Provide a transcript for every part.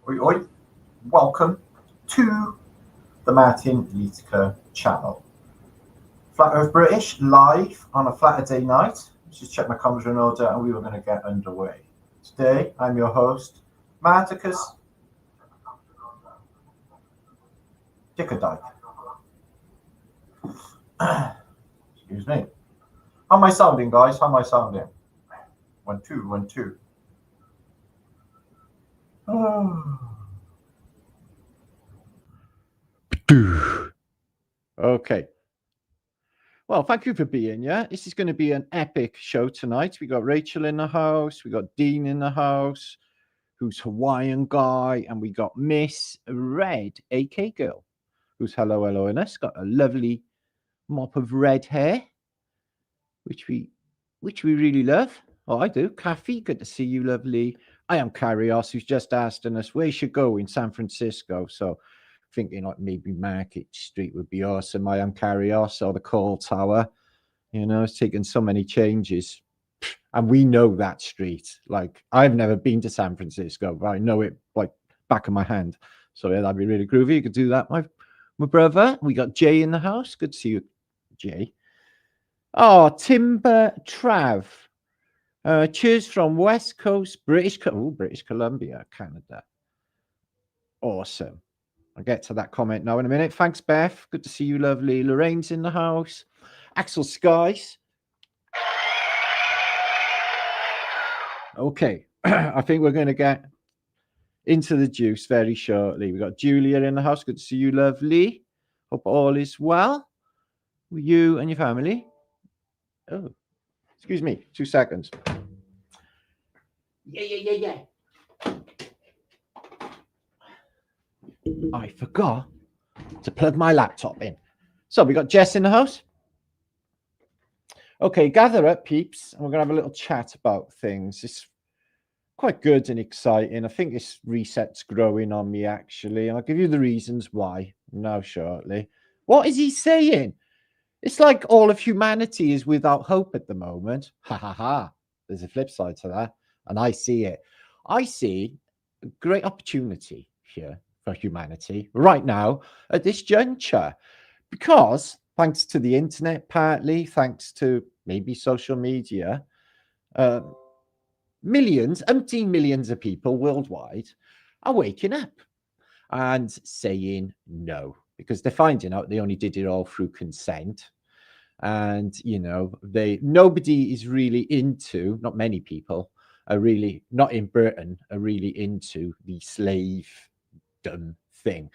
Oi, oi. Welcome to the Martin Liedeke channel. Flat Earth British live on a Flaterday night. Just check my comms in order and we were going to get underway. Today, I'm your host, Marticus Dick. Excuse me. How am I sounding, guys? How am I sounding? 1, 2, 1, 2. Okay. Well, thank you for being here. This is going to be an epic show tonight. We got Rachel in the house. We got Dean in the house, who's Hawaiian guy, and we got Miss Red, AK girl, who's hello in us. Got a lovely mop of red hair, which we really love. Oh, I do. Kathy, good to see you, lovely. I am Carrios, who's just asking us where you should go in San Francisco. So thinking like maybe Market Street would be awesome. I am Carrios or the Call Tower. You know, it's taken so many changes. And we know that street. Like, I've never been to San Francisco, but I know it like back of my hand. So yeah, that'd be really groovy. You could do that, my brother. We got Jay in the house. Good to see you, Jay. Oh, Timber Trav. Cheers from West Coast, British Columbia, Canada. Awesome. I'll get to that comment now in a minute. Thanks, Beth. Good to see you, lovely. Lorraine's in the house. Axel Skies. Okay. I think we're going to get into the juice very shortly. We got Julia in the house. Good to see you, lovely. Hope all is well with you and your family. Oh, excuse me. 2 seconds. Yeah. I forgot to plug my laptop in. So we got Jess in the house. Okay, gather up, peeps, and we're going to have a little chat about things. It's quite good and exciting. I think this reset's growing on me, actually, and I'll give you the reasons why now shortly. What is he saying? It's like all of humanity is without hope at the moment. Ha ha ha. There's a flip side to that, and I see it. I see a great opportunity here for humanity right now at this juncture, because thanks to the internet, partly thanks to maybe social media, umpteen millions of people worldwide are waking up and saying no, because they're finding out they only did it all through consent. And you know, nobody is really into, not many people are really, not in Britain, are really into the slave dumb thing.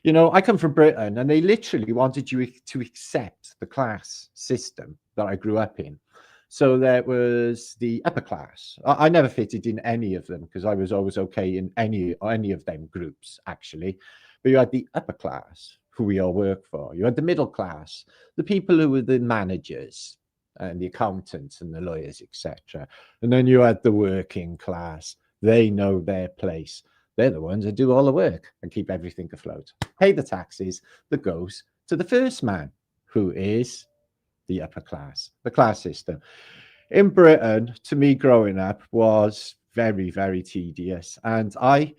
You know, I come from Britain and they literally wanted you to accept the class system that I grew up in. So there was the upper class. I never fitted in any of them because I was always okay in any of them groups, actually. But you had the upper class, who we all work for. You had the middle class, the people who were the managers and the accountants and the lawyers, etc. And then you had the working class. They know their place. They're the ones that do all the work and keep everything afloat. Pay the taxes that goes to the first man, who is the upper class, the class system. In Britain, to me, growing up was very, very tedious. And I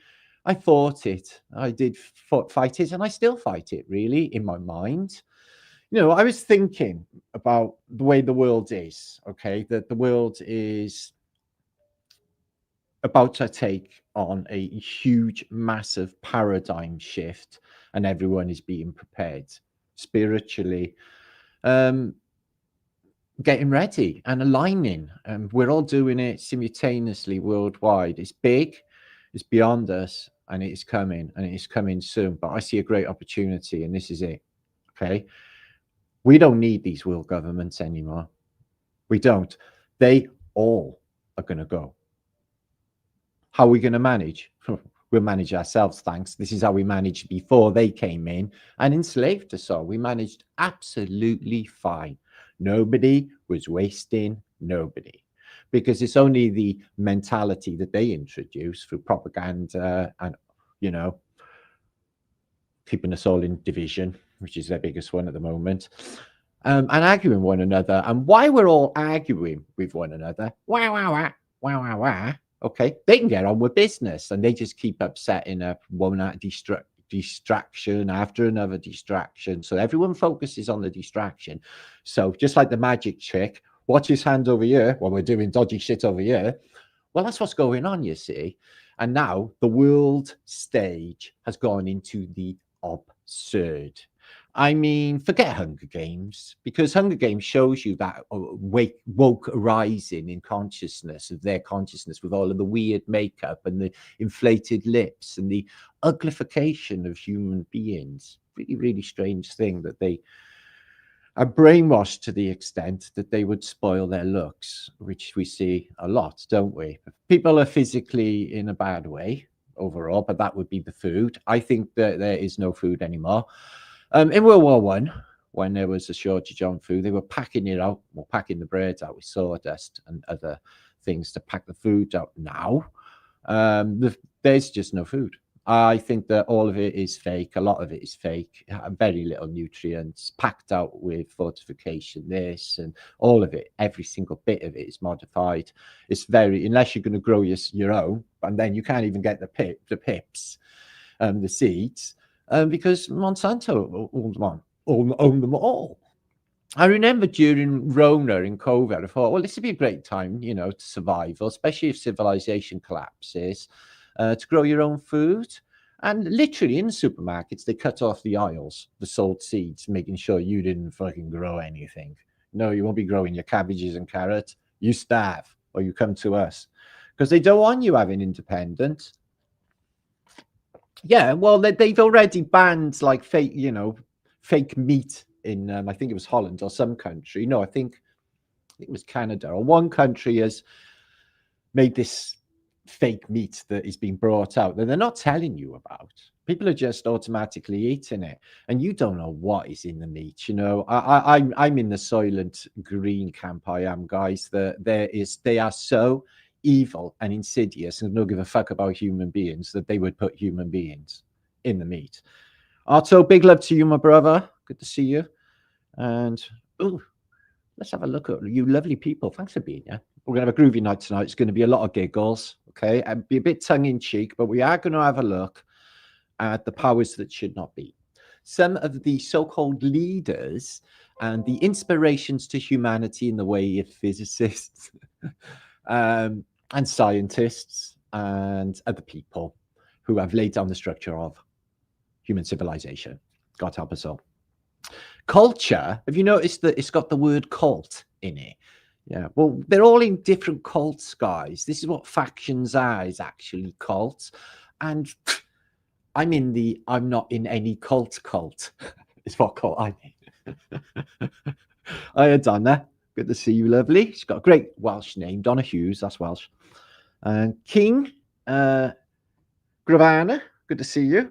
fought it. I did fight it, and I still fight it, really, in my mind. You know, I was thinking about the way the world is, okay, that the world is about to take on a huge, massive paradigm shift, and everyone is being prepared spiritually, getting ready and aligning. And we're all doing it simultaneously worldwide. It's big, it's beyond us, and it is coming soon. But I see a great opportunity, and this is it. Okay. We don't need these world governments anymore. We don't. They all are going to go. How are we going to manage? We'll manage ourselves, thanks. This is how we managed before they came in and enslaved us all. We managed absolutely fine. Nobody was wasting nobody, because it's only the mentality that they introduce through propaganda and, you know, keeping us all in division, which is their biggest one at the moment, and arguing one another. And why we're all arguing with one another, Okay, they can get on with business, and they just keep upsetting up one distraction after another distraction. So everyone focuses on the distraction. So just like the magic trick, watch his hand over here while we're doing dodgy shit over here. Well, that's what's going on, you see. And now the world stage has gone into the absurd. I mean, forget Hunger Games, because Hunger Games shows you that woke rising in consciousness of their consciousness with all of the weird makeup and the inflated lips and the uglification of human beings. Really, really strange thing that they are brainwashed to the extent that they would spoil their looks, which we see a lot, don't we? People are physically in a bad way overall, but that would be the food. I think that there is no food anymore. In World War One, when there was a shortage on food, they were packing it out, or packing the bread out with sawdust and other things to pack the food out. Now, there's just no food. I think that all of it is fake. A lot of it is fake. Very little nutrients, packed out with fortification, this and all of it. Every single bit of it is modified. It's very, unless you're going to grow your own, and then you can't even get the pips, the seeds, because Monsanto own them all. I remember during Rona in COVID, I thought, well, this would be a great time, to survival, especially if civilization collapses. To grow your own food. And literally in supermarkets, they cut off the aisles, the sold seeds, making sure you didn't fucking grow anything. No, you won't be growing your cabbages and carrots. You starve or you come to us, because they don't want you having independence. Yeah, well, they've already banned like fake meat in, I think it was Holland or some country. No, I think it was Canada, or one country has made this fake meat that is being brought out that they're not telling you about. People are just automatically eating it, and you don't know what is in the meat. I'm in the Soylent Green camp. I am, guys. They are so evil and insidious and don't give a fuck about human beings that they would put human beings in the meat. Otto, big love to you, my brother. Good to see you. And let's have a look at you lovely people. Thanks for being here. We're going to have a groovy night tonight. It's going to be a lot of giggles, okay? And be a bit tongue-in-cheek, but we are going to have a look at the powers that should not be. Some of the so-called leaders and the inspirations to humanity in the way of physicists and scientists and other people who have laid down the structure of human civilization. God help us all. Culture, have you noticed that it's got the word cult in it? Yeah, well, they're all in different cults, guys. This is what factions are, is actually cults. And I'm not in any cult. It's what cult I'm in. Hiya, Donna. Good to see you, lovely. She's got a great Welsh name, Donna Hughes. That's Welsh. And King, Gravana. Good to see you.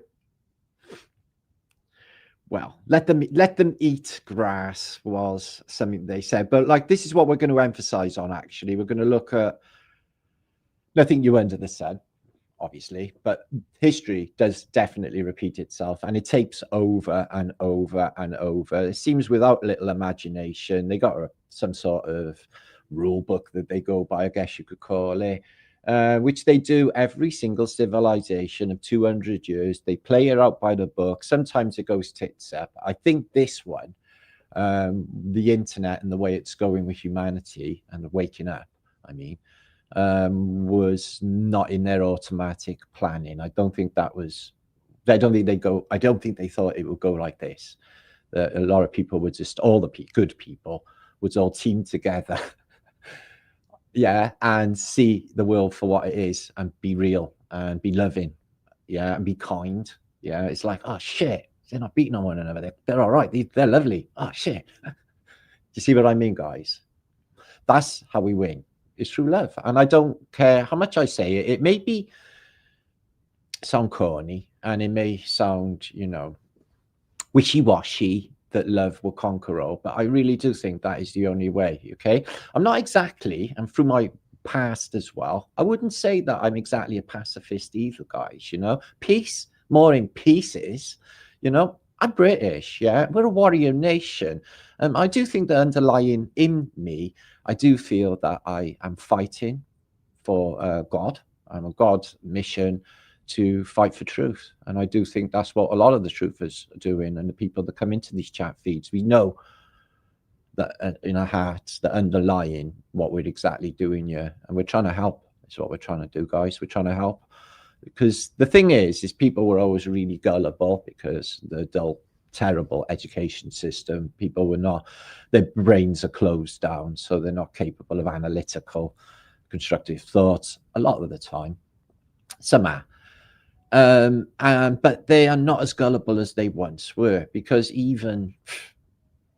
Well, let them eat grass was something they said. But like, this is what we're going to emphasize on, actually. We're going to look at nothing new under the sun, obviously, but history does definitely repeat itself, and it takes over and over and over. It seems without little imagination. They got some sort of rule book that they go by, I guess you could call it. Which they do every single civilization of 200 years. They play it out by the book. Sometimes it goes tits up. I think this one, the internet and the way it's going with humanity and the waking up, was not in their automatic planning. I don't think they thought it would go like this. A lot of people would just, all the good people would all team together. Yeah, and see the world for what it is, and be real and be loving, yeah, and be kind. Yeah, it's like, oh shit, they're not beating on one another. They're all right. They're lovely. Oh shit. Do you see what I mean, guys? That's how we win. It's true love, and I don't care how much I say it. It may sound corny, and it may sound, wishy-washy, that love will conquer all, but I really do think that is the only way. Okay, I'm not exactly, and through my past as well, I wouldn't say that I'm exactly a pacifist either, guys. Peace, more in pieces. I'm British. Yeah, we're a warrior nation. I do think that underlying in me, I do feel that I am fighting for God. I'm a God mission to fight for truth. And I do think that's what a lot of the truthers are doing, and the people that come into these chat feeds. We know that in our hearts, the underlying what we're exactly doing here, and we're trying to help. That's what we're trying to do, guys. We're trying to help, because the thing is people were always really gullible because the dull, terrible education system. People were not, their brains are closed down, so they're not capable of analytical, constructive thoughts a lot of the time. Some are. But they are not as gullible as they once were, because even,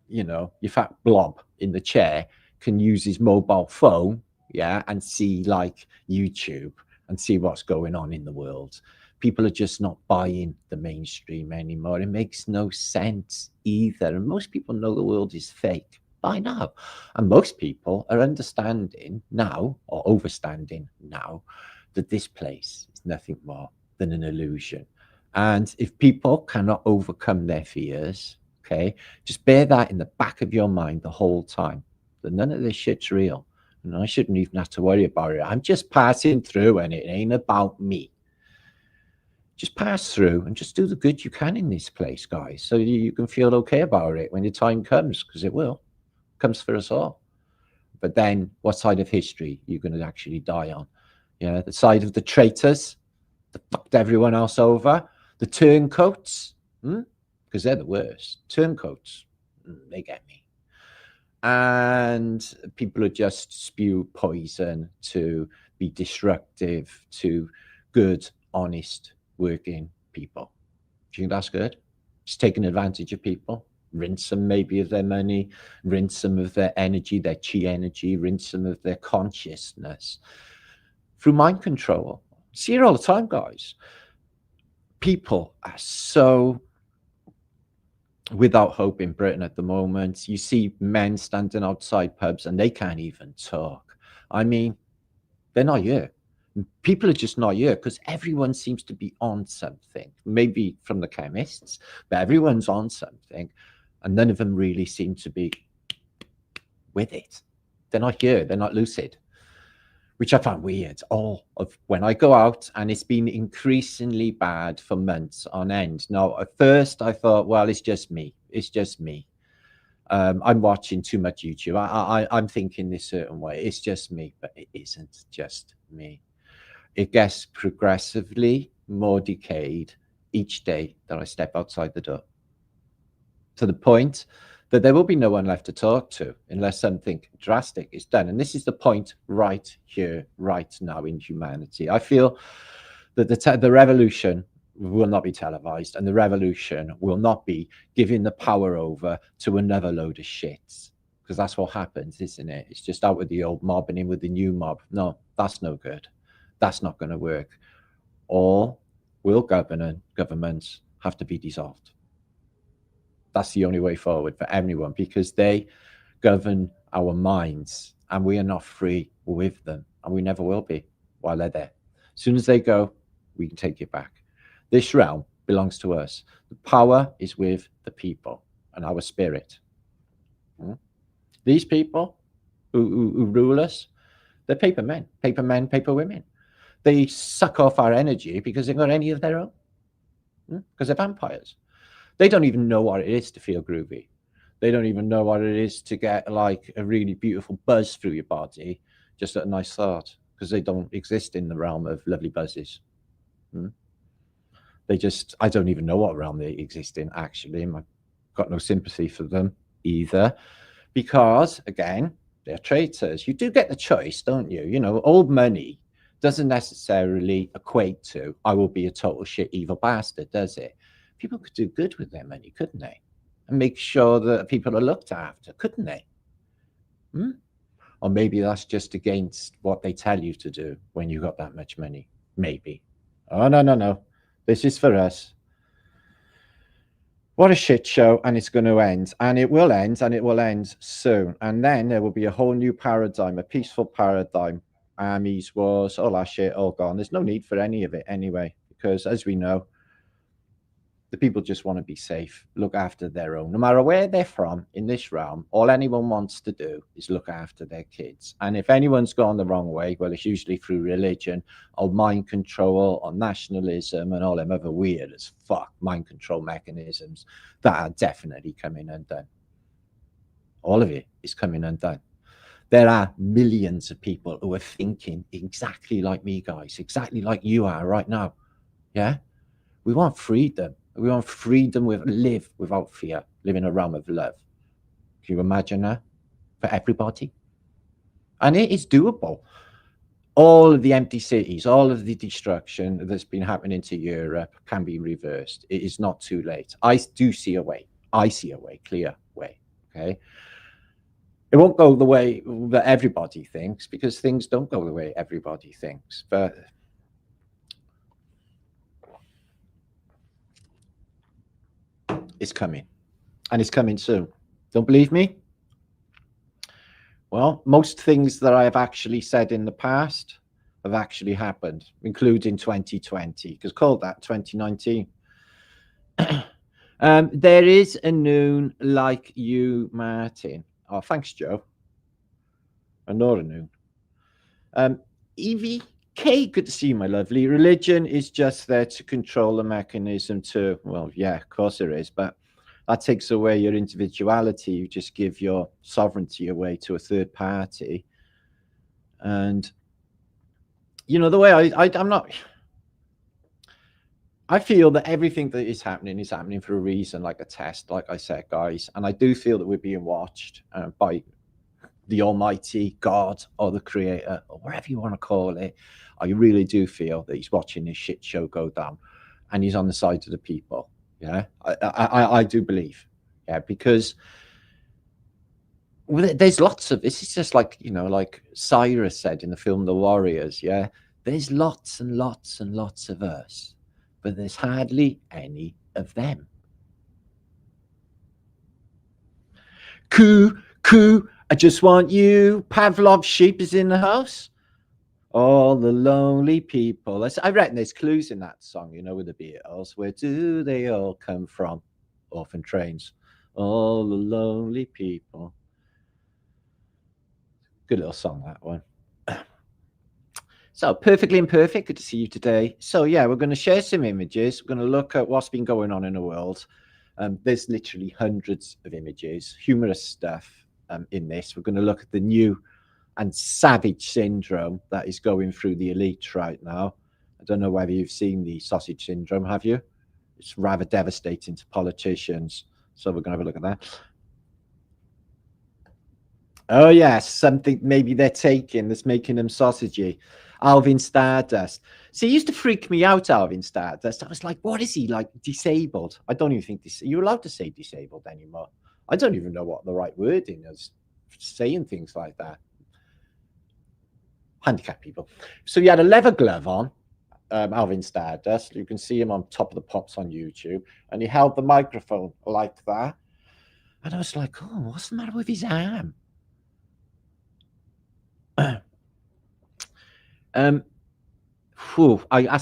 your fat blob in the chair can use his mobile phone, and see like YouTube and see what's going on in the world. People are just not buying the mainstream anymore. It makes no sense either. And most people know the world is fake by now. And most people are understanding now, or overstanding now, that this place is nothing more than an illusion. And if people cannot overcome their fears, okay, just bear that in the back of your mind the whole time, that none of this shit's real. And I shouldn't even have to worry about it. I'm just passing through, and it ain't about me. Just pass through and just do the good you can in this place, guys, so you can feel okay about it when the time comes, because it will. It comes for us all. But then what side of history are you going to actually die on? The side of the traitors that fucked everyone else over, the turncoats, because they're the worst. Turncoats, they get me. And people who just spew poison to be destructive to good, honest, working people. Do you think that's good? Just taking advantage of people, rinse them maybe of their money, rinse them of their energy, their chi energy, rinse them of their consciousness through mind control. See it all the time, guys. People are so without hope in Britain at the moment. You see men standing outside pubs and they can't even talk. I mean, they're not here. People are just not here because everyone seems to be on something, maybe from the chemists, but everyone's on something, and none of them really seem to be with it. They're not here. They're not lucid, which I find weird. All of when I go out, and it's been increasingly bad for months on end. Now, at first I thought, well, it's just me. It's just me. I'm watching too much YouTube. I'm thinking this certain way. It's just me, but it isn't just me. It gets progressively more decayed each day that I step outside the door, to the point that there will be no one left to talk to unless something drastic is done. And this is the point right here, right now in humanity. I feel that the revolution will not be televised, and the revolution will not be giving the power over to another load of shits, because that's what happens, isn't it? It's just out with the old mob and in with the new mob. No, that's no good. That's not going to work. All will governments have to be dissolved. That's the only way forward for everyone, because they govern our minds, and we are not free with them, and we never will be while they're there. As soon as they go, we can take it back. This realm belongs to us. The power is with the people and our spirit. These people who rule us, they're paper men, paper women. They suck off our energy because they've got any of their own, because they're vampires. They don't even know what it is to feel groovy. They don't even know what it is to get like a really beautiful buzz through your body, just a nice thought, because they don't exist in the realm of lovely buzzes. I don't even know what realm they exist in, actually. I've got no sympathy for them either, because, again, they're traitors. You do get the choice, don't you? Old money doesn't necessarily equate to, I will be a total shit evil bastard, does it? People could do good with their money, couldn't they? And make sure that people are looked after, couldn't they? Or maybe that's just against what they tell you to do when you got that much money. Maybe. Oh, no. This is for us. What a shit show, and it's going to end. And it will end, and it will end soon. And then there will be a whole new paradigm, a peaceful paradigm. Armies, wars, all that shit, all gone. There's no need for any of it anyway, because as we know, The people just want to be safe, look after their own. No matter where they're from in this realm, all anyone wants to do is look after their kids. And if anyone's gone the wrong way, well, it's usually through religion or mind control or nationalism and all them other weird as fuck mind control mechanisms that are definitely coming undone. All of it is coming undone. There are millions of people who are thinking exactly like me, guys, exactly like you are right now. Yeah? We want freedom. We want freedom live without fear, live in a realm of love. Can you imagine that? For everybody? And it is doable. All of the empty cities, all of the destruction that's been happening to Europe can be reversed. It is not too late. I do see a way. I see a way, clear way. Okay? It won't go the way that everybody thinks, because things don't go the way everybody thinks. But it's coming, and it's coming soon. Don't believe me? Well, most things that I have actually said in the past have actually happened, including 2020, because called that 2019. There is a noon like you, Martin. Oh, thanks, Joe. Another noon. Evie K, good to see you, my lovely. Religion is just there to control the mechanism to, well, yeah, of course it is, but that takes away your individuality. You just give your sovereignty away to a third party. And, you know, the way I'm not, I feel that everything that is happening for a reason, like a test, like I said, guys. And I do feel that we're being watched by the Almighty God or the Creator or whatever you want to call it. I really do feel that he's watching this shit show go down, and he's on the side of the people. Yeah, I do believe. Yeah, because there's lots of this. Is just like, you know, like Cyrus said in the film The Warriors. Yeah, there's lots and lots and lots of us, but there's hardly any of them. Coo, coo, I just want you. Pavlov's sheep is in the house. All the lonely people. I reckon there's clues in that song, you know, with the Beatles. Where do they all come from? Orphan trains. All the lonely people. Good little song, that one. So, Perfectly Imperfect, good to see you today. So, yeah, we're going to share some images. We're going to look at what's been going on in the world. There's literally hundreds of images, humorous stuff in this. We're going to look at the new and savage syndrome that is going through the elite right now. I don't know whether you've seen the sausage syndrome, have you? It's rather devastating to politicians. So we're going to have a look at that. Oh, yes, something maybe they're taking that's making them sausagey. Alvin Stardust. See, it used to freak me out, Alvin Stardust. I was like, what is he, like, disabled? I don't even think you're allowed to say disabled anymore. I don't even know what the right wording is for saying things like that. Handicapped people. So he had a leather glove on, Alvin Stardust. You can see him on Top of the Pops on YouTube. And he held the microphone like that. And I was like, oh, what's the matter with his arm? That's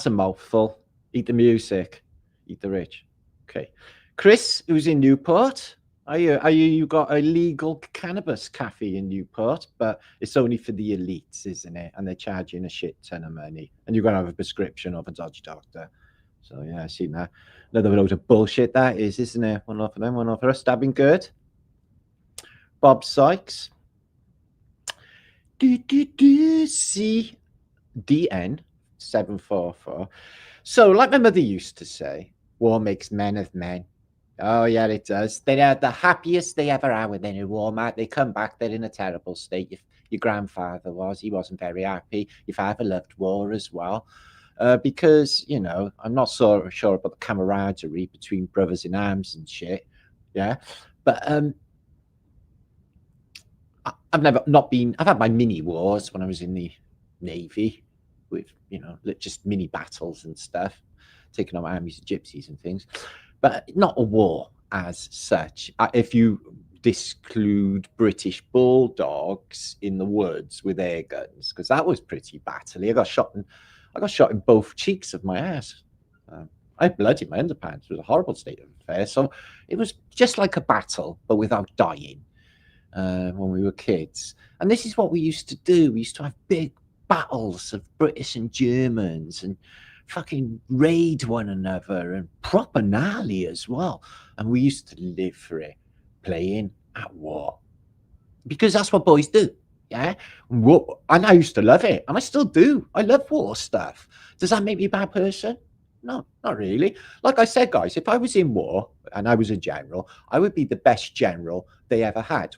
a mouthful. Eat the music. Eat the rich. Okay. Chris, who's in Newport. You got a legal cannabis cafe in Newport, but it's only for the elites, isn't it? And they're charging a shit ton of money. And you're going to have a prescription of a dodgy doctor. So, yeah, I've seen that. Another load of bullshit that is, isn't it? One off of them, one off of us. Stabbing good. Bob Sykes. C. DN 744. So, like my mother used to say, war makes men of men. Oh, yeah, it does. They are the happiest they ever are when they're in war, Matt. They come back, they're in a terrible state. If your grandfather he wasn't very happy. Your father loved war as well. Because, you know, I'm not so sure about the camaraderie between brothers in arms and shit. Yeah. But I've had my mini wars when I was in the Navy with, you know, just mini battles and stuff, taking on armies of gypsies and things. But not a war as such. If you exclude British bulldogs in the woods with air guns, because that was pretty battly. I got shot in both cheeks of my ass. I I had blood in my underpants. It was a horrible state of affairs. So it was just like a battle, but without dying when we were kids. And this is what we used to do. We used to have big battles of British and Germans and fucking raid one another and proper gnarly as well. And we used to live for it, playing at war. Because that's what boys do. Yeah. And I used to love it. And I still do. I love war stuff. Does that make me a bad person? No, not really. Like I said, guys, if I was in war and I was a general, I would be the best general they ever had.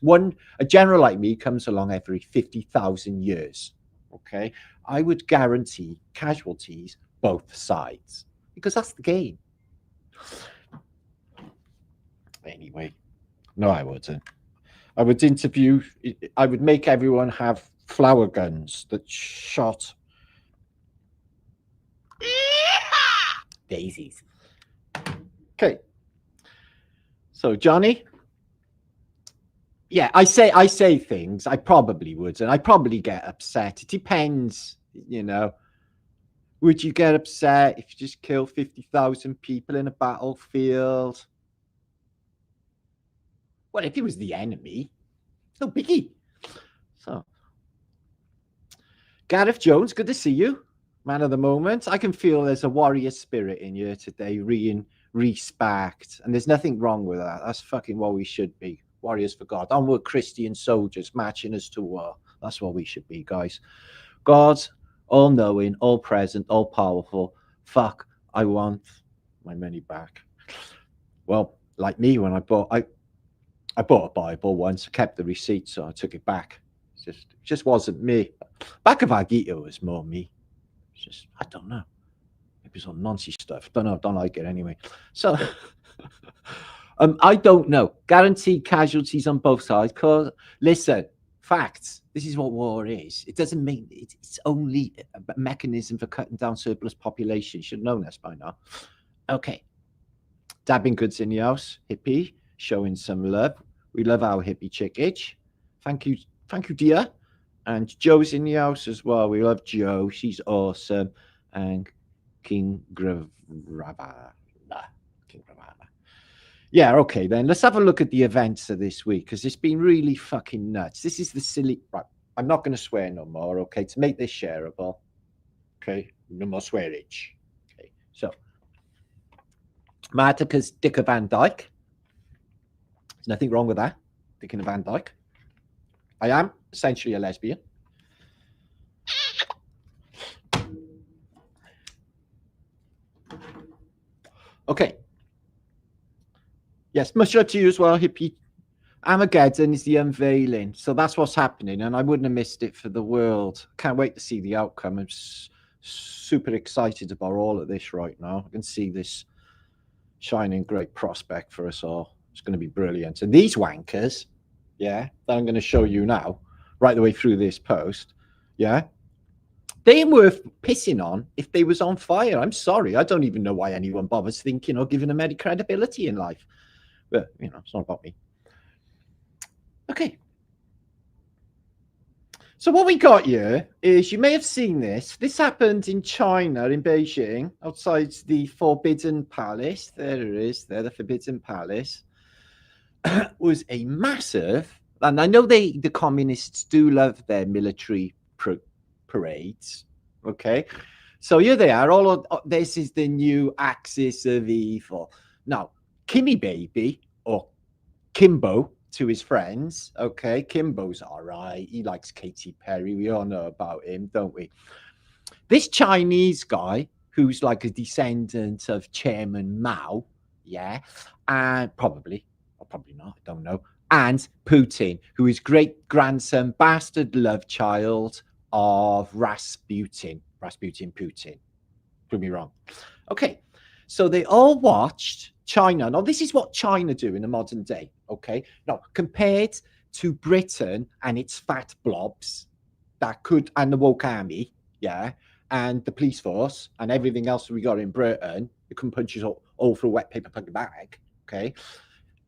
A general like me comes along every 50,000 years. Okay. I would guarantee casualties both sides because that's the game. Anyway, no, I wouldn't. I would make everyone have flower guns that shot daisies. Okay. So, Johnny, yeah, I say things. I probably would, and I probably get upset. It depends, you know. Would you get upset if you just kill 50,000 people in a battlefield? Well, if it was the enemy, no biggie. So, Gareth Jones, good to see you. Man of the moment. I can feel there's a warrior spirit in you today, re-sparked. And there's nothing wrong with that. That's fucking what we should be. Warriors for God. Onward Christian soldiers marching us to war. That's what we should be, guys. God, all-knowing, all-present, all-powerful. Fuck, I want my money back. Well, like me, when I bought a Bible once, I kept the receipt, so I took it back. It just wasn't me. Back of our Gita was more me. It's just, I don't know. It was on nonsense stuff. Don't know. Don't like it anyway. So, I don't know. Guaranteed casualties on both sides. Cause listen, facts. This is what war is. It doesn't mean it's only a mechanism for cutting down surplus population. You should have known this by now. Okay. Dabbing goods in the house. Hippie showing some love. We love our hippie chickage. Thank you, dear. And Joe's in the house as well. We love Joe. She's awesome. And King Gravana. Yeah, okay, then. Let's have a look at the events of this week because it's been really fucking nuts. This is the silly... Right, I'm not going to swear no more, okay, to make this shareable. Okay, no more swearage. Okay, so. Marticus Dick of Van Dyke. There's nothing wrong with that. Thinking of Van Dyke. I am essentially a lesbian. Okay. Yes, much love to you as well, hippie. Armageddon is the unveiling. So that's what's happening. And I wouldn't have missed it for the world. Can't wait to see the outcome. I'm super excited about all of this right now. I can see this shining great prospect for us all. It's going to be brilliant. And these wankers, yeah, that I'm going to show you now, right the way through this post, yeah, they ain't worth pissing on if they was on fire. I'm sorry. I don't even know why anyone bothers thinking or giving them any credibility in life. But, you know, it's not about me. Okay. So what we got here is, you may have seen this. This happened in China, in Beijing, outside the Forbidden Palace. There it is, there, the Forbidden Palace. Was a massive, and I know the communists do love their military parades. Okay. So here they are. All of this is the new axis of evil. Now, Kimmy Baby, or Kimbo to his friends. Okay, Kimbo's all right. He likes Katy Perry. We all know about him, don't we? This Chinese guy, who's like a descendant of Chairman Mao, yeah, and probably, or probably not, I don't know, and Putin, who is great-grandson, bastard love child of Rasputin. Putin. Prove me wrong. Okay, so they all watched China. Now, this is what China do in the modern day, okay? Now, compared to Britain and its fat blobs that could, and the woke army, yeah, and the police force and everything else we got in Britain, you can punch us all through a wet paper bag, okay?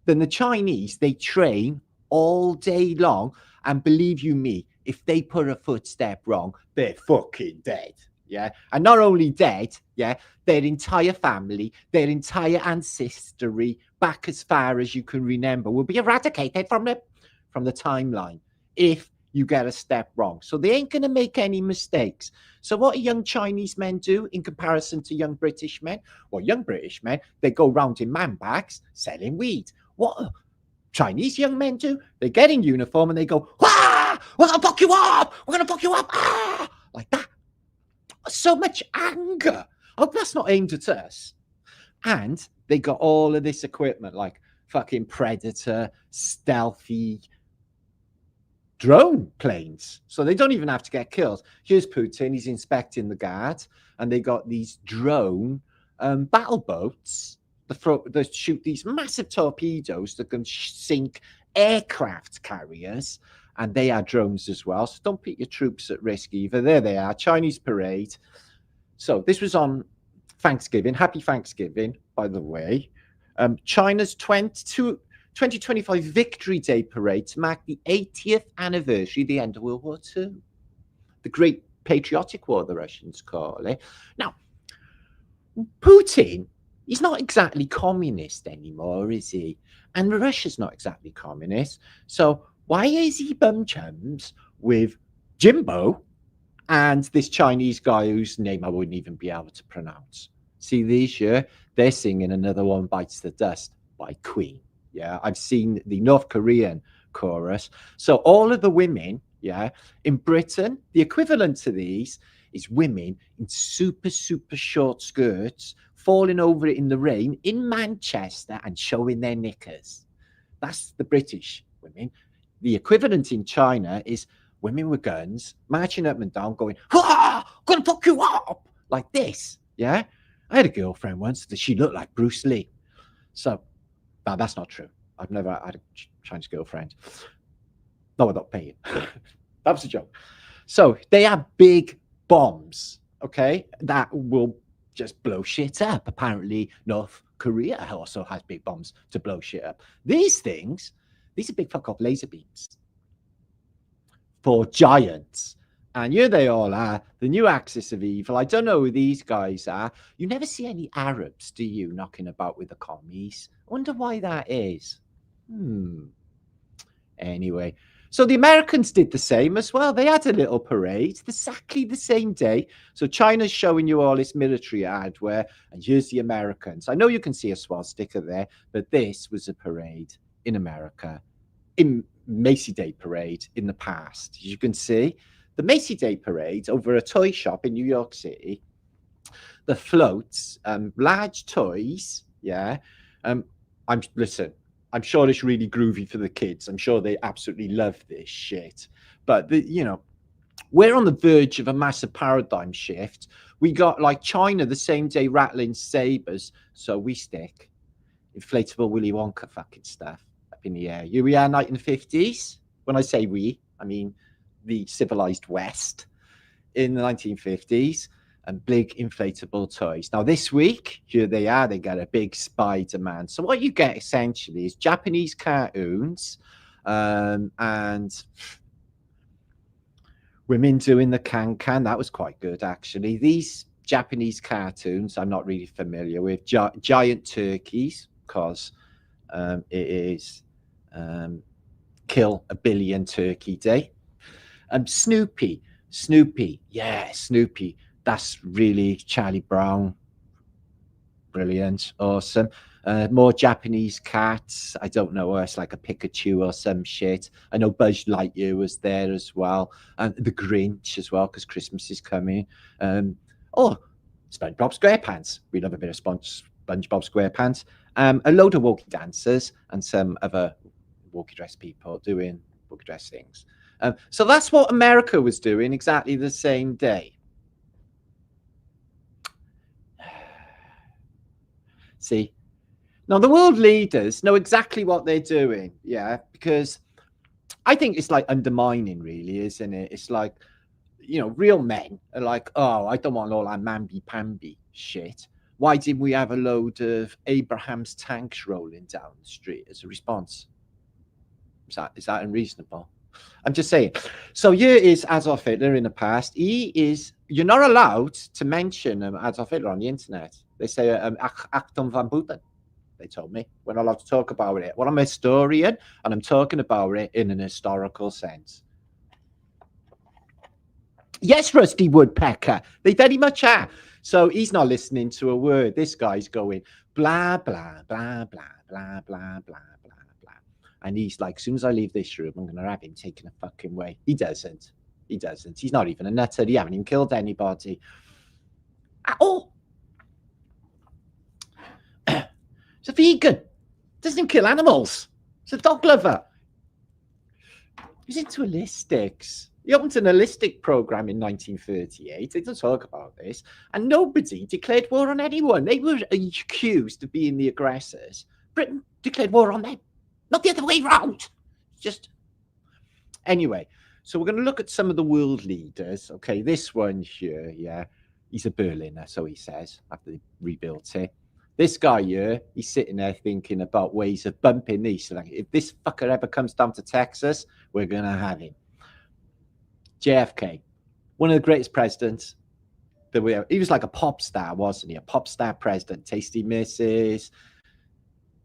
Then the Chinese, they train all day long, and believe you me, if they put a footstep wrong, they're fucking dead, Yeah. And not only dead, yeah, their entire family, their entire ancestry, back as far as you can remember, will be eradicated from the timeline if you get a step wrong. So they ain't going to make any mistakes. So what do young Chinese men do in comparison to young British men? Well, young British men, they go round in man bags selling weed. What Chinese young men do? They get in uniform and they go, ah, we're going to fuck you up. We're going to fuck you up. Ah, like that. So much anger. Oh, that's not aimed at us. And they got all of this equipment like fucking Predator, stealthy drone planes. So they don't even have to get killed. Here's Putin. He's inspecting the guard. And they got these drone battle boats that shoot these massive torpedoes that can sink aircraft carriers. And they are drones as well. So don't put your troops at risk either. There they are, Chinese parade. So this was on Thanksgiving. Happy Thanksgiving, by the way. China's 2025 Victory Day parade to mark the 80th anniversary of the end of World War II. The Great Patriotic War, the Russians call it. Now, Putin, he's not exactly communist anymore, is he? And Russia's not exactly communist. So why is he bum chums with Jimbo and this Chinese guy whose name I wouldn't even be able to pronounce? See these here? They're singing Another One Bites the Dust by Queen. Yeah, I've seen the North Korean chorus. So all of the women, yeah, in Britain, the equivalent to these is women in super, super short skirts falling over in the rain in Manchester and showing their knickers. That's the British women. The equivalent in China is women with guns marching up and down going, ah, gonna fuck you up, like this. Yeah, I had a girlfriend once that she looked like Bruce Lee. So, no, that's not true. I've never had a Chinese girlfriend. No, I'm not paying. That was a joke. So they have big bombs, okay, that will just blow shit up. Apparently, North Korea also has big bombs to blow shit up. These things, these are big fuck off laser beams for giants. And here they all are, the new axis of evil. I don't know who these guys are. You never see any Arabs, do you, knocking about with the commies? I wonder why that is. Anyway, so the Americans did the same as well. They had a little parade exactly the same day. So China's showing you all this military hardware, and here's the Americans. I know you can see a swastika there, but this was a parade in America, in Macy Day parade in the past. As you can see, the Macy Day parade over a toy shop in New York City, the floats, large toys, yeah. I'm sure it's really groovy for the kids. I'm sure they absolutely love this shit. But, we're on the verge of a massive paradigm shift. We got, like, China the same day rattling sabers. So we stick inflatable Willy Wonka fucking stuff up in the air. Here we are, 1950s. When I say we, I mean the civilized West in the 1950s. And big inflatable toys. Now, this week, here they are. They got a big Spider-Man. So what you get, essentially, is Japanese cartoons and women doing the can-can. That was quite good, actually. These Japanese cartoons I'm not really familiar with. Giant turkeys, because it is Kill a Billion Turkey Day. Snoopy. Yeah, Snoopy. That's really Charlie Brown. Brilliant. Awesome. More Japanese cats. I don't know. It's like a Pikachu or some shit. I know Buzz Lightyear was there as well. And the Grinch as well, because Christmas is coming. SpongeBob SquarePants. We love a bit of SpongeBob SquarePants. A load of walkie dancers and some other walkie dress people doing walkie dress things. So that's what America was doing exactly the same day. See, now the world leaders know exactly what they're doing, yeah, because I think it's like undermining, really, isn't it? It's like, real men are like, oh, I don't want all that mamby-pamby shit. Why didn't we have a load of Abraham's tanks rolling down the street as a response? Is that unreasonable? I'm just saying. So here is Adolf Hitler in the past. He is you're not allowed to mention Adolf Hitler on the internet. They say Achtung van Buten. They told me we're not allowed to talk about it. Well, I'm a historian, and I'm talking about it in an historical sense. Yes, Rusty Woodpecker, they very much are. So he's not listening to a word. This guy's going blah, blah, blah, blah, blah, blah, blah, blah, blah. And he's like, as soon as I leave this room, I'm going to have him taken a fucking way. He doesn't. He doesn't. He's not even a nutter. He hasn't even killed anybody at all. He's a vegan. Doesn't kill animals. He's a dog lover. He's into holistics. He opened an holistic program in 1938. They don't talk about this. And nobody declared war on anyone. They were accused of being the aggressors. Britain declared war on them. Not the other way around. Just anyway. So we're going to look at some of the world leaders. Okay, this one here, yeah. He's a Berliner, so he says, after they rebuilt it. This guy here, he's sitting there thinking about ways of bumping these. So like, if this fucker ever comes down to Texas, we're going to have him. JFK, one of the greatest presidents that we ever. He was like a pop star, wasn't he? A pop star president. Tasty Mrs.,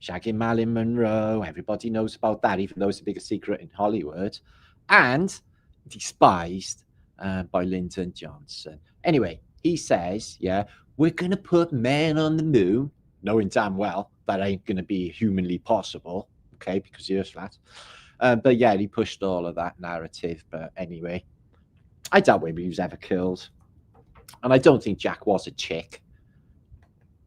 shagging Marilyn Monroe. Everybody knows about that, even though it's the biggest secret in Hollywood. And despised by Lyndon Johnson. Anyway, he says, yeah, we're going to put men on the moon, knowing damn well that ain't going to be humanly possible, okay, because the Earth's flat. But yeah, he pushed all of that narrative. But anyway, I doubt whether he was ever killed. And I don't think Jack was a chick.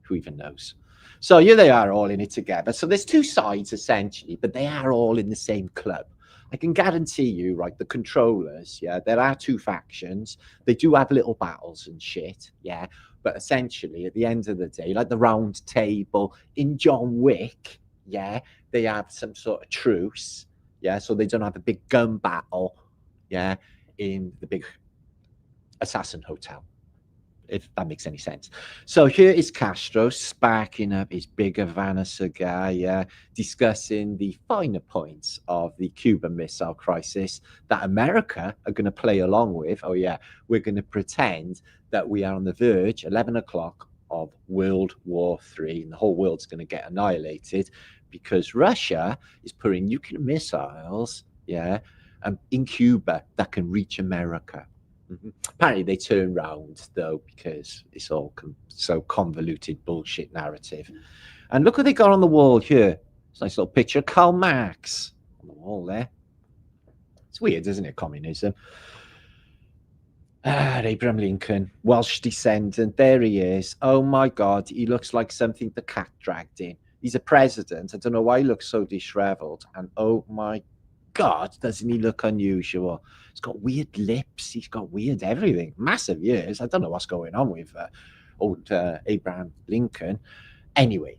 Who even knows? So here they are all in it together. So there's two sides, essentially, but they are all in the same club. I can guarantee you, right, the controllers, yeah, there are two factions. They do have little battles and shit, yeah. But essentially, at the end of the day, like the round table in John Wick, yeah, they have some sort of truce, yeah, so they don't have a big gun battle, yeah, in the big assassin hotel, if that makes any sense. So here is Castro sparking up his big Havana cigar, yeah, discussing the finer points of the Cuban Missile Crisis that America are going to play along with. Oh, yeah, we're going to pretend that we are on the verge, 11 o'clock, of World War III, and the whole world's going to get annihilated because Russia is putting nuclear missiles, yeah, in Cuba that can reach America. Apparently they turn round though because it's all so convoluted bullshit narrative. And look what they got on the wall here. It's a nice little picture of Karl Marx on the wall there. It's weird, isn't it? Communism. Abraham Lincoln, Welsh descendant. There he is. Oh my God, he looks like something the cat dragged in. He's a president. I don't know why he looks so disheveled. And oh my God, doesn't he look unusual? He's got weird lips. He's got weird everything. Massive ears. I don't know what's going on with old Abraham Lincoln. Anyway,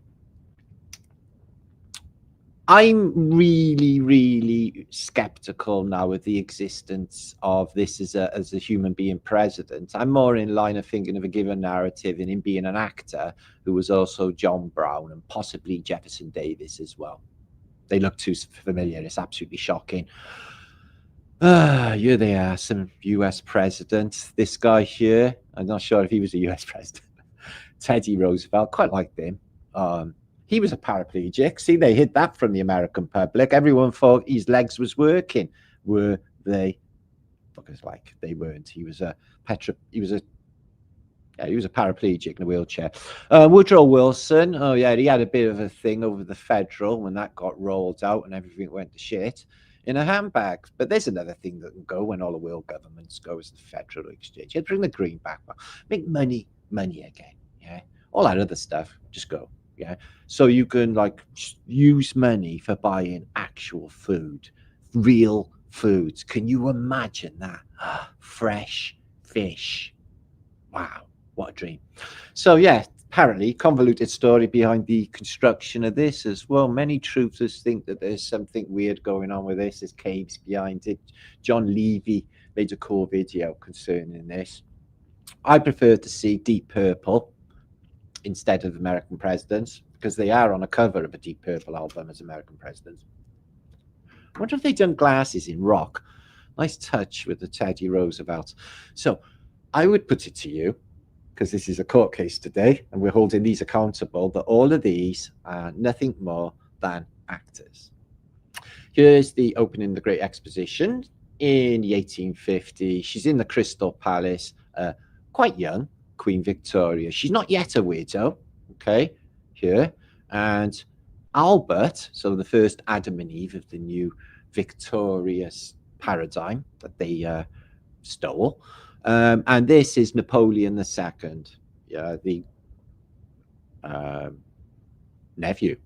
I'm really, really skeptical now of the existence of this as a human being president. I'm more in line of thinking of a given narrative and him being an actor who was also John Brown and possibly Jefferson Davis as well. They look too familiar. It's absolutely shocking. Here they are, some US president. This guy here, I'm not sure if he was a US president. Teddy Roosevelt, quite liked him. He was a paraplegic. See, they hid that from the American public. Everyone thought his legs was working. Were they? Fuckers like they weren't. He was a paraplegic in a wheelchair. Woodrow Wilson. Oh yeah, he had a bit of a thing over the federal when that got rolled out and everything went to shit in a handbag. But there's another thing that can go when all the world governments go is the federal exchange. You bring the green back, make money again. Yeah, all that other stuff just go. Yeah, so you can like use money for buying actual food, real foods. Can you imagine that? Fresh fish. Wow, what a dream. So yeah, apparently convoluted story behind the construction of this as well. Many truthers think that there's something weird going on with this. There's caves behind it. John Levy made a cool video concerning this. I prefer to see Deep Purple instead of American presidents, because they are on a cover of a Deep Purple album as American presidents. I wonder if they've done glasses in rock. Nice touch with the Teddy Roosevelt. So I would put it to you, because this is a court case today, and we're holding these accountable, that all of these are nothing more than actors. Here's the opening of the Great Exposition in the 1850s. She's in the Crystal Palace, quite young, Queen Victoria. She's not yet a widow, okay, here. And Albert, so the first Adam and Eve of the new victorious paradigm that they stole. And this is Napoleon II, the nephew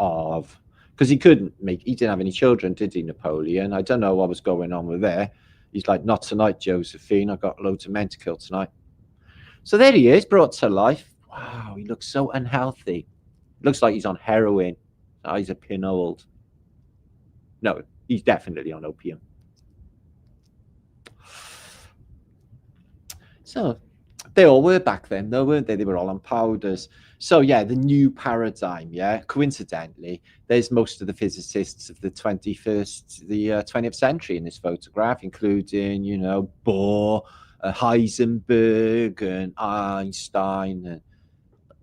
of, because he didn't have any children, did he, Napoleon? I don't know what was going on with there. He's like, not tonight, Josephine. I've got loads of men to kill tonight. So there he is, brought to life. Wow, he looks so unhealthy. Looks like he's on heroin. Oh, he's a pin old. No, he's definitely on opium. So they all were back then, though, weren't they? They were all on powders. So yeah, the new paradigm. Yeah, coincidentally, there's most of the physicists of the 20th century in this photograph, including, you know, Bohr, Heisenberg, and Einstein, and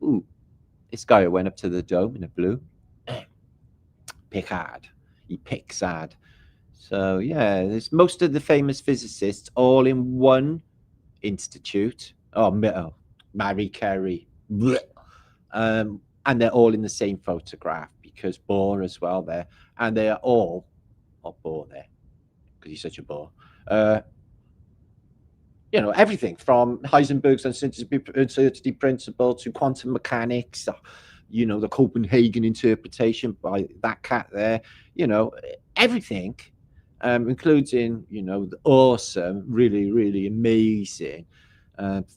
ooh, this guy who went up to the dome in a blue, Picard. He picks hard. So yeah, there's most of the famous physicists all in one institute. Oh, Marie Curie. And they're all in the same photograph, because Bohr as well there, and they are all Bohr there because he's such a bore. You know, everything from Heisenberg's uncertainty principle to quantum mechanics, you know, the Copenhagen interpretation by that cat there, you know, everything, including, you know, the awesome, really, really amazing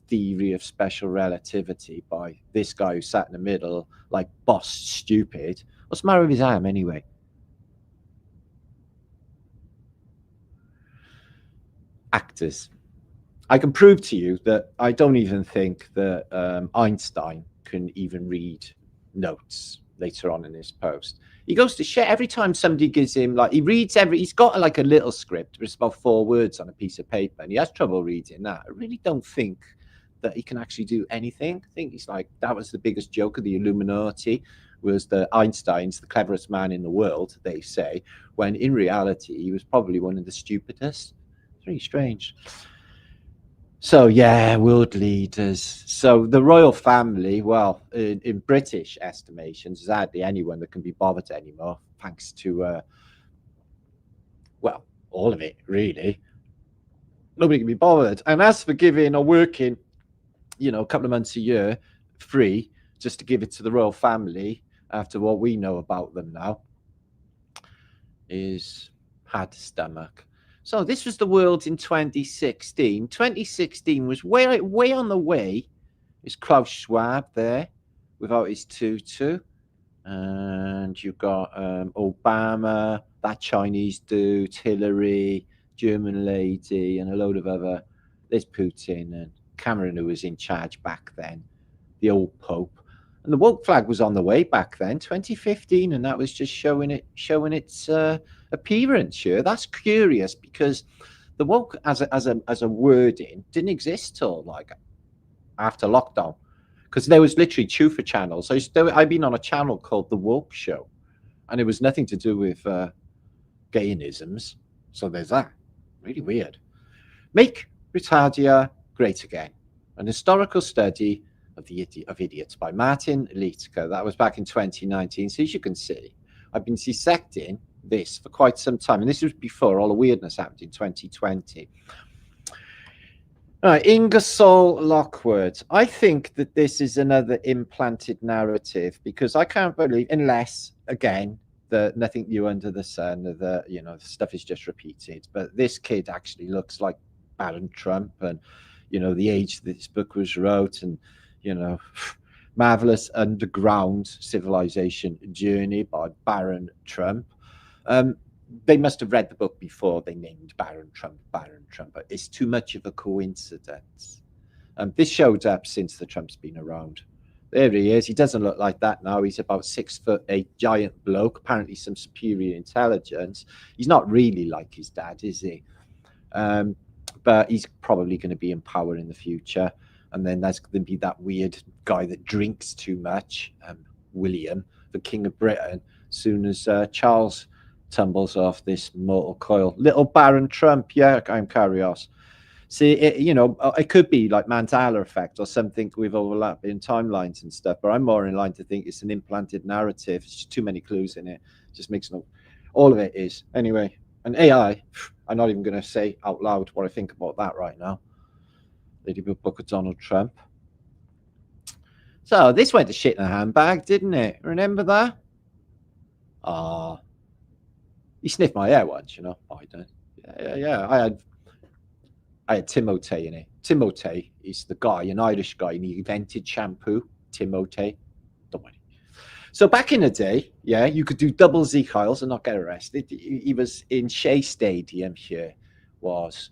theory of special relativity by this guy who sat in the middle, like boss stupid. What's the matter with his arm anyway? Actors. I can prove to you that I don't even think that Einstein can even read notes later on in this post. He goes to shit every time somebody gives him, like, he's got like a little script, but it's about 4 words on a piece of paper, and he has trouble reading that. I really don't think that he can actually do anything. I think he's like, that was the biggest joke of the Illuminati, was that Einstein's the cleverest man in the world, they say, when in reality, he was probably one of the stupidest. It's really strange. So yeah, world leaders. So the royal family, well, in British estimations, there's hardly anyone that can be bothered anymore, thanks to, well, all of it, really. Nobody can be bothered. And as for giving or working, you know, a couple of months a year free, just to give it to the royal family, after what we know about them now, is had stomach. So this was the world in 2016. 2016 was way on the way. Is Klaus Schwab there without his tutu. And you've got Obama, that Chinese dude, Hillary, German lady, and a load of other. There's Putin and Cameron, who was in charge back then, the old Pope. And the woke flag was on the way back then, 2015, and that was just showing its appearance here. That's curious, because the woke as a wording didn't exist till like after lockdown, because there was literally 2 for channels. So I've been on a channel called The Woke Show, and it was nothing to do with gayisms. So there's that. Really weird. Make Retardia Great Again, an historical study of idiots by Martin Liedtke. That was back in 2019. So as you can see, I've been dissecting this for quite some time, and this was before all the weirdness happened in 2020. All right, Ingersoll Lockwood. I think that this is another implanted narrative, because I can't believe, unless, again, that nothing new under the sun, that, you know, stuff is just repeated. But this kid actually looks like Baron Trump, and, you know, the age that this book was wrote, and, you know, Marvelous Underground Civilization Journey by Baron Trump. They must have read the book before they named Baron Trump. But it's too much of a coincidence. This showed up since the Trump's been around. There he is. He doesn't look like that now. He's about 6'8", giant bloke, apparently some superior intelligence. He's not really like his dad, is he? but he's probably going to be in power in the future. And then there's going to be that weird guy that drinks too much, William, the King of Britain, as soon as Charles tumbles off this mortal coil. Little Baron Trump, yeah, I'm Carrios. See, it could be like Mandela effect or something with overlapping timelines and stuff, but I'm more in line to think it's an implanted narrative. It's just too many clues in it. It just makes no... All of it is. Anyway, and AI, I'm not even going to say out loud what I think about that right now. Lady Book of Donald Trump. So this went to shit in a handbag, didn't it? Remember that? He sniffed my hair once, Biden. Yeah. I had Timotei in it. Timotei is the guy, an Irish guy, and he invented shampoo. Timotei. Don't worry. So back in the day, yeah, you could do double Zekiels and not get arrested. He was in Shea Stadium here, was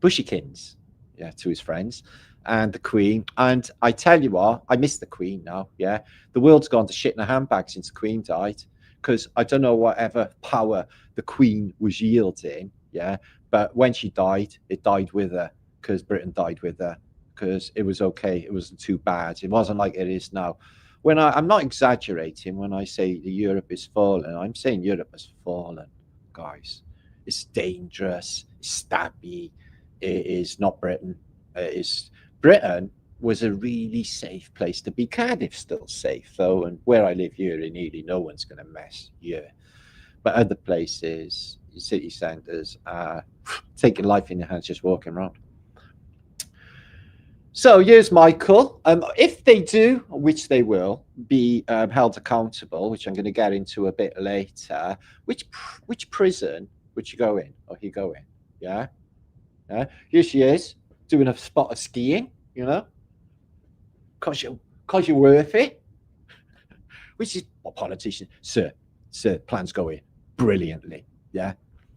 Bushykins, yeah, to his friends, and the Queen. And I tell you what, I miss the Queen now, yeah. The world's gone to shit in a handbag since the Queen died, because I don't know whatever power the Queen was yielding, yeah, but when she died, it died with her, because Britain died with her, because it was okay, it wasn't too bad. It wasn't like it is now. When I'm not exaggerating when I say the Europe is fallen, I'm saying Europe has fallen, guys. It's dangerous, it's stabby. It is not Britain. Britain was a really safe place to be. Cardiff's still safe though, and where I live here in Ely, no one's going to mess here. But other places, city centres, are taking life in your hands, just walking around. So here's Michael. If they do, which they will, be held accountable, which I'm going to get into a bit later, which prison would you go in, or he go in? Yeah. Here she is doing a spot of skiing, because you're worth it. Which is what politicians, sir, plans go in brilliantly. Yeah,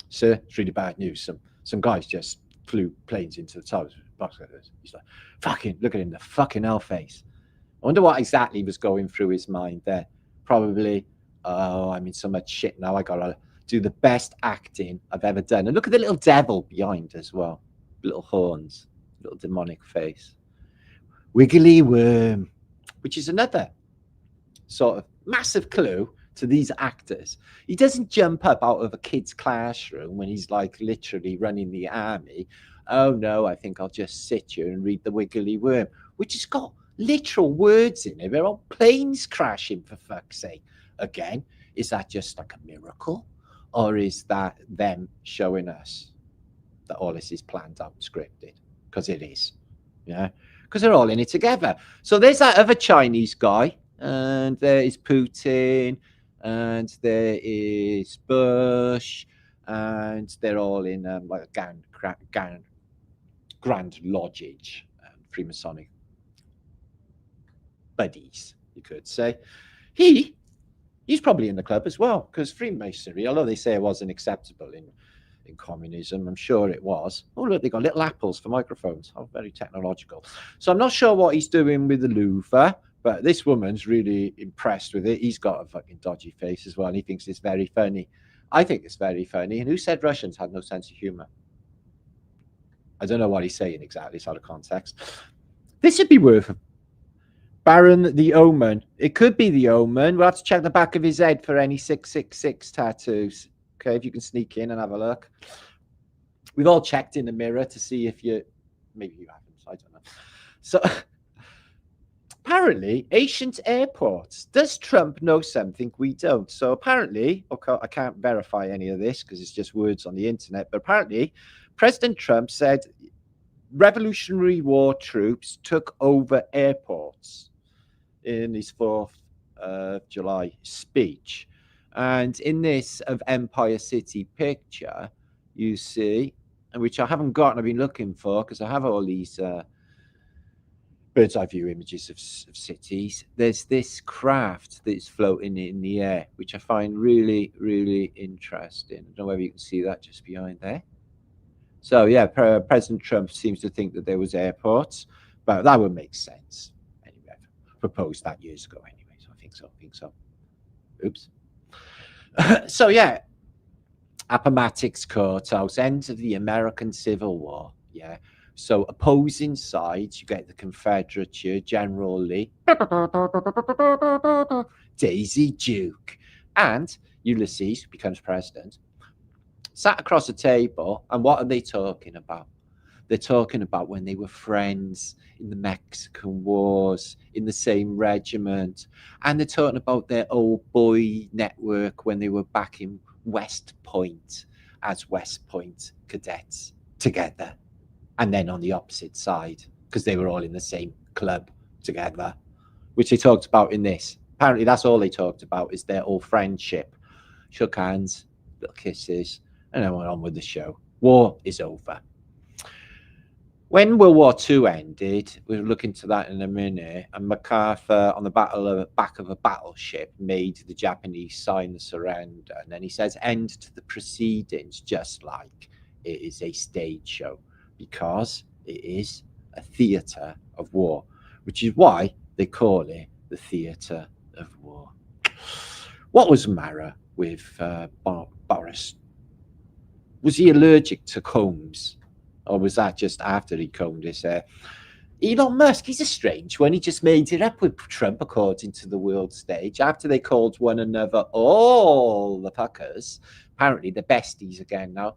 sir, it's really bad news. Some guys just flew planes into the towers. He's like, fucking look at him, the fucking hell face. I wonder what exactly was going through his mind there. Probably, I'm in so much shit now. I gotta do the best acting I've ever done. And look at the little devil behind as well. Little horns, little demonic face. Wiggly worm, which is another sort of massive clue to these actors. He doesn't jump up out of a kid's classroom when he's like literally running the army. Oh no, I think I'll just sit here and read the Wiggly Worm, which has got literal words in it. There are planes crashing, for fuck's sake. Again, is that just like a miracle? Or is that them showing us that all this is planned out and scripted? Because it is, yeah, because they're all in it together. So there's that other Chinese guy, and there is Putin, and there is Bush, and they're all in like a grand lodgage, Freemasonic buddies, you could say. He's probably in the club as well, because Freemasonry, although they say it wasn't acceptable in communism, I'm sure it was. Oh, look, they got little apples for microphones. Oh, very technological. So I'm not sure what he's doing with the Louvre, but this woman's really impressed with it. He's got a fucking dodgy face as well, and he thinks it's very funny. I think it's very funny. And who said Russians had no sense of humor? I don't know what he's saying exactly. It's out of context. This would be worth Baron the Omen. It could be the Omen. We'll have to check the back of his head for any 666 tattoos. Okay, if you can sneak in and have a look. We've all checked in the mirror to see if you... Maybe you haven't. I don't know. So... Apparently, ancient airports. Does Trump know something we don't? So apparently, okay, I can't verify any of this because it's just words on the internet, but apparently President Trump said Revolutionary War troops took over airports in his 4th of July speech. And in this of Empire City picture, you see, which I haven't got and I've been looking for because I have all these... bird's eye view images of cities. There's this craft that's floating in the air, which I find really, really interesting. I don't know whether you can see that just behind there. So yeah, President Trump seems to think that there was airports, but that would make sense. Anyway, I proposed that years ago anyway, so I think so. Oops. So yeah, Appomattox Courthouse, end of the American Civil War. Yeah. So opposing sides, you get the Confederature, General Lee, Daisy Duke, and Ulysses becomes president. Sat across a table, and what are they talking about? They're talking about when they were friends in the Mexican Wars, in the same regiment, and they're talking about their old boy network when they were back in West Point as West Point cadets together, and then on the opposite side because they were all in the same club together, which they talked about in this. Apparently, that's all they talked about is their old friendship. Shook hands, little kisses, and then went on with the show. War is over. When World War II ended, we'll look into that in a minute, and MacArthur, on the back of a battleship, made the Japanese sign the surrender. And then he says, end to the proceedings, just like it is a stage show, because it is a theatre of war, which is why they call it the theatre of war. What was the matter with Boris? Was he allergic to combs? Or was that just after he combed his hair? Elon Musk, he's a strange one. He just made it up with Trump, according to the world stage. After they called one another all the fuckers, apparently they're besties again now,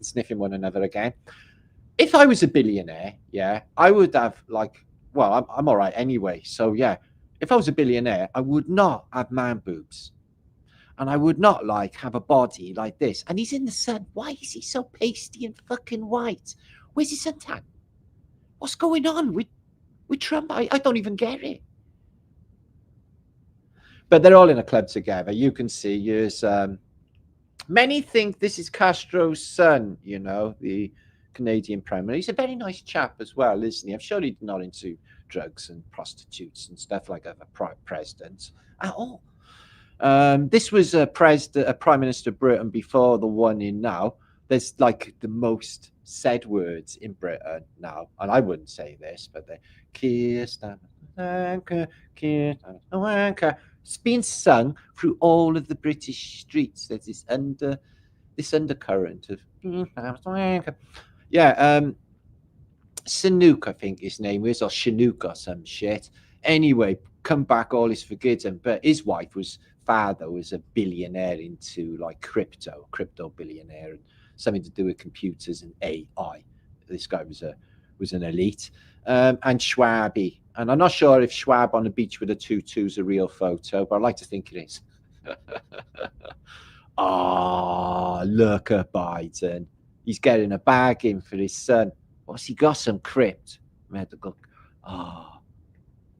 sniffing one another again. If I was a billionaire, yeah, I would have well, I'm all right anyway. So yeah, if I was a billionaire, I would not have man boobs. And I would not have a body like this. And he's in the sun. Why is he so pasty and fucking white? Where's his suntan? What's going on with Trump? I don't even get it. But they're all in a club together. You can see there's many think this is Castro's son, you know, the Canadian Prime Minister. He's a very nice chap as well, isn't he? I'm sure he's not into drugs and prostitutes and stuff like other presidents at all. This was a Prime Minister of Britain before the one in now. There's the most said words in Britain now, and I wouldn't say this, but it's being sung through all of the British streets. There's this undercurrent of Sanook, I think his name is, or Chinook or some shit. Anyway, come back, all is forgiven. But his father was a billionaire into crypto billionaire, and something to do with computers and AI. This guy was an elite. And Schwabi. And I'm not sure if Schwab on the beach with a tutu is a real photo, but I like to think it is. Look at Biden. He's getting a bag in for his son. What's he got? Some crypt medical.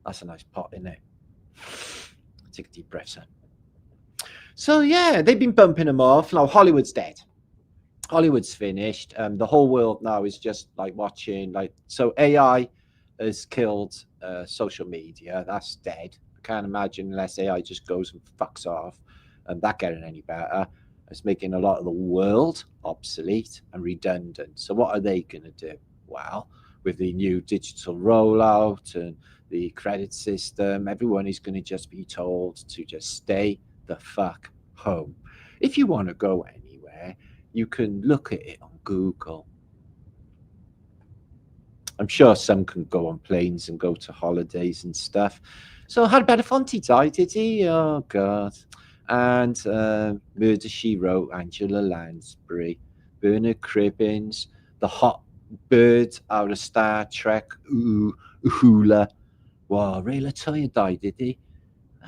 That's a nice pot, isn't it? Take a deep breath, son. So yeah, they've been bumping him off. Now Hollywood's dead. Hollywood's finished. The whole world now is just watching. So AI has killed social media. That's dead. I can't imagine unless AI just goes and fucks off, and that getting any better. It's making a lot of the world obsolete and redundant. So what are they going to do? Well, with the new digital rollout and the credit system, everyone is going to just be told to just stay the fuck home. If you want to go anywhere, you can look at it on Google. I'm sure some can go on planes and go to holidays and stuff. So Had Belafonte die, did he? Oh God. And Murder, She Wrote, Angela Lansbury, Bernard Cribbins, the hot bird out of Star Trek, Uhula. Wow, Ray Latoya died, did he?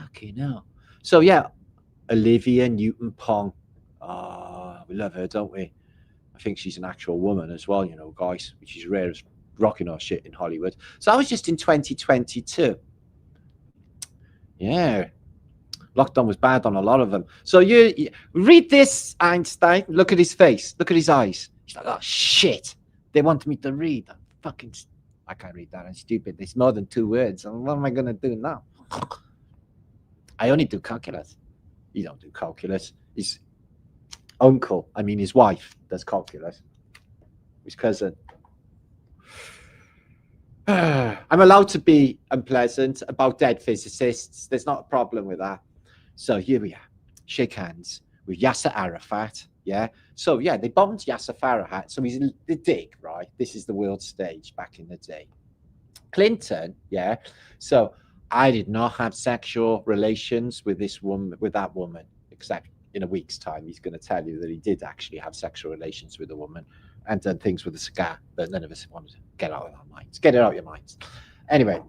Okay, no. So yeah, Olivia Newton-Pong. We love her, don't we? I think she's an actual woman as well, you know, guys, which is rare as rocking our shit in Hollywood. So I was just in 2022. Yeah. Lockdown was bad on a lot of them. So you read this, Einstein. Look at his face. Look at his eyes. He's like, oh, shit. They want me to read. I can't read that. I'm stupid. There's more than 2 words. What am I going to do now? I only do calculus. You don't do calculus. His wife does calculus. His cousin. I'm allowed to be unpleasant about dead physicists. There's not a problem with that. So here we are. Shake hands with Yasser Arafat. Yeah. So yeah, they bombed Yasser Arafat. So he's the Dick, right? This is the world stage back in the day. Clinton, yeah. So I did not have sexual relations with this woman, with that woman, except in a week's time, he's going to tell you that he did actually have sexual relations with a woman and done things with a cigar, but none of us wanted to get out of our minds. Get it out of your minds. Anyway,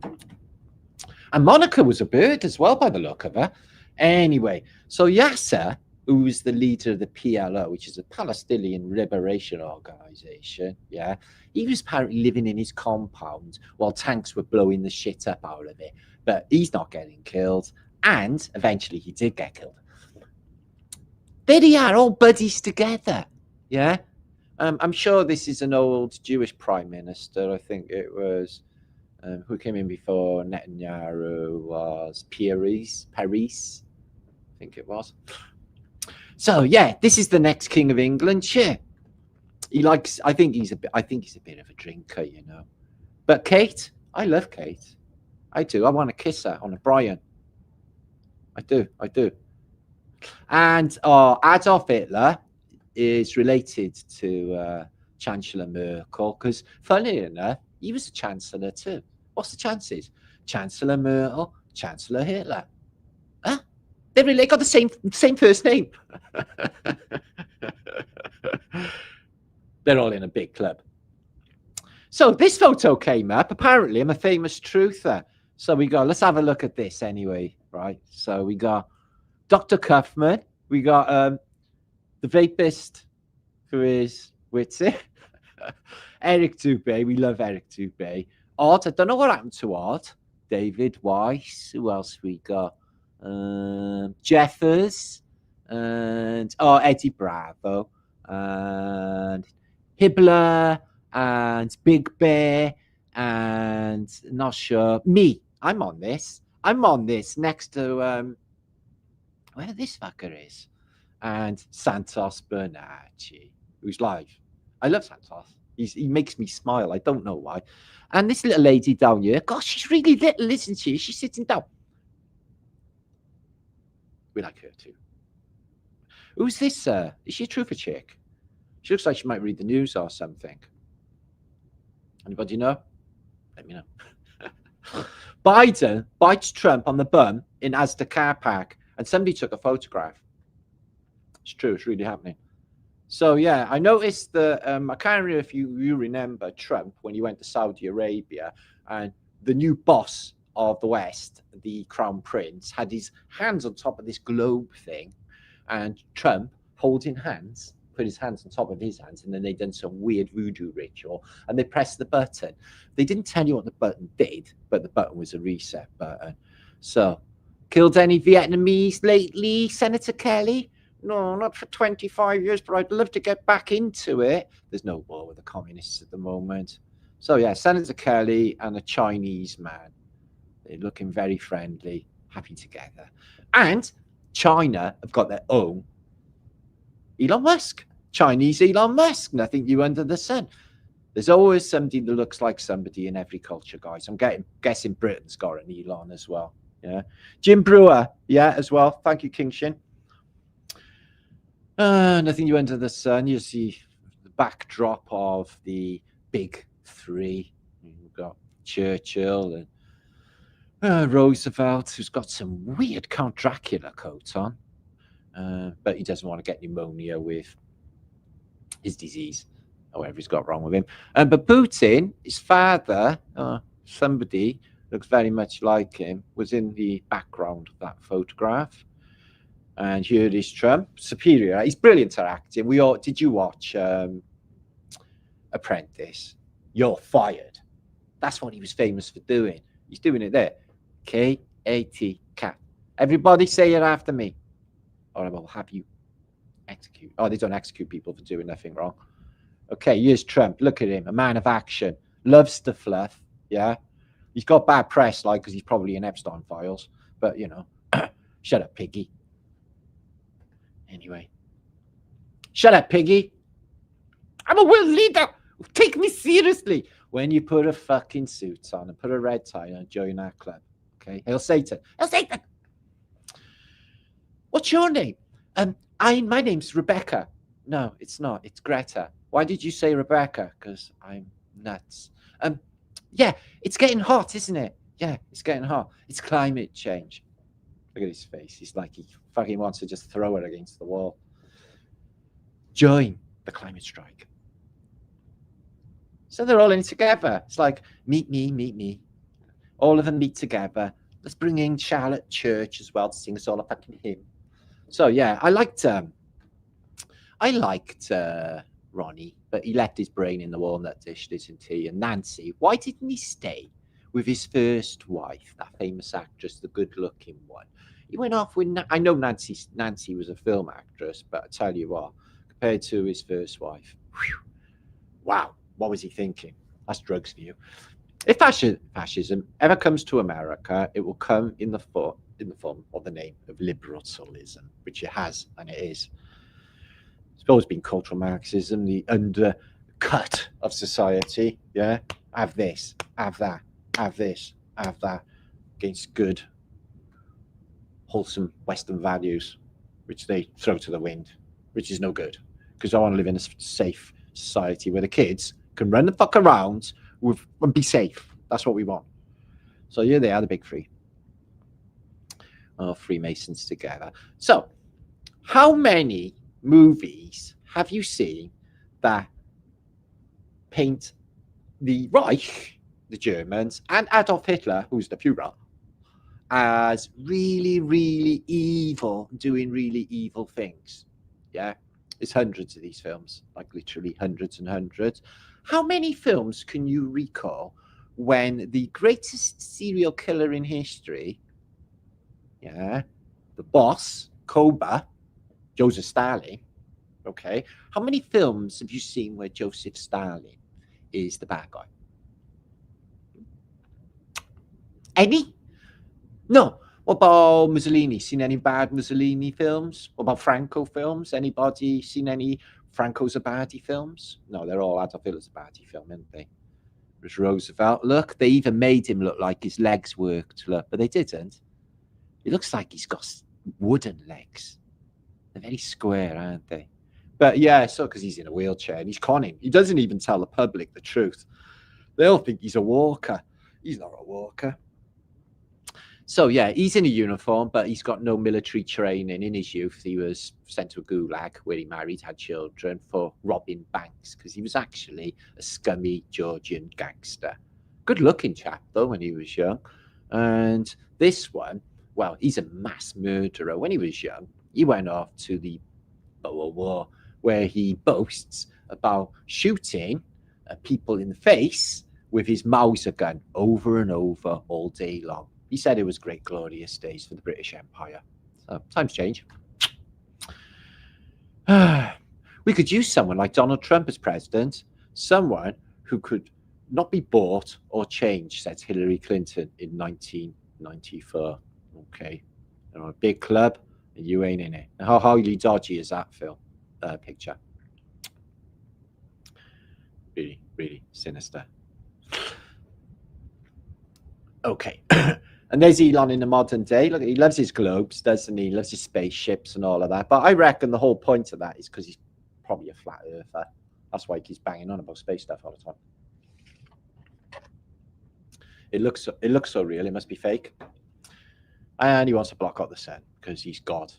and Monica was a bird as well, by the look of her. Anyway, so Yasser, who was the leader of the PLO, which is a Palestinian Liberation Organization, yeah, he was apparently living in his compound while tanks were blowing the shit up out of it. But he's not getting killed, and eventually he did get killed. There they are, all buddies together, yeah. I'm sure this is an old Jewish prime minister. I think it was who came in before Netanyahu was Paris, I think it was. So yeah, this is the next king of England. Sure, he likes. I think he's a bit of a drinker, you know. But Kate, I love Kate. I do. I want to kiss her on a Brian. I do. And Adolf Hitler is related to Chancellor Merkel because, funny enough, he was a chancellor too. What's the chances? Chancellor Merkel, Chancellor Hitler. Huh? They really got the same first name. They're all in a big club. So this photo came up. Apparently, I'm a famous truther. So let's have a look at this anyway, right? So we got Dr. Cuffman. We got the vapist who is Witzy. Eric Dubé. We love Eric Dubé. Odd. I don't know what happened to Odd. David Weiss. Who else we got? Jeffers. And Eddie Bravo. And Hibbler. And Big Bear. And not sure. Me. I'm on this next to where this fucker is. And Santos Bernacci, who's live. I love Santos. He makes me smile. I don't know why. And this little lady down here, gosh, she's really little, isn't she? She's sitting down. We like her too. Who's this? Is she a truther chick? She looks like she might read the news or something. Anybody know? Let me know. Biden bites Trump on the bum in Asda car park, and somebody took a photograph. It's true. It's really happening. So, yeah, I noticed that I can't remember if you remember Trump when he went to Saudi Arabia, and the new boss of the West, the Crown Prince, had his hands on top of this globe thing, and Trump, holding hands, put his hands on top of his hands, and then they done some weird voodoo ritual, and they pressed the button. They didn't tell you what the button did, but the button was a reset button. So, killed any Vietnamese lately, Senator Kelly? No, not for 25 years, but I'd love to get back into it. There's no war with the communists at the moment. So, yeah, Senator Kelly and a Chinese man. They're looking very friendly, happy together. And China have got their own Elon Musk. Chinese Elon Musk. Nothing new under the sun. There's always somebody that looks like somebody in every culture, guys. I'm guessing Britain's got an Elon as well. Yeah. Jim Brewer, yeah, as well. Thank you, King Shin. Nothing new under the sun. You see the backdrop of the big three. We've got Churchill and Roosevelt, who's got some weird Count Dracula coat on. But he doesn't want to get pneumonia with his disease or whatever he's got wrong with him. But Putin, his father, somebody looks very much like him, was in the background of that photograph. And here is Trump, superior. He's brilliant at acting. Did you watch Apprentice? You're fired. That's what he was famous for doing. He's doing it there. K-A-T, cat. Everybody say it after me, or I will have you execute. Oh, they don't execute people for doing nothing wrong. Okay, here's Trump. Look at him, a man of action. Loves to fluff, yeah? He's got bad press, like, because he's probably in Epstein files. But, you know, shut up, piggy. Anyway. Shut up, piggy. I'm a world leader. Take me seriously. When you put a fucking suit on and put a red tie on and join our club. Okay? Hail Satan. Hail Satan. What's your name? My name's Rebecca. No, it's not. It's Greta. Why did you say Rebecca? Because I'm nuts. Yeah, it's getting hot, isn't it? Yeah, it's getting hot. It's climate change. Look at his face. He's like he fucking wants to just throw it against the wall. Join the climate strike. So they're all in it together. It's like, meet me, meet me. All of them meet together. Let's bring in Charlotte Church as well to sing us all a fucking hymn. So yeah, I liked Ronnie, but he left his brain in the walnut dish, didn't he? And Nancy, why didn't he stay with his first wife, that famous actress, the good-looking one? He went off with. I know Nancy was a film actress, but I tell you what, compared to his first wife, whew, wow, what was he thinking? That's drugs for you. If fascism ever comes to America, it will come in the form or the name of liberalism, which it has, and it is. It's always been cultural Marxism, the undercut of society. Yeah, have this, have that, have this, have that, against good, wholesome Western values, which they throw to the wind, which is no good. Because I want to live in a safe society where the kids can run the fuck around and be safe. That's what we want. So here they are, the big three. Oh, Freemasons together. So, how many movies have you seen that paint the Reich, the Germans, and Adolf Hitler, who's the Führer, as really, really evil, doing really evil things? Yeah, it's hundreds of these films, like literally hundreds and hundreds. How many films can you recall when the greatest serial killer in history, yeah, the boss, Cobra, Joseph Stalin, okay, how many films have you seen where Joseph Stalin is the bad guy? Any? No. What about Mussolini? Seen any bad Mussolini films? What about Franco films? Anybody seen any Franco's a baddie films? No, they're all Adolf Hitler's a baddie film, aren't they? There's Roosevelt. Look, they even made him look like his legs worked, look, but they didn't. It looks like he's got wooden legs. They're very square, aren't they? But yeah, so because he's in a wheelchair and he's conning. He doesn't even tell the public the truth. They all think he's a walker. He's not a walker. So yeah, he's in a uniform, but he's got no military training. In his youth, he was sent to a gulag where he married, had children for robbing banks because he was actually a scummy Georgian gangster. Good-looking chap, though, when he was young. And this one, well, he's a mass murderer. When he was young, he went off to the Boer War, where he boasts about shooting people in the face with his Mauser gun over and over all day long. He said it was great, glorious days for the British Empire. So times change. We could use someone like Donald Trump as president, someone who could not be bought or changed, said Hillary Clinton in 1994. Okay, you're a big club and you ain't in it. And how highly dodgy is that, Phil? Picture. Really, really sinister. Okay. And there's Elon in the modern day. Look, he loves his globes, doesn't he? He loves his spaceships and all of that. But I reckon the whole point of that is because he's probably a flat earther. That's why he keeps banging on about space stuff all the time. It looks so real. It must be fake. And he wants to block out the sun because he's God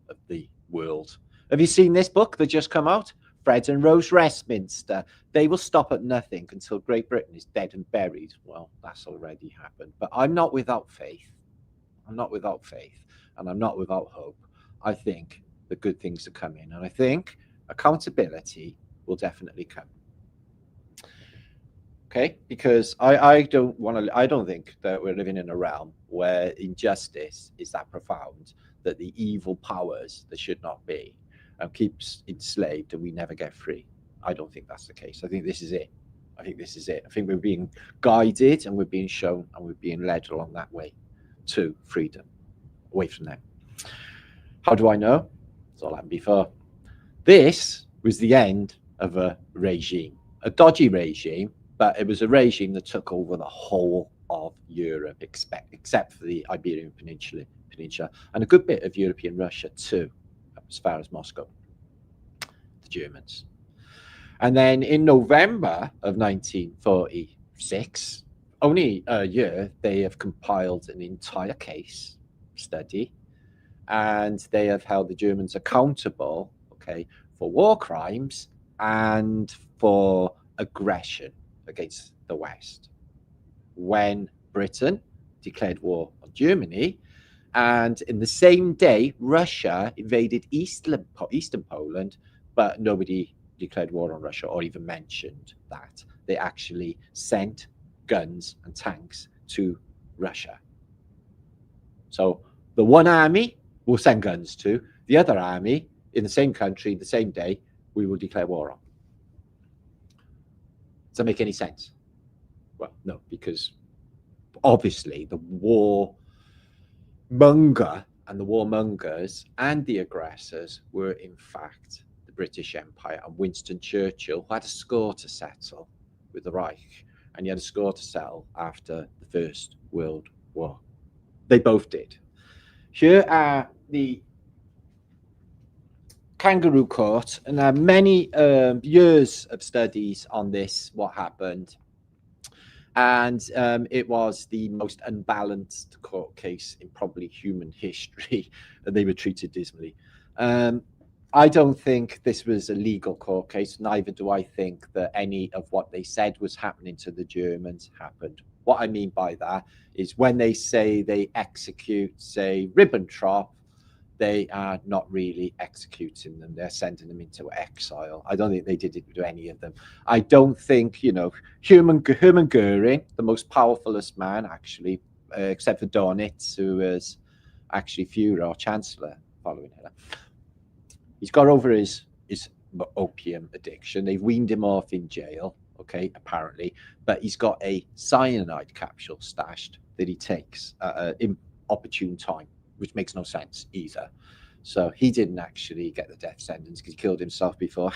of the world. Have you seen this book that just come out? Fred and Rose Westminster. They will stop at nothing until Great Britain is dead and buried. Well, that's already happened. But I'm not without faith. I'm not without faith. And I'm not without hope. I think the good things are coming. And I think accountability will definitely come. Okay? Because I don't think that we're living in a realm where injustice is that profound, that the evil powers that should not be keeps enslaved and we never get free. I don't think that's the case. I think this is it. I think we're being guided and we're being shown and we're being led along that way to freedom, away from them. How do I know? It's all happened before. This was the end of a regime, a dodgy regime, but it was a regime that took over the whole of Europe, except for the Iberian Peninsula, and a good bit of European Russia too, as far as Moscow. The Germans. And then in November of 1946, only a year, they have compiled an entire case study, and they have held the Germans accountable, okay, for war crimes and for aggression against the West. When Britain declared war on Germany, and in the same day, Russia invaded Eastern Poland, but nobody declared war on Russia or even mentioned that. They actually sent guns and tanks to Russia. So the one army will send guns to, the other army in the same country, the same day, we will declare war on. Does that make any sense? Well, no, because obviously the warmonger and the warmongers and the aggressors were in fact the British Empire and Winston Churchill, who had a score to settle with the Reich, and he had a score to settle after the First World War. They both did. Here are the kangaroo court, and there are many years of studies on this, what happened. And it was the most unbalanced court case in probably human history. They were treated dismally. I don't think this was a legal court case. Neither do I think that any of what they said was happening to the Germans happened. What I mean by that is when they say they execute, say, Ribbentrop, they are not really executing them. They're sending them into exile. I don't think they did it to any of them. I don't think, you know, Hermann Goering, the most powerfulest man, actually, except for Donitz, who was actually Führer or Chancellor following Hitler. He's got over his opium addiction. They've weaned him off in jail, okay, apparently. But he's got a cyanide capsule stashed that he takes at an inopportune time, which makes no sense either. So he didn't actually get the death sentence because he killed himself before.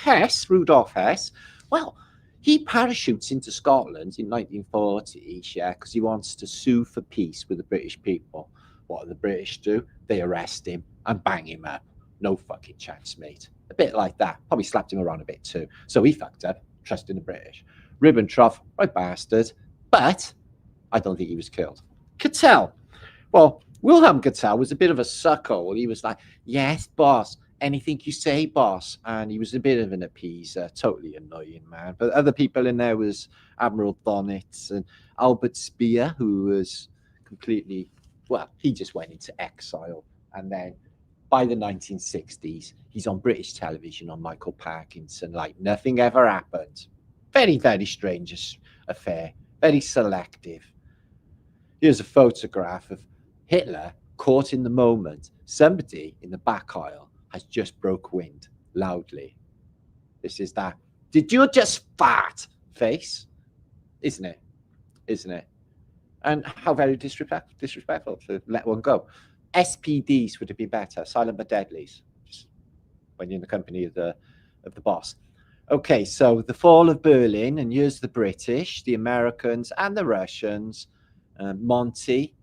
Rudolf Hess, well, he parachutes into Scotland in 1940, yeah, because he wants to sue for peace with the British people. What do the British do? They arrest him and bang him up. No fucking chance, mate. A bit like that. Probably slapped him around a bit too. So he fucked up, trusting the British. Ribbentrop, right bastard, but I don't think he was killed. Cattell, well, Wilhelm Cattell was a bit of a suckhole. He was like, yes, boss, anything you say, boss. And he was a bit of an appeaser, totally annoying, man. But other people in there was Admiral Donitz and Albert Speer, who was completely, well, he just went into exile. And then by the 1960s, he's on British television on Michael Parkinson, like nothing ever happened. Very, very strange affair, very selective. Here's a photograph of Hitler caught in the moment. Somebody in the back aisle has just broke wind loudly. This is that. Did you just fart face? Isn't it? Isn't it? And how very disrespectful to let one go. SPDs would it be better? Silent but deadlies. Just when you're in the company of the boss. Okay, so the fall of Berlin, and here's the British, the Americans, and the Russians. Monty.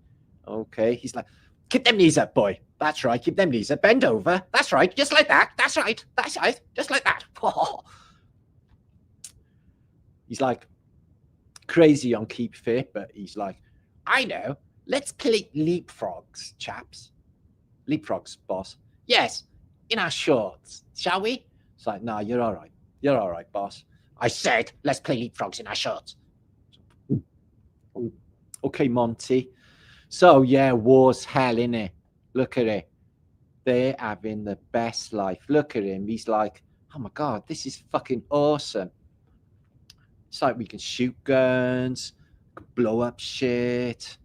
Okay, he's like, keep them knees up, boy. That's right, keep them knees up. Bend over. That's right, just like that. That's right. That's right, just like that. He's like crazy on keep fit, but he's like, I know. Let's play leapfrogs, chaps. Leapfrogs, boss. Yes, in our shorts, shall we? It's like, no, you're all right. You're all right, boss. I said, let's play leapfrogs in our shorts. Okay, Monty. So, yeah, war's hell, innit? Look at it. They're having the best life. Look at him. He's like, oh, my God, this is fucking awesome. It's like we can shoot guns, blow up shit.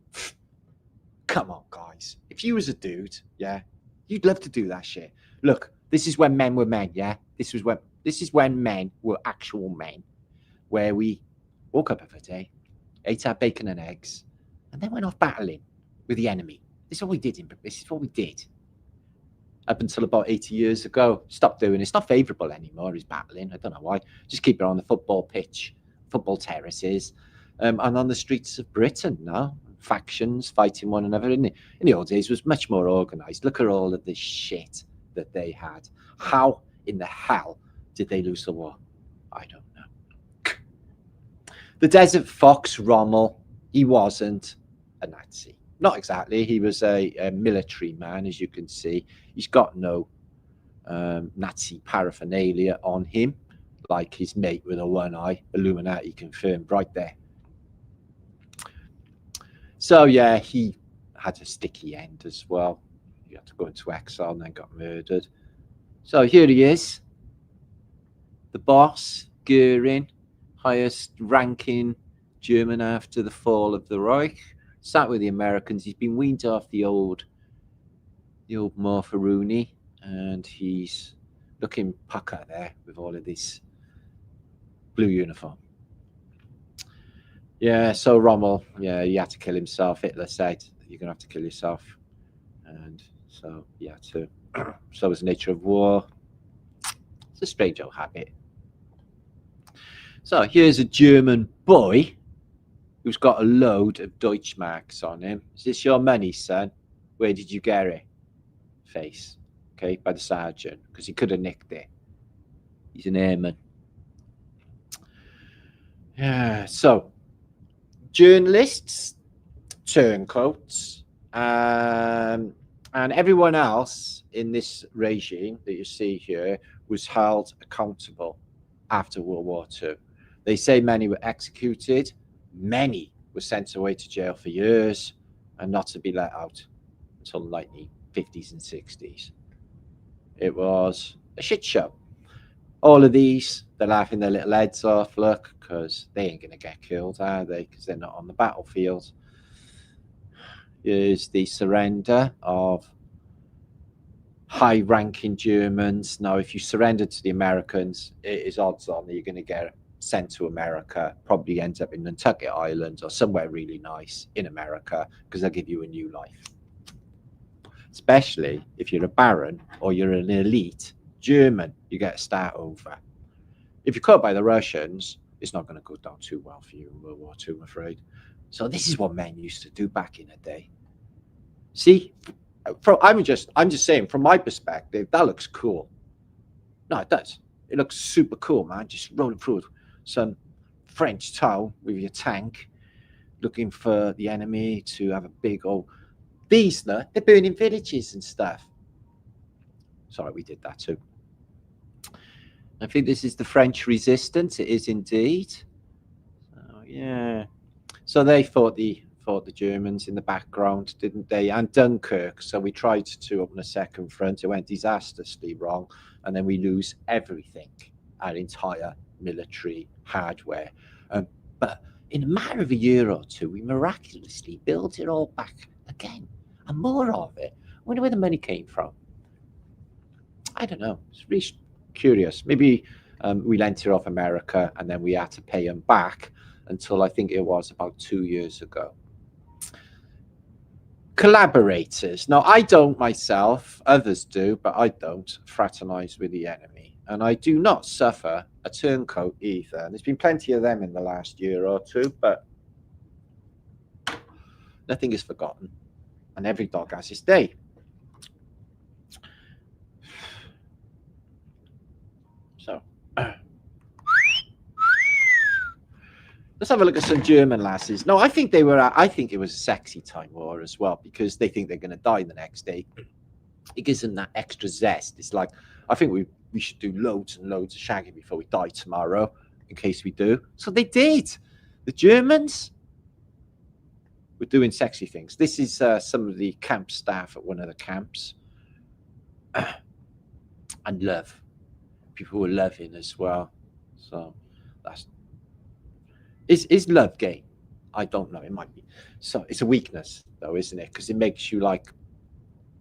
Come on, guys. If you was a dude, yeah, you'd love to do that shit. Look, this is when men were men, yeah? This is when men were actual men, where we woke up every day, ate our bacon and eggs, and then went off battling with the enemy. This is what we did. This is what we did. Up until about 80 years ago, stopped doing it. It's not favourable anymore, is battling. I don't know why. Just keep it on the football pitch, football terraces, and on the streets of Britain now. Factions fighting one another. In the old days, it was much more organised. Look at all of this shit that they had. How in the hell Did they lose the war? I don't know. The Desert Fox, Rommel, he wasn't a Nazi. Not exactly. He was a military man, as you can see. He's got no Nazi paraphernalia on him, like his mate with a one eye, Illuminati confirmed right there. So yeah, he had a sticky end as well. He had to go into exile and then got murdered. So here he is, the boss, Goering, highest ranking German after the fall of the Reich. Sat with the Americans. He's been weaned off the old Morpharoonie, and he's looking pucker there with all of this blue uniform. Yeah, so Rommel, yeah, he had to kill himself. Hitler said, you're going to have to kill yourself. And so he had to. So was the nature of war. It's a strange old habit. So here's a German boy who's got a load of Deutschmarks on him. Is this your money, son? Where did you get it? Face. Okay, by the sergeant, because he could have nicked it. He's an airman. Yeah, so journalists, turncoats, and everyone else in this regime that you see here was held accountable after World War II. They say many were executed, many were sent away to jail for years and not to be let out until the 1950s and 60s. It was a shit show. All of these, they're laughing their little heads off, look, because they ain't going to get killed, are they? Because they're not on the battlefield. Here's the surrender of high-ranking Germans. Now, if you surrender to the Americans, it is odds on that you're going to get sent to America, probably ends up in Nantucket Island or somewhere really nice in America, because they'll give you a new life. Especially if you're a baron or you're an elite German, you get to start over. If you're caught by the Russians, it's not going to go down too well for you in World War II, I'm afraid. So this is what men used to do back in the day. See, I'm just saying, from my perspective, that looks cool. No, it does. It looks super cool, man. Just rolling through some French town with your tank, looking for the enemy to have a big old... These, they're burning villages and stuff. Sorry, we did that too. I think this is the French resistance. It is indeed. So, yeah. So they fought the Germans in the background, didn't they? And Dunkirk. So we tried to open a second front. It went disastrously wrong. And then we lose everything, our entire military hardware. But in a matter of a year or two, we miraculously built it all back again. And more of it. I wonder where the money came from. I don't know. It's really curious. Maybe we lent it off America and then we had to pay them back until I think it was about 2 years ago. Collaborators. Now, I don't myself, others do, but I don't fraternize with the enemy. And I do not suffer a turncoat either. And there's been plenty of them in the last year or two, but nothing is forgotten. And every dog has its day. So, let's have a look at some German lasses. No, I think it was a sexy time war as well, because they think they're going to die the next day. It gives them that extra zest. It's like, I think we should do loads and loads of shagging before we die tomorrow, in case we do. So they did. The Germans were doing sexy things. This is some of the camp staff at one of the camps. And love. People were loving as well. So that's... Is love gay? I don't know. It might be. So it's a weakness, though, isn't it? Because it makes you like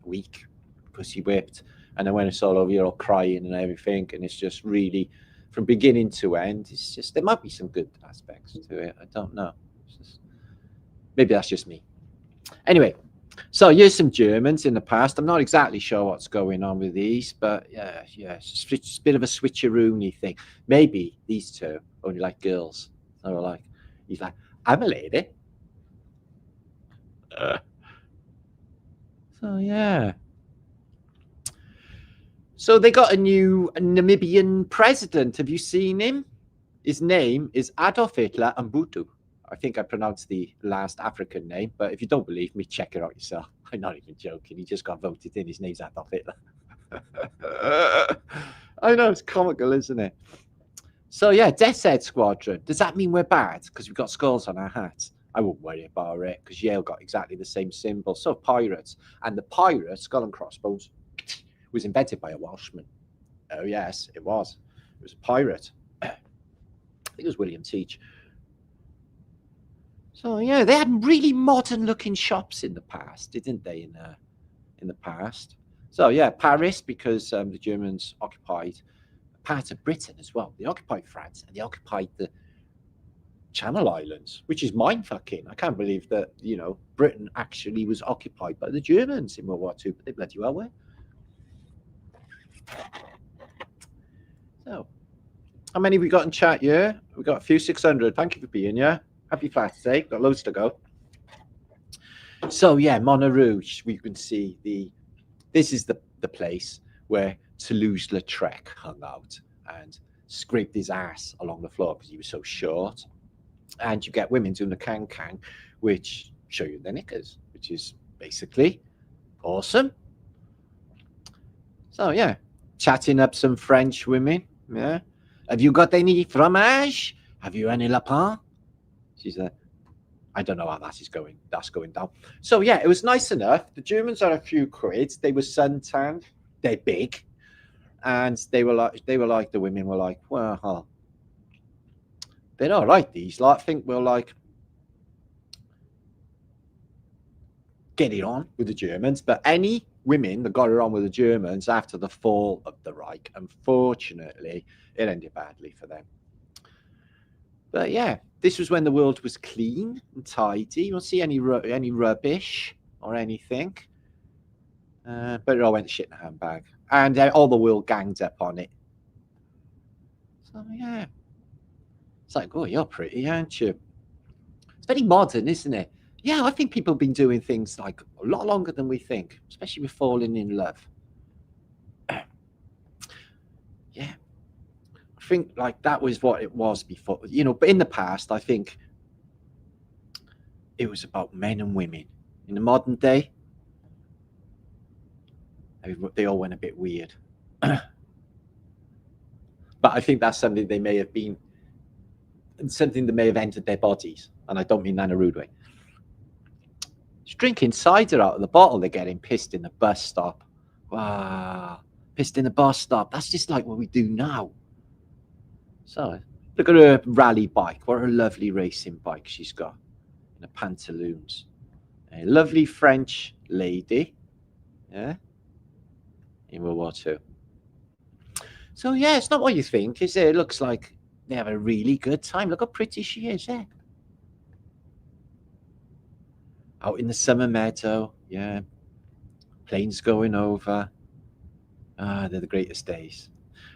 weak, pussy whipped, and then when it's all over, you're all crying and everything, and it's just really, from beginning to end, it's just, there might be some good aspects to it. I don't know. Maybe that's just me. Anyway, so here's some Germans in the past. I'm not exactly sure what's going on with these, but yeah, it's a bit of a switcheroony thing. Maybe these two only like girls. They were like, he's like, I'm a lady. So yeah. So they got a new Namibian president. Have you seen him? His name is Adolf Hitler Mbutu. I think I pronounced the last African name, but if you don't believe me, check it out yourself. I'm not even joking. He just got voted in. His name's Adolf Hitler. I know, it's comical, isn't it? So yeah, Death's Head Squadron. Does that mean we're bad because we've got skulls on our hats? I won't worry about it because Yale got exactly the same symbol. So pirates. And the pirate, skull and crossbones, was invented by a Welshman. Oh yes, it was. It was a pirate. I think it was William Teach. So yeah, they had really modern-looking shops in the past, didn't they? In the past. So yeah, Paris, because the Germans occupied part of Britain as well. They occupied France and they occupied the Channel Islands, which is mind-fucking. I can't believe that, you know, Britain actually was occupied by the Germans in World War II, but they bloody well were. So, how many have we got in chat here? We got a few 600. Thank you for being here. Happy Flaterday. Got loads to go. So yeah, Monarouge. We can see this is the place where Toulouse-Lautrec hung out and scraped his ass along the floor because he was so short. And you get women doing the can, which show you their knickers, which is basically awesome. So yeah, chatting up some French women. Yeah, have you got any fromage? Have you any lapin? She's I don't know how that is going. That's going down. So yeah, it was nice enough. The Germans are a few quid. They were suntanned. They're big, and they were like the women were like, well, they're all right. These lot, I think we'll like get it on with the Germans. But any women that got it on with the Germans after the fall of the Reich, unfortunately, it ended badly for them. But yeah, this was when the world was clean and tidy. You don't see any rubbish or anything. But it all went shit in a handbag. And all the world ganged up on it. So yeah. It's like, oh, you're pretty, aren't you? It's very modern, isn't it? Yeah, I think people have been doing things like a lot longer than we think, especially with falling in love. Yeah. I think like that was what it was before, you know, but in the past, I think it was about men and women. In the modern day, they all went a bit weird. But I think that's something they may have been, something that may have entered their bodies. And I don't mean that in a rude way. Just drinking cider out of the bottle, they're getting pissed in the bus stop. Wow. Pissed in the bus stop. That's just like what we do now. So look at her rally bike. What a lovely racing bike she's got. In her pantaloons. A lovely French lady. Yeah. In World War II. So yeah, it's not what you think, is it? It looks like they have a really good time. Look how pretty she is, eh? Out in the summer meadow, yeah. Planes going over. Ah, they're the greatest days.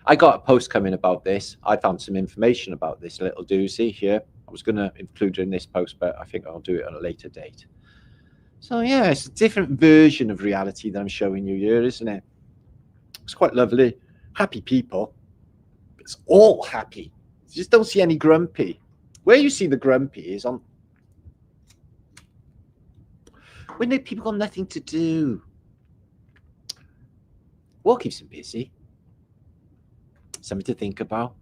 I got a post coming about this. I found some information about this little doozy here. I was going to include it in this post, but I think I'll do it at a later date. So yeah, it's a different version of reality that I'm showing you here, isn't it? It's quite lovely. Happy people. It's all happy. You just don't see any grumpy. Where you see the grumpy is on when people got nothing to do. What keeps them busy? Something to think about.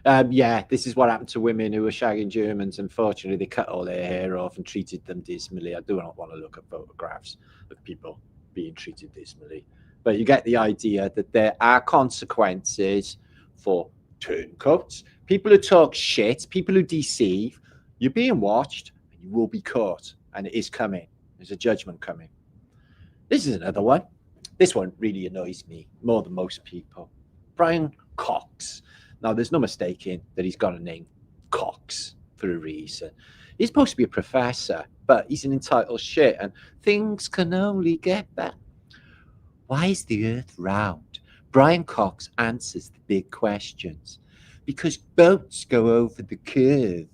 Yeah, this is what happened to women who were shagging Germans. Unfortunately, they cut all their hair off and treated them dismally. I do not want to look at photographs of people being treated dismally. But you get the idea that there are consequences for turncoats, people who talk shit, people who deceive. You're being watched and you will be caught. And it is coming. There's a judgment coming. This is another one. This one really annoys me more than most people. Brian Cox. Now, there's no mistaking that he's got a name, Cox, for a reason. He's supposed to be a professor, but he's an entitled shit, and things can only get better. Why is the earth round? Brian Cox answers the big questions. Because boats go over the curve.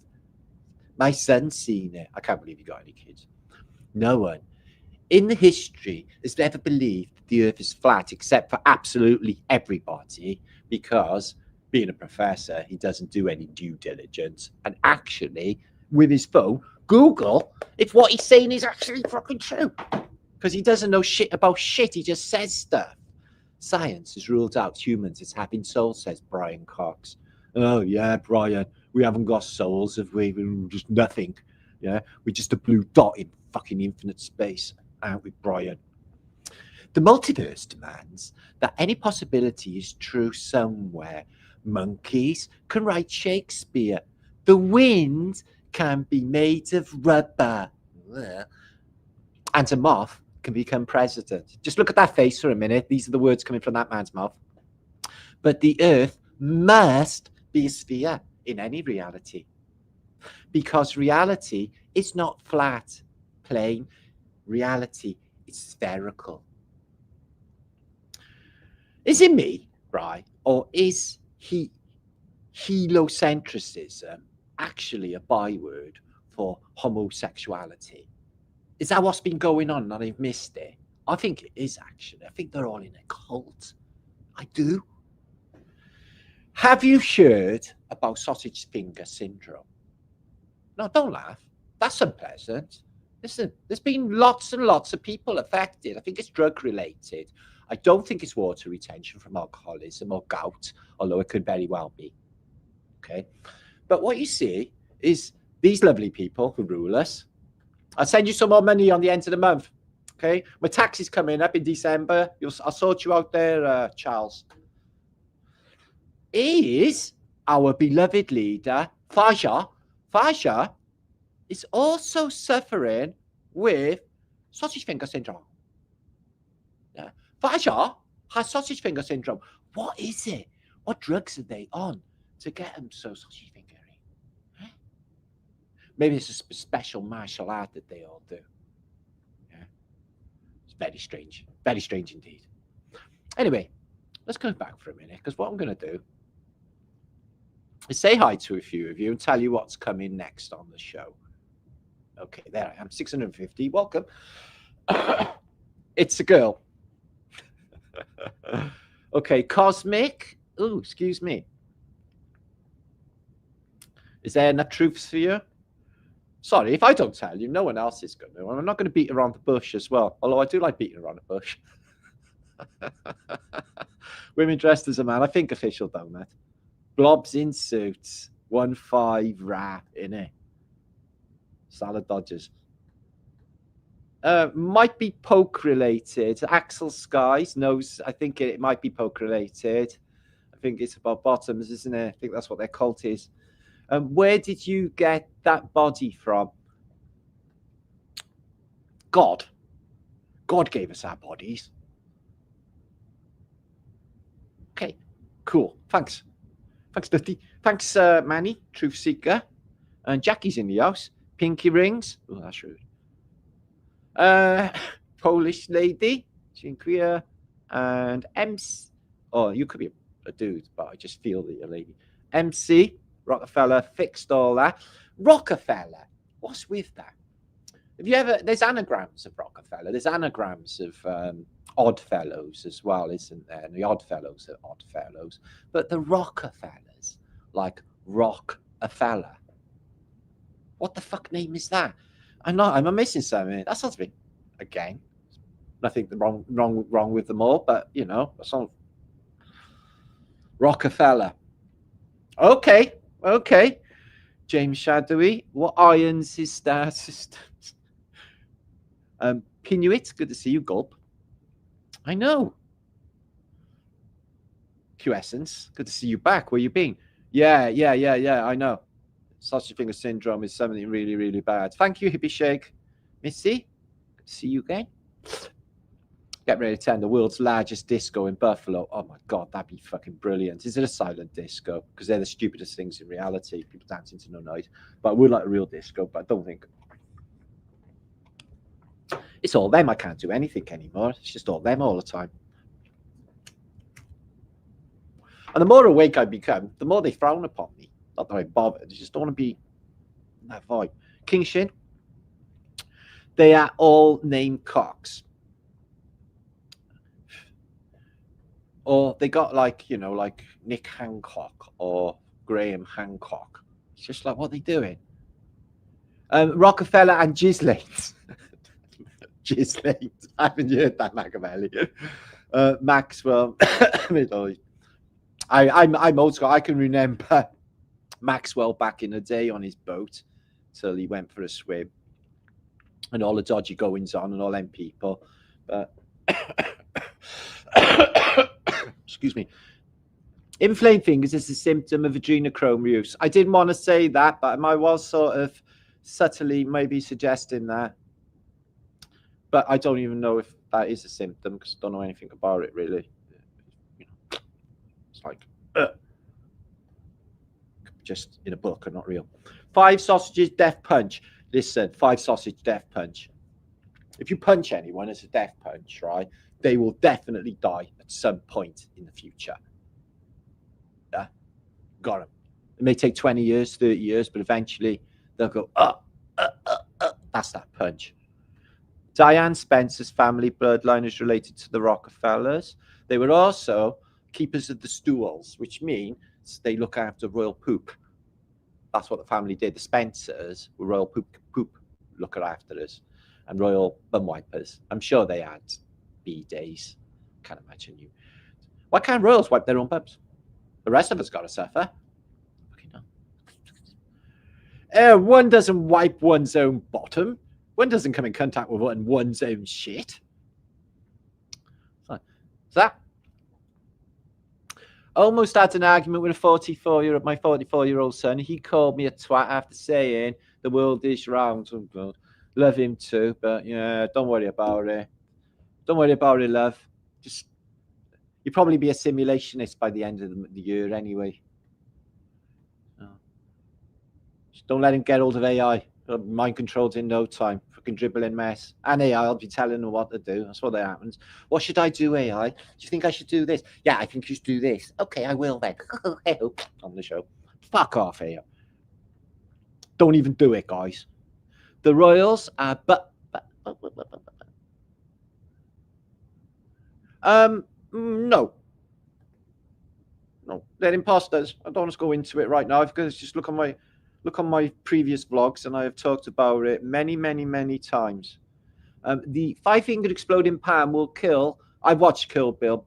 My son's seen it. I can't believe you got any kids. No one in the history has ever believed the earth is flat, except for absolutely everybody, because being a professor, he doesn't do any due diligence. And actually, with his phone, Google if what he's saying is actually fucking true. Because he doesn't know shit about shit, he just says stuff. Science has ruled out humans as having souls, says Brian Cox. Oh, yeah, Brian, we haven't got souls, have we? We're just nothing. Yeah, we're just a blue dot in fucking infinite space, aren't we, Brian? The multiverse demands that any possibility is true somewhere. Monkeys can write Shakespeare. The wind can be made of rubber. And a moth can become president. Just look at that face for a minute. These are the words coming from that man's mouth. But the earth must be a sphere in any reality, because reality is not flat, plain. Reality is spherical. Is it me, right? Or is heliocentricism actually a byword for homosexuality? Is that what's been going on and I've missed it? I think it is, actually. I think they're all in a cult. I do. Have you heard about sausage finger syndrome? No, don't laugh. That's unpleasant. Listen, there's been lots and lots of people affected. I think it's drug related. I don't think it's water retention from alcoholism or gout, although it could very well be. Okay. But what you see is these lovely people who rule us. I'll send you some more money on the end of the month. Okay. My tax is coming up in December. I'll sort you out there, Charles. Is our beloved leader, Faja. Faja is also suffering with sausage finger syndrome. Yeah. Faja has sausage finger syndrome. What is it? What drugs are they on to get them so sausage fingery? Huh? Maybe it's a special martial art that they all do. Yeah. It's very strange. Very strange indeed. Anyway, let's go back for a minute, because what I'm going to do is say hi to a few of you and tell you what's coming next on the show. Okay, there I am, 650. Welcome. It's a girl. Okay, Cosmic. Oh, excuse me. Is there enough truths for you? Sorry, if I don't tell you, no one else is going to. I'm not going to beat around the bush as well, although I do like beating around the bush. Women dressed as a man. I think official donut. Blobs in suits. 1-5 rap in it. Salad Dodgers. Might be poke related. Axel Skies knows. I think it might be poke related. I think it's about bottoms, isn't it? I think that's what their cult is. Where did you get that body from? God. God gave us our bodies. Okay, cool. Thanks. Thanks, Dutty. Thanks, Manny, Truth Seeker. And Jackie's in the house. Pinky rings. Oh, that's rude. Polish lady. Dziękuję. And MC. Oh, you could be a dude, but I just feel that you're a lady. MC. Rockefeller fixed all that. Rockefeller. What's with that? Have you ever? There's anagrams of Rockefeller. There's anagrams of Odd Fellows as well, isn't there? And the Odd Fellows are Odd Fellows. But the Rockefellers, like Rock-a-Fella. What the fuck name is that? I'm missing something. That sounds big. Again, nothing wrong with them all, but you know, that sounds Rockefeller. Okay. James Shadowy. What irons his star systems? Pinuit, good to see you, Gulp. I know. Q-Essence, good to see you back. Where you been? Yeah, I know. Sausage finger syndrome is something really, really bad. Thank you, Hippie Shake. Missy, good to see you again. Get ready to attend the world's largest disco in Buffalo. Oh my God, that'd be fucking brilliant. Is it a silent disco? Because they're the stupidest things in reality. People dancing to no noise. But I would like a real disco, but I don't think. It's all them. I can't do anything anymore. It's just all them all the time. And the more awake I become, the more they frown upon me. Not that I bother. They just don't want to be in that vibe. King Shin. They are all named Cox. or they got like, you know, like Nick Hancock or Graham Hancock. It's just like, what are they doing? Rockefeller and Gislate. Gislate. I haven't heard that, Machiavelli. Maxwell. I'm old school. I can remember Maxwell back in the day on his boat till he went for a swim, and all the dodgy goings on and all them people. But excuse me. Inflamed fingers is a symptom of adrenochrome use. I didn't want to say that, but I was sort of subtly maybe suggesting that. But I don't even know if that is a symptom because I don't know anything about it really. It's like just in a book and not real. 5 sausages death punch. Listen, 5 sausage death punch. If you punch anyone as a death punch, right, they will definitely die at some point in the future. Yeah, got them. It may take 20 years, 30 years, but eventually they'll go, that's that punch. Diane Spencer's family bloodline is related to the Rockefellers. They were also keepers of the stools, which means they look after royal poop. That's what the family did. The Spencers were royal poop looker after us and royal bum wipers. I'm sure they had B-days. Can't imagine you. Why can't royals wipe their own bums? The rest of us got to suffer. One doesn't wipe one's own bottom. One doesn't come in contact with one's own shit. So that almost had an argument with my 44-year-old son. He called me a twat after saying the world is round. Love him too, but yeah, don't worry about it. Don't worry about it, love. Just you'll probably be a simulationist by the end of the year anyway. Just don't let him get hold of AI. Mind controlled in no time. Fucking dribbling mess. And AI, I'll be telling them what to do. That's what happens. What should I do, AI? Do you think I should do this? Yeah, I think you should do this. Okay, I will then. On the show. Fuck off, AI. Don't even do it, guys. The Royals are no. No, they're imposters. I don't want to go into it right now. I've got to just look on my previous vlogs, and I have talked about it many, many, many times. The 5-fingered exploding pan will kill. I watched Kill Bill.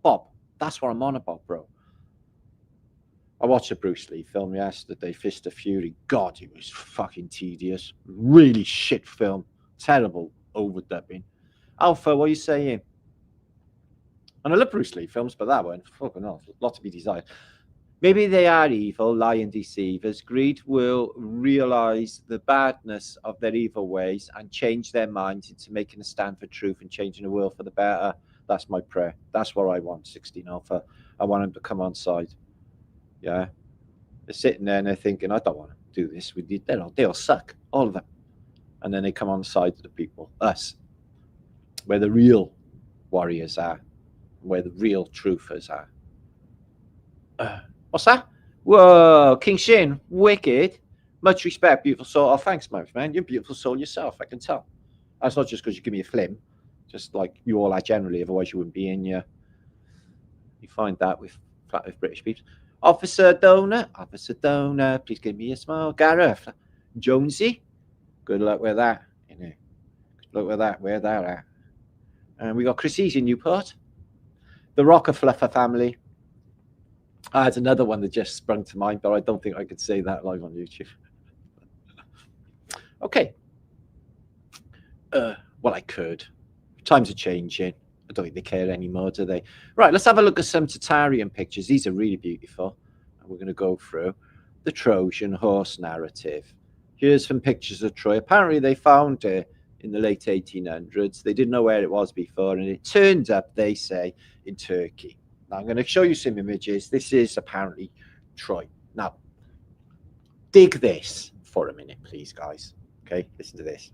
Bob, that's what I'm on about, bro. I watched a Bruce Lee film yesterday, Fist of Fury. God, it was fucking tedious. Really shit film. Terrible overdubbing. Alpha, what are you saying? And I love Bruce Lee films, but that one, fucking hell, a lot to be desired. Maybe they are evil, lying deceivers. Greed will realize the badness of their evil ways and change their minds into making a stand for truth and changing the world for the better. That's my prayer. That's what I want, 16 Alpha. I want them to come on side. Yeah. They're sitting there and they're thinking, I don't want to do this with you. They'll suck, all of them. And then they come on the side of the people, us, where the real warriors are, where the real truthers are. What's that? Whoa, King Shin, wicked. Much respect, beautiful soul. Oh, thanks, man. You're a beautiful soul yourself, I can tell. That's not just because you give me a flim, just like you all are generally, otherwise you wouldn't be in here. You find that with British peeps. Officer Donor, please give me a smile. Gareth, Jonesy, good luck with that. Good luck with that, where that at. And we got Chrissy's in Newport. The Rockefeller family. I had another one that just sprung to mind, but I don't think I could say that live on YouTube. Okay. Well, I could. Times are changing. I don't think they care anymore, do they? Right, let's have a look at some Tartarian pictures. These are really beautiful. And we're going to go through the Trojan horse narrative. Here's some pictures of Troy. Apparently, they found it in the late 1800s. They didn't know where it was before, and it turned up, they say, in Turkey. Now, I'm going to show you some images. This is apparently Troy. Now, dig this for a minute, please, guys. Okay, listen to this.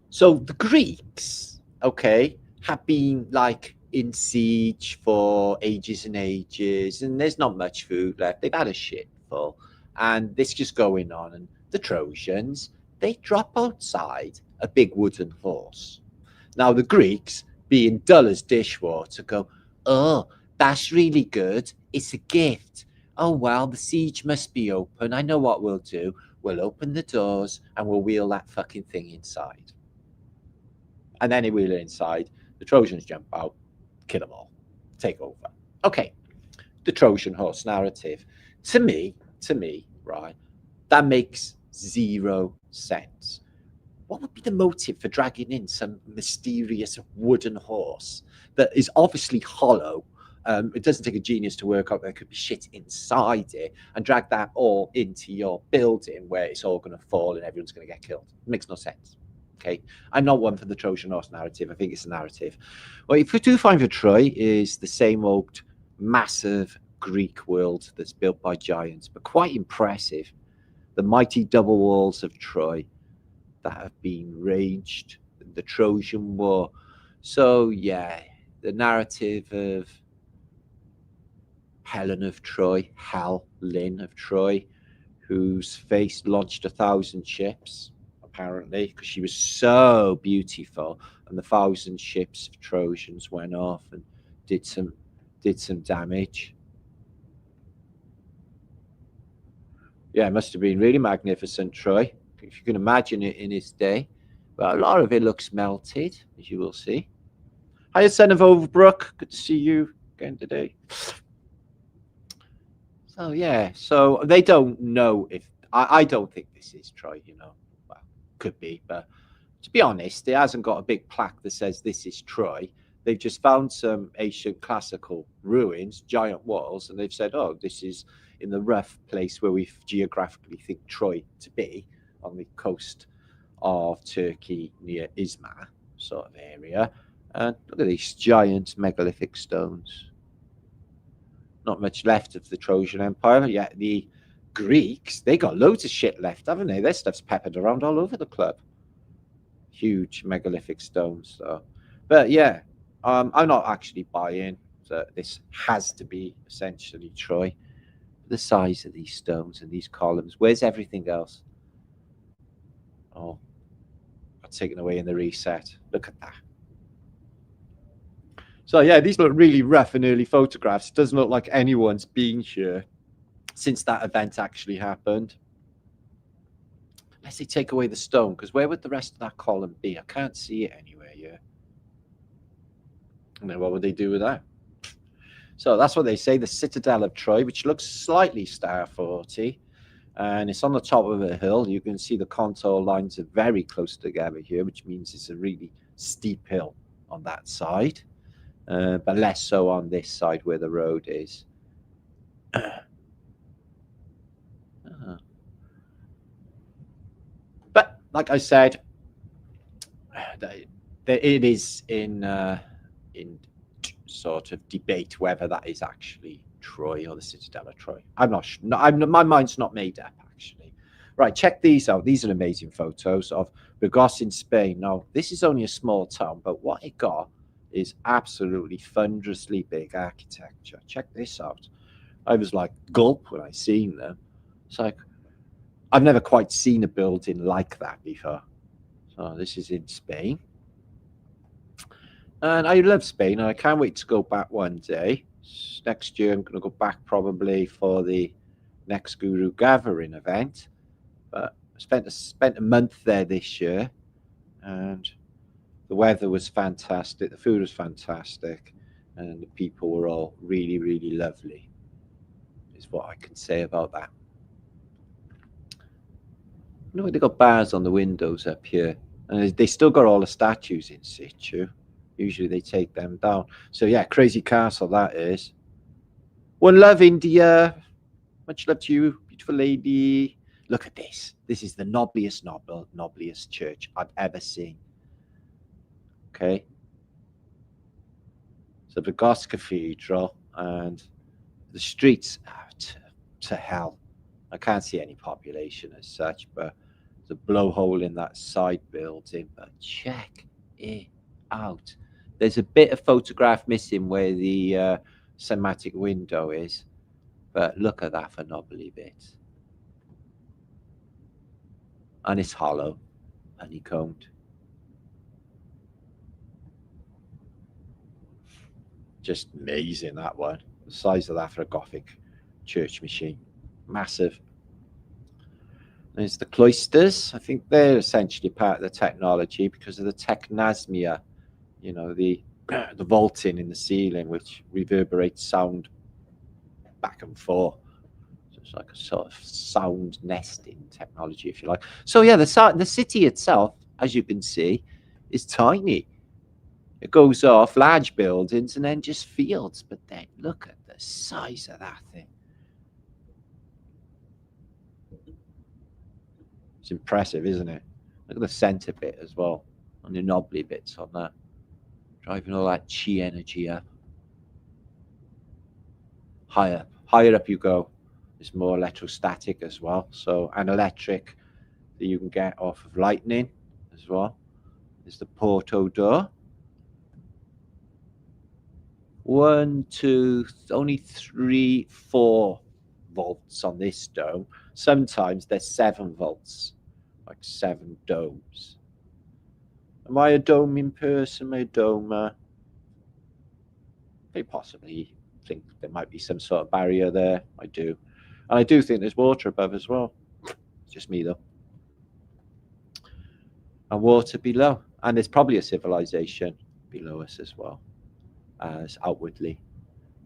So the Greeks, okay, have been like in siege for ages and ages, and there's not much food left. They've had a shit full, and this just going on. And the Trojans, they drop outside a big wooden horse. Now the Greeks being dull as dishwater, go, oh, that's really good. It's a gift. Oh, well, the siege must be open. I know what we'll do. We'll open the doors and we'll wheel that fucking thing inside. And then they wheel it inside. The Trojans jump out, kill them all, take over. Okay, the Trojan horse narrative. To me, right, that makes zero sense. What would be the motive for dragging in some mysterious wooden horse that is obviously hollow? It doesn't take a genius to work out there could be shit inside it, and drag that all into your building where it's all going to fall and everyone's going to get killed. It makes no sense. Okay, I'm not one for the Trojan horse narrative. I think it's a narrative. What you do find for Troy is the same old massive Greek world that's built by giants, but quite impressive. The mighty double walls of Troy that have been raged in the Trojan War. So yeah, the narrative of Helen of Troy, Helen of Troy, whose face launched 1,000 ships, apparently, because she was so beautiful, and the 1,000 ships of Trojans went off and did some damage. Yeah, it must have been really magnificent, Troy, if you can imagine it in its day. But a lot of it looks melted, as you will see. Hiya, son of Overbrook. Good to see you again today. So, yeah. So, they don't know if... I don't think this is Troy, you know. Well, could be. But to be honest, it hasn't got a big plaque that says this is Troy. They've just found some ancient classical ruins, giant walls, and they've said, oh, this is in the rough place where we geographically think Troy to be, on the coast of Turkey near Izmir sort of area. And look at these giant megalithic stones. Not much left of the Trojan Empire, yet the Greeks, they got loads of shit left, haven't they? Their stuff's peppered around all over the club. Huge megalithic stones, though. But yeah, I'm not actually buying that this has to be essentially Troy. The size of these stones and these columns. Where's everything else? Oh, got taken away in the reset. Look at that. So yeah, these look really rough in early photographs. It doesn't look like anyone's been here since that event actually happened. Unless they take away the stone, because where would the rest of that column be? I can't see it anywhere here. And then what would they do with that? So that's what they say, the Citadel of Troy, which looks slightly Star 40. And it's on the top of a hill. You can see the contour lines are very close together here, which means it's a really steep hill on that side. But less so on this side where the road is. But like I said, it is in sort of debate whether that is actually Troy or the Citadel of Troy. I'm not sure. My mind's not made up, actually. Right, check these out. These are amazing photos of Burgos in Spain. Now, this is only a small town, but what it got is absolutely thunderously big architecture. Check this out. I was like, gulp when I seen them. It's like, I've never quite seen a building like that before. So this is in Spain. And I love Spain, and I can't wait to go back one day. Next year, I'm going to go back probably for the next Guru Gathering event. But I spent a month there this year, and the weather was fantastic. The food was fantastic, and the people were all really, really lovely, is what I can say about that. You know, they got bars on the windows up here, and they still got all the statues in situ. Usually they take them down. So yeah, crazy castle that is. One love, India. Much love to you, beautiful lady. Look at this. This is the nobliest church I've ever seen. Okay. So the Goss Cathedral, and the streets to hell. I can't see any population as such, but there's a blowhole in that side building. But check it out. There's a bit of photograph missing where the cinematic window is, but look at that phenomenally bit. And it's hollow, honeycombed. Just amazing, that one. The size of that for a Gothic church machine. Massive. There's the cloisters. I think they're essentially part of the technology because of the technasmia, you know, the vaulting in the ceiling, which reverberates sound back and forth. So it's like a sort of sound nesting technology, if you like. So yeah, the city itself, as you can see, is tiny. It goes off large buildings and then just fields. But then look at the size of that thing. It's impressive, isn't it? Look at the center bit as well, and the knobbly bits on that. Driving all that chi energy up. Higher up you go. There's more electrostatic as well. So an electric that you can get off of lightning as well. There's the porto door. 1, 2, only 3, 4 volts on this dome. Sometimes there's 7 volts, like 7 domes. Am I a doming person? Am I a domer? I possibly think there might be some sort of barrier there. I do. And I do think there's water above as well. It's just me, though. And water below. And there's probably a civilization below us as well as outwardly.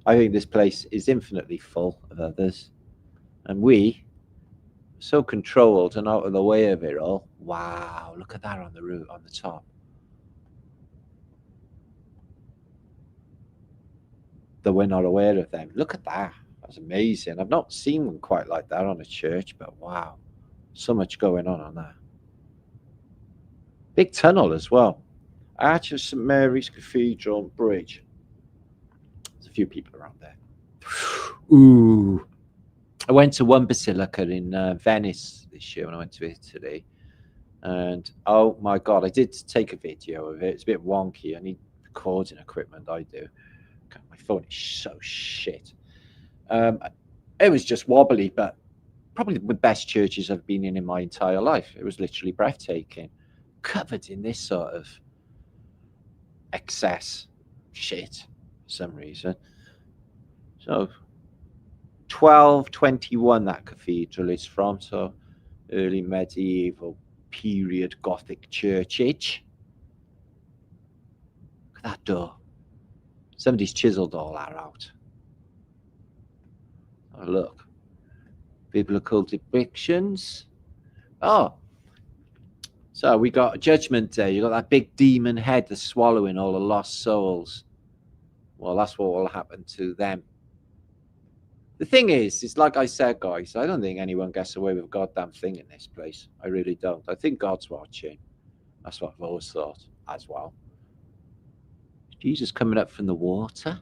I think this place is infinitely full of others. And we are so controlled and out of the way of it all. Wow, look at that on the roof, on the top. That we're not aware of them. Look at that. That's amazing. I've not seen one quite like that on a church, but wow. So much going on that. Big tunnel as well. Arch of St. Mary's Cathedral Bridge. There's a few people around there. Ooh. I went to one basilica in Venice this year when I went to Italy. And oh my God, I did take a video of it. It's a bit wonky. I need recording equipment. I do. God, my phone is so shit. It was just wobbly, but probably the best churches I've been in my entire life. It was literally breathtaking. Covered in this sort of excess shit for some reason. So 1221 that cathedral is from, so early medieval period Gothic churchage. Look at that door. Somebody's chiseled all that out. Oh, look. Biblical depictions. Oh. So we got Judgment Day. You got that big demon head that's swallowing all the lost souls. Well, that's what will happen to them. The thing is, it's like I said, guys, I don't think anyone gets away with a goddamn thing in this place. I really don't. I think God's watching. That's what I've always thought as well. Jesus coming up from the water.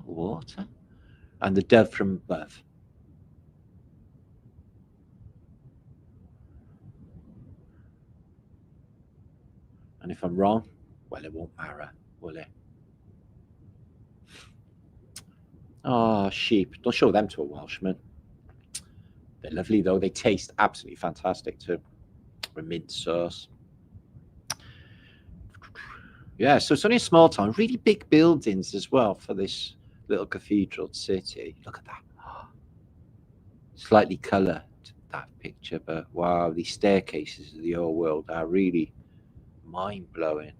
Water. And the dove from above. And if I'm wrong, well, it won't matter, will it? Oh, sheep. Don't show them to a Welshman. They're lovely, though. They taste absolutely fantastic, too. With mint sauce. Yeah, so it's only a small town. Really big buildings as well for this little cathedral city. Look at that. Slightly coloured, that picture, but wow, these staircases of the old world are really mind-blowing.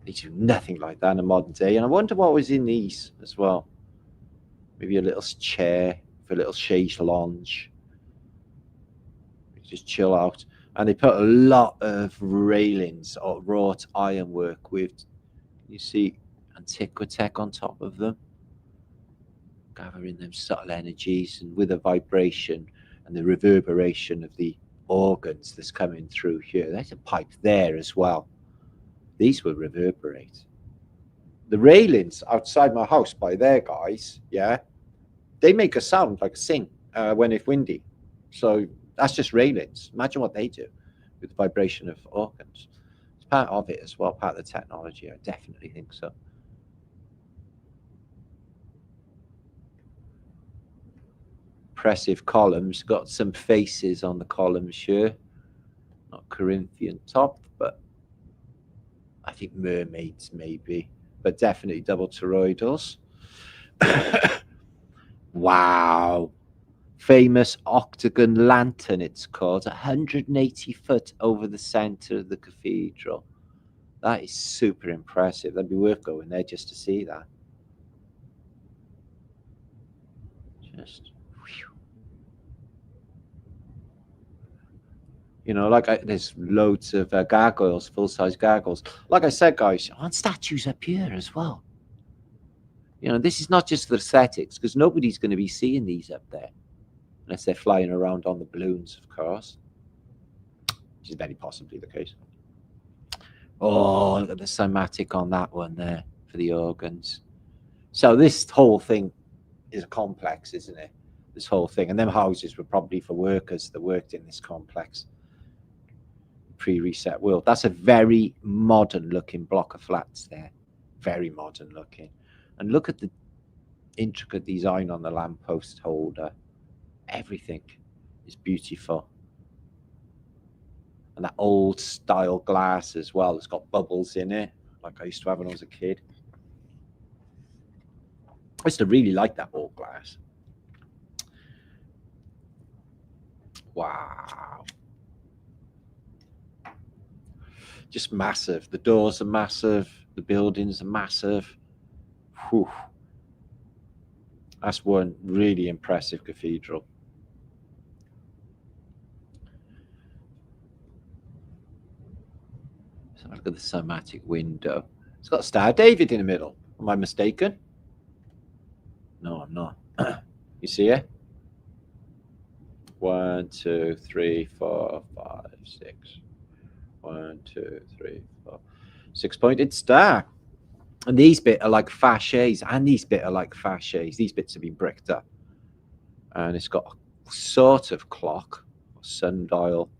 They do nothing like that in the modern day. And I wonder what was in these as well. Maybe a little chair for a little chaise lounge. Just chill out. And they put a lot of railings or wrought ironwork with, you see, Antiquitech on top of them. Gathering them subtle energies and with a vibration and the reverberation of the organs that's coming through here. There's a pipe there as well. These will reverberate. The railings outside my house by there, guys, yeah, they make a sound like a sing when it's windy. So that's just railings. Imagine what they do with the vibration of organs. It's part of it as well, part of the technology. I definitely think so. Impressive columns. Got some faces on the columns here. Not Corinthian top, but I think mermaids maybe, but definitely double toroidals. Wow. Famous octagon lantern, it's called, 180 foot over the center of the cathedral. That is super impressive. That'd be worth going there just to see that. Just, whew. You know, like there's loads of gargoyles, full-size gargoyles. Like I said, guys, I want statues up here as well. You know, this is not just for aesthetics, because nobody's going to be seeing these up there unless they're flying around on the balloons, of course, which is very possibly the case. Oh, look at the somatic on that one there for the organs. So this whole thing is a complex, isn't it? This whole thing. And them houses were probably for workers that worked in this complex. Pre-reset world. That's a very modern looking block of flats there. Very modern looking. And look at the intricate design on the lamppost holder. Everything is beautiful. And that old style glass as well. It's got bubbles in it, like I used to have when I was a kid. I used to really like that old glass. Wow. Just massive. The doors are massive. The buildings are massive. Whew. That's one really impressive cathedral. So look at the somatic window. It's got a Star David in the middle. Am I mistaken? No, I'm not. You see it? 1, 2, 3, 4, 5, 6. 1, 2, 3, 4. 6-pointed star. And these bits are like fascias, and these bits are like fascias. These bits have been bricked up. And it's got a sort of clock, or sundial.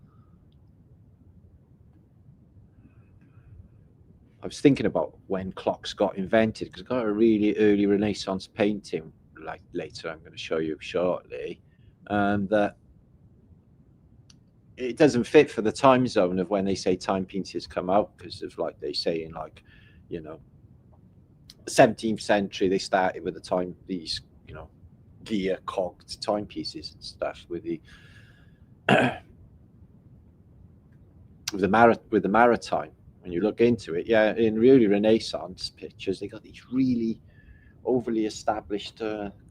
I was thinking about when clocks got invented, because I got a really early Renaissance painting, like later I'm going to show you shortly, and that it doesn't fit for the time zone of when they say timepieces come out, because of like they say in like, you know, 17th century they started with the time, these, you know, gear cogged timepieces and stuff with the with the maritime. When you look into it, yeah, in really Renaissance pictures, they got these really overly established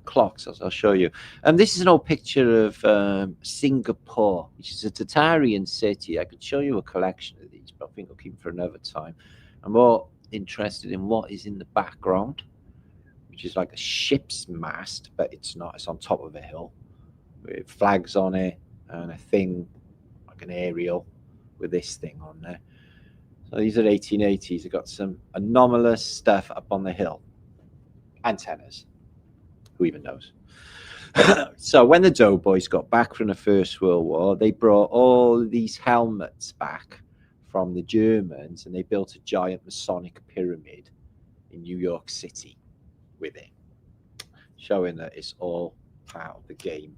clocks, as I'll show you. And this is an old picture of Singapore, which is a Tatarian city. I could show you a collection of these, but I think I'll keep them for another time. I'm more interested in what is in the background, which is like a ship's mast, but it's not. It's on top of a hill with flags on it and a thing like an aerial with this thing on there. So these are 1880s. They've got some anomalous stuff up on the hill. Antennas. Who even knows? So when the Doughboys got back from the First World War, they brought all these helmets back from the Germans, and they built a giant Masonic pyramid in New York City with it, showing that it's all part of the game.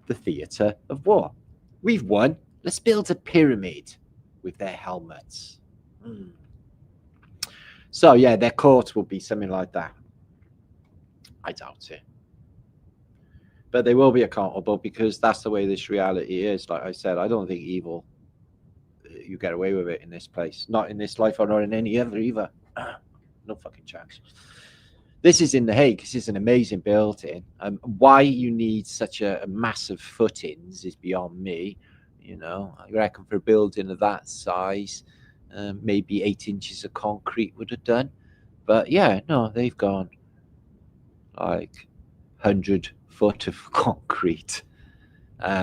The theatre of war. We've won. Let's build a pyramid with their helmets. So yeah, their court will be something like that. I doubt it. But they will be accountable, because that's the way this reality is. Like I said, I don't think evil, you get away with it in this place. Not in this life or not in any other either. No fucking chance. This is in The Hague. This is an amazing building. Why you need such a massive footings is beyond me. You know, I reckon for a building of that size, maybe 8 inches of concrete would have done. But yeah, no, they've gone like 100 foot of concrete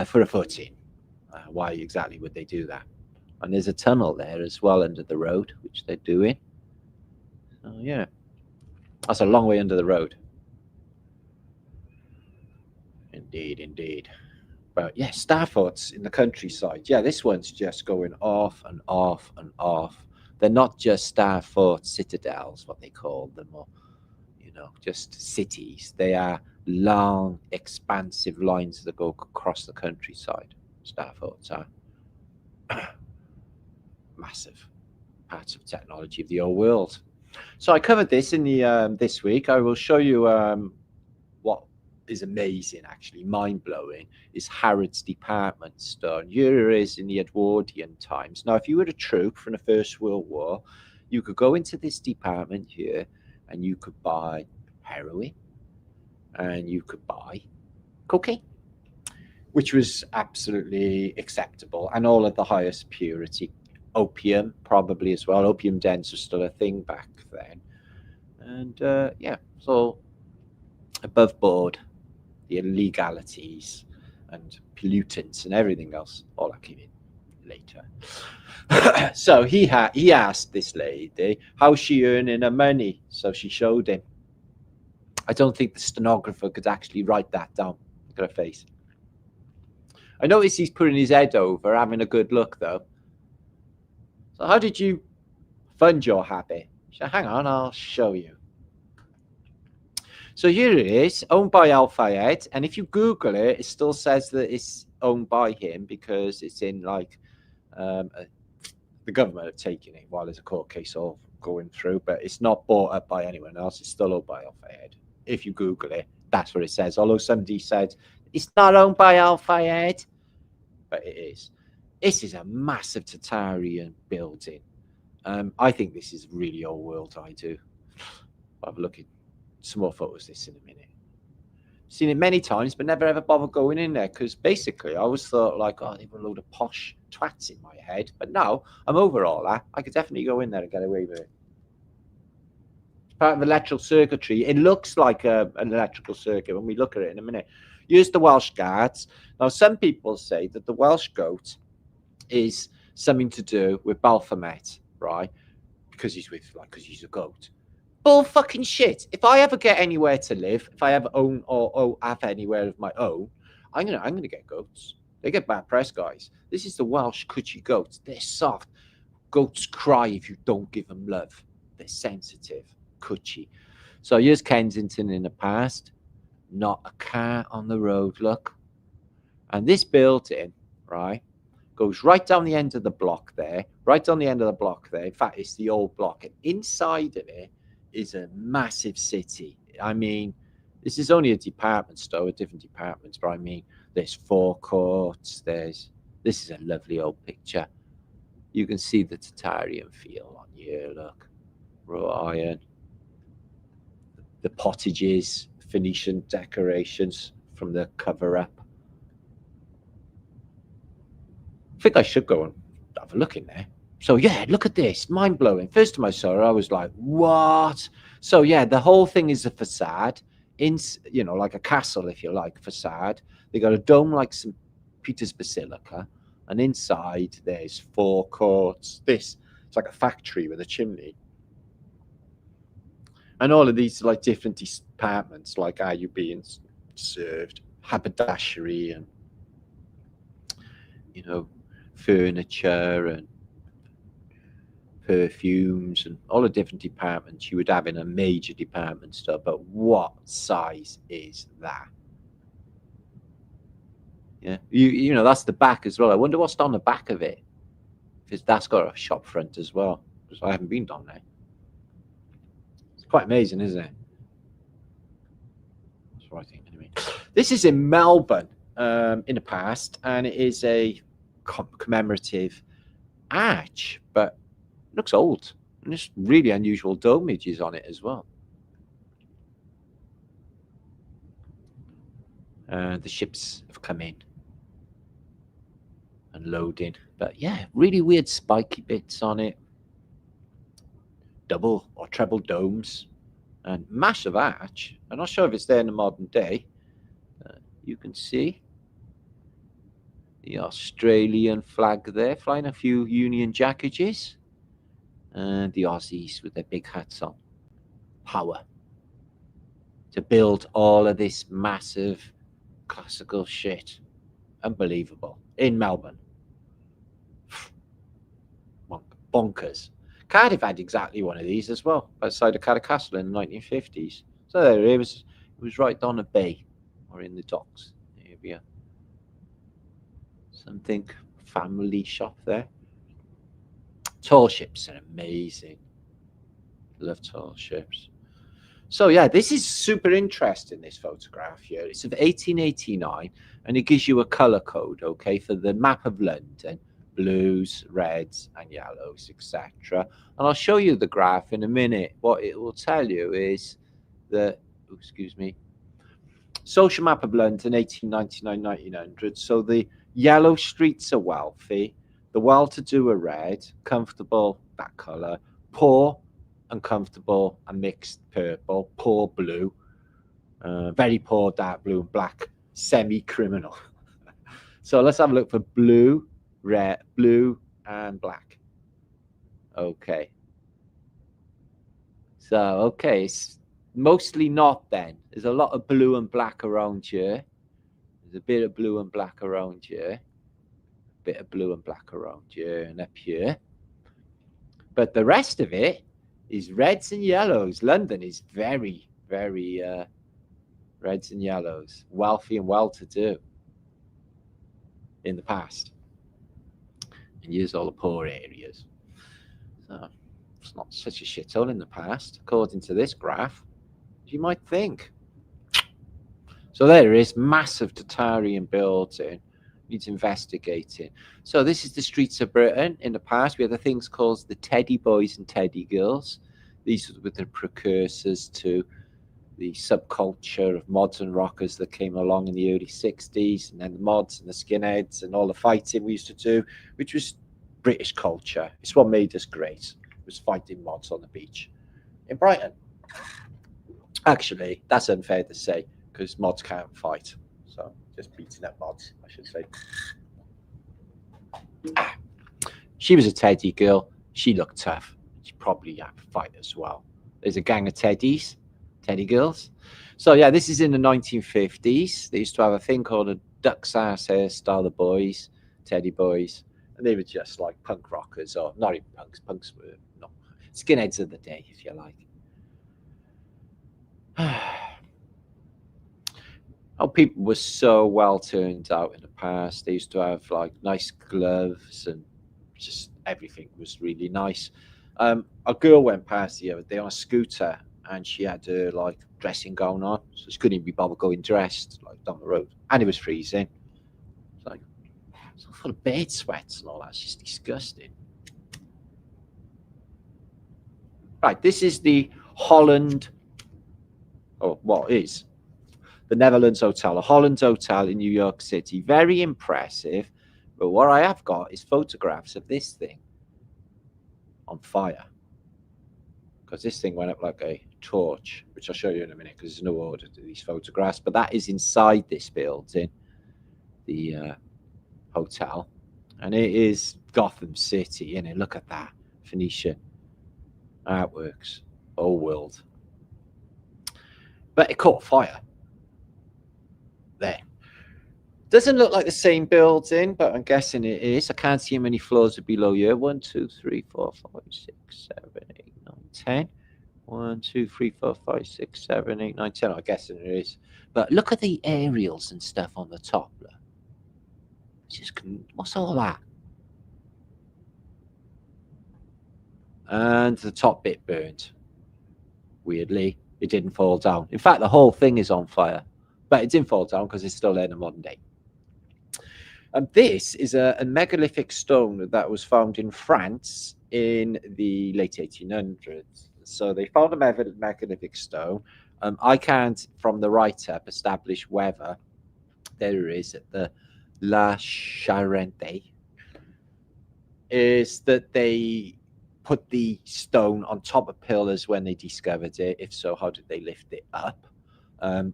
for a footing. Why exactly would they do that? And there's a tunnel there as well under the road, which they're doing. So yeah, that's a long way under the road. Indeed, indeed. But yeah, star forts in the countryside. Yeah, this one's just going off and off and off. They're not just star forts, citadels, what they call them, or, you know, just cities. They are long, expansive lines that go across the countryside. Star forts are massive. parts of technology of the old world. So I covered this in the this week. I will show you what is amazing, actually mind-blowing, is Harrods department store. And here it is in the Edwardian times. Now, if you were a troop from the First World War, you could go into this department here and you could buy heroin and you could buy cocaine, which was absolutely acceptable, and all of the highest purity. Opium, probably as well. Opium dens were still a thing back then. And yeah, so above board, the illegalities and pollutants and everything else, all that came in later. So he asked this lady how she earning her money. So she showed him. I don't think the stenographer could actually write that down. Look at her face. I notice he's putting his head over, having a good look though. So how did you fund your habit? She said, hang on, I'll show you. So here it is, owned by Al Fayed. And if you Google it, it still says that it's owned by him because it's in like the government have taken it while there's a court case all going through, but it's not bought up by anyone else. It's still owned by Al Fayed. If you Google it, that's what it says. Although somebody said it's not owned by Al Fayed, but it is. This is a massive Tatarian building. I think this is really old world. I do. I'll have a look at some more photos of this in a minute. Seen it many times, but never ever bothered going in there because basically I always thought like, oh, they were a load of posh twats in my head. But now I'm over all that. I could definitely go in there and get away with it. It's part of electrical circuitry. It looks like an electrical circuit when we look at it in a minute. Here's the Welsh Guards. Now, some people say that the Welsh goat is something to do with Baphomet, right? Because he's he's a goat. Bull fucking shit. If I ever get anywhere to live, if I ever own or have anywhere of my own, I'm gonna get goats. They get bad press, guys. This is the Welsh coochie goats. They're soft. Goats cry if you don't give them love. They're sensitive. Coochie. So here's Kensington in the past. Not a car on the road, look. And this building, right, goes right down the end of the block there. Right down the end of the block there. In fact, it's the old block. And inside of it is a massive city. I mean, this is only a department store with different departments, but I mean, there's forecourts. This is a lovely old picture. You can see the Tatarian feel on here, look. Wrought iron. The pottages, Phoenician decorations from the cover-up. I think I should go and have a look in there. So yeah, look at this, mind-blowing. First time I saw it, I was like, what? So yeah, the whole thing is a facade, like a castle, if you like, facade. They got a dome like St. Peter's Basilica, and inside there's forecourts. It's like a factory with a chimney. And all of these like different departments, like are you being served, haberdashery and, furniture and perfumes and all the different departments you would have in a major department store. But what size is that? Yeah, that's the back as well. I wonder what's on the back of it, because that's got a shop front as well, because I haven't been down there. It's quite amazing, isn't it? That's what I think anyway. This is in Melbourne in the past, and it is a commemorative arch, but it looks old, and there's really unusual domages on it as well. The ships have come in and loading, but yeah, really weird spiky bits on it, double or treble domes, and massive arch. I'm not sure if it's there in the modern day. You can see the Australian flag there, flying a few Union Jackages, and the Aussies with their big hats on. Power to build all of this massive classical shit. Unbelievable. In Melbourne. Bonkers. Cardiff had exactly one of these as well, outside of Cardiff Castle in the 1950s. So there it was. It was right on a bay, or in the docks. There we are. Something family shop there. Tall ships are amazing. Love tall ships. So yeah, this is super interesting, this photograph here. It's of 1889, and it gives you a color code, okay, for the map of London: blues, reds, and yellows, etc. And I'll show you the graph in a minute. What it will tell you is that, excuse me, social map of London, 1899-1900. So the yellow streets are wealthy, the well-to-do are red, comfortable, that color, poor, uncomfortable, and mixed purple, poor blue, very poor dark blue, and black, semi-criminal. So let's have a look for blue, red, blue, and black. Okay. So, okay, it's mostly not then. There's a lot of blue and black around here. There's a bit of blue and black around here. A bit of blue and black around here and up here. But the rest of it is reds and yellows. London is very, very reds and yellows, wealthy and well-to-do in the past. And here's all the poor areas. So it's not such a shithole in the past, according to this graph, as you might think. So there it is, massive Tatarian building. Needs investigating. So this is the streets of Britain. In the past, we had the things called the Teddy Boys and Teddy Girls. These were the precursors to the subculture of mods and rockers that came along in the early 60s, and then the mods and the skinheads and all the fighting we used to do, which was British culture. It's what made us great. It was fighting mods on the beach in Brighton. Actually, that's unfair to say, because mods can't fight. So just beating up mods, I should say. She was a Teddy girl. She looked tough. She probably had to fight as well. There's a gang of Teddies, Teddy girls. So yeah, this is in the 1950s. They used to have a thing called a duck's ass hairstyle, the boys, Teddy Boys. And they were just like punk rockers, or not even punks. Punks were not skinheads of the day, if you like. Oh, people were so well turned out in the past. They used to have like nice gloves, and just everything was really nice. A girl went past the other day on a scooter, and she had her like dressing gown on, so she couldn't even be bothered going dressed like down the road, and it was freezing. It's like it's all full of bed sweats and all that. It's just disgusting. Right, this is the Holland, or what is the Netherlands Hotel, a Holland Hotel in New York City. Very impressive. But what I have got is photographs of this thing on fire, because this thing went up like a torch, which I'll show you in a minute, because there's no order to these photographs. But that is inside this building, the hotel, and it is Gotham City. And look at that Phoenician artworks, old world. But it caught fire. There. Doesn't look like the same building, but I'm guessing it is. I can't see how many floors are below here. 1, 2, 3, 4, 5, 6, 7, 8, 9, 10. 1, 2, 3, 4, 5, 6, 7, 8, 9, 10. I'm guessing it is. But look at the aerials and stuff on the top. Look. Just, what's all that? And the top bit burned. Weirdly, it didn't fall down. In fact, the whole thing is on fire. But it didn't fall down because it's still there in the modern day. And this is a megalithic stone that was found in France in the late 1800s. So they found a megalithic stone. I can't, from the write-up, establish whether there is at the La Charente is that they put the stone on top of pillars when they discovered it. If so, how did they lift it up?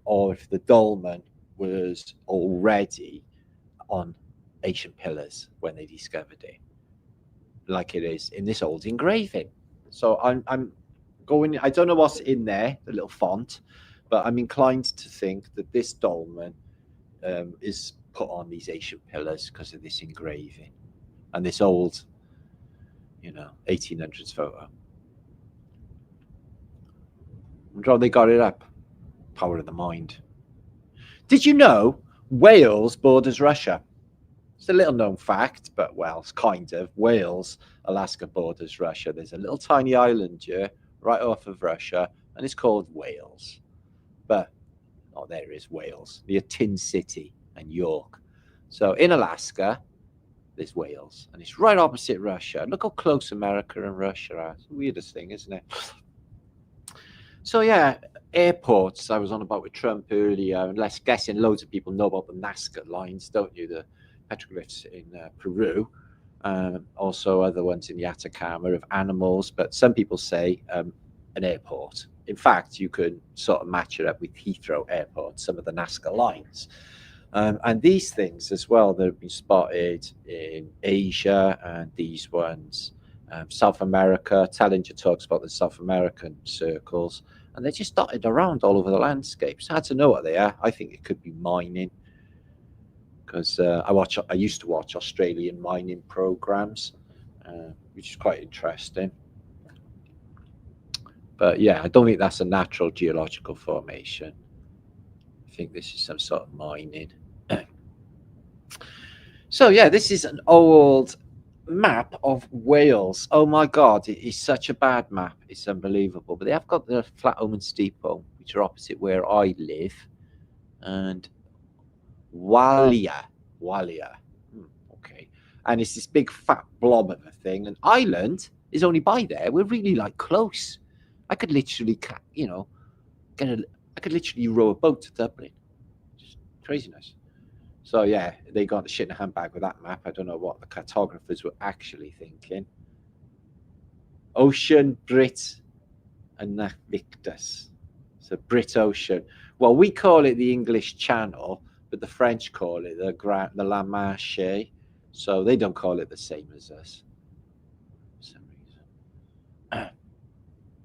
Or if the dolmen was already on ancient pillars when they discovered it, like it is in this old engraving. So I'm going, I don't know what's in there, the little font, but I'm inclined to think that this dolmen is put on these ancient pillars because of this engraving and this old, 1800s photo. I wonder how they got it up. Power of the mind. Did you know Wales borders Russia? It's a little known fact, but well, it's kind of. Wales, Alaska borders Russia. There's a little tiny island here right off of Russia, and it's called Wales. But, oh, there is Wales, near Tin City and York. So in Alaska, there's Wales, and it's right opposite Russia. Look how close America and Russia are. It's the weirdest thing, isn't it? So yeah, airports, I was on about with Trump earlier, and let's guessing loads of people know about the Nazca lines, don't you? The petroglyphs in Peru, also other ones in the Atacama of animals, but some people say an airport. In fact, you could sort of match it up with Heathrow Airport, some of the Nazca lines. And these things as well, that have been spotted in Asia, and these ones, South America. Tallinger talks about the South American circles, and they're just dotted around all over the landscape. It's hard to know what they are. I think it could be mining, because I used to watch Australian mining programs, which is quite interesting. But yeah, I don't think that's a natural geological formation. I think this is some sort of mining. So yeah, this is an old map of Wales. Oh my God, it is such a bad map. It's unbelievable. But they have got the Flaterday steeple, which are opposite where I live, and Walia. Okay. And it's this big fat blob of a thing. And Ireland is only by there. We're really like close. I could literally, I could literally row a boat to Dublin. Just craziness. So yeah, they got the shit in a handbag with that map. I don't know what the cartographers were actually thinking. Ocean, Brit, and Navictus. So Brit Ocean. Well, we call it the English Channel, but the French call it the La Manche. So they don't call it the same as us for some reason.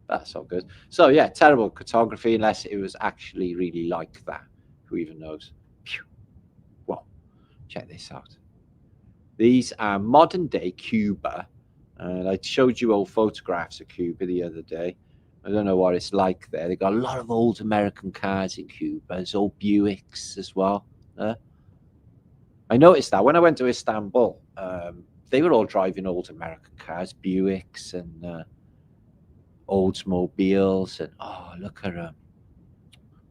That's all good. So yeah, terrible cartography, unless it was actually really like that. Who even knows? Well, check this out. These are modern day Cuba. And I showed you old photographs of Cuba the other day. I don't know what it's like there. They got a lot of old American cars in Cuba. There's old Buicks as well. I noticed that when I went to Istanbul, they were all driving old American cars, Buicks and Oldsmobiles, and oh, look at them.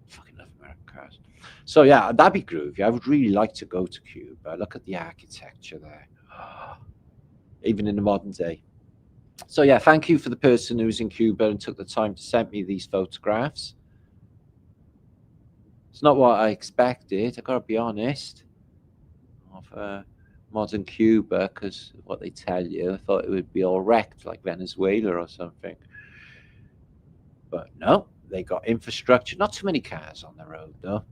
Fucking love American cars. So yeah, that'd be groovy. I would really like to go to Cuba. Look at the architecture there. Even in the modern day. So yeah, thank you for the person who's in Cuba and took the time to send me these photographs. It's not what I expected, I gotta be honest, of modern Cuba, because what they tell you, I thought it would be all wrecked like Venezuela or something. But no, they got infrastructure. Not too many cars on the road though.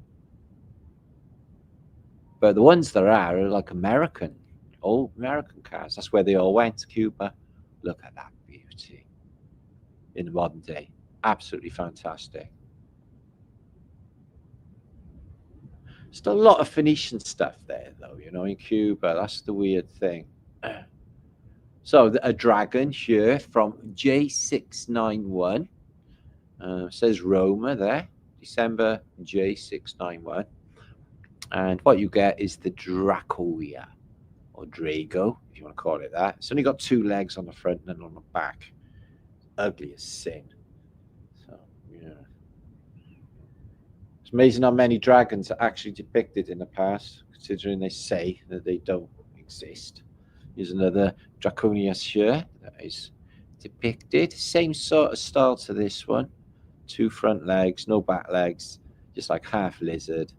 But the ones there are like old American cars. That's where they all went to Cuba. Look at that beauty in the modern day. Absolutely fantastic. Still a lot of Phoenician stuff there, though, you know, in Cuba. That's the weird thing. So a dragon here from J691. Says Roma there, December J691. And what you get is the Dracoia, or Drago, if you want to call it that. It's only got 2 legs on the front and on the back. Ugly as sin. So, yeah. It's amazing how many dragons are actually depicted in the past, considering they say that they don't exist. Here's another Draconia here that is depicted. Same sort of style to this one. 2 front legs, no back legs, just like half lizard.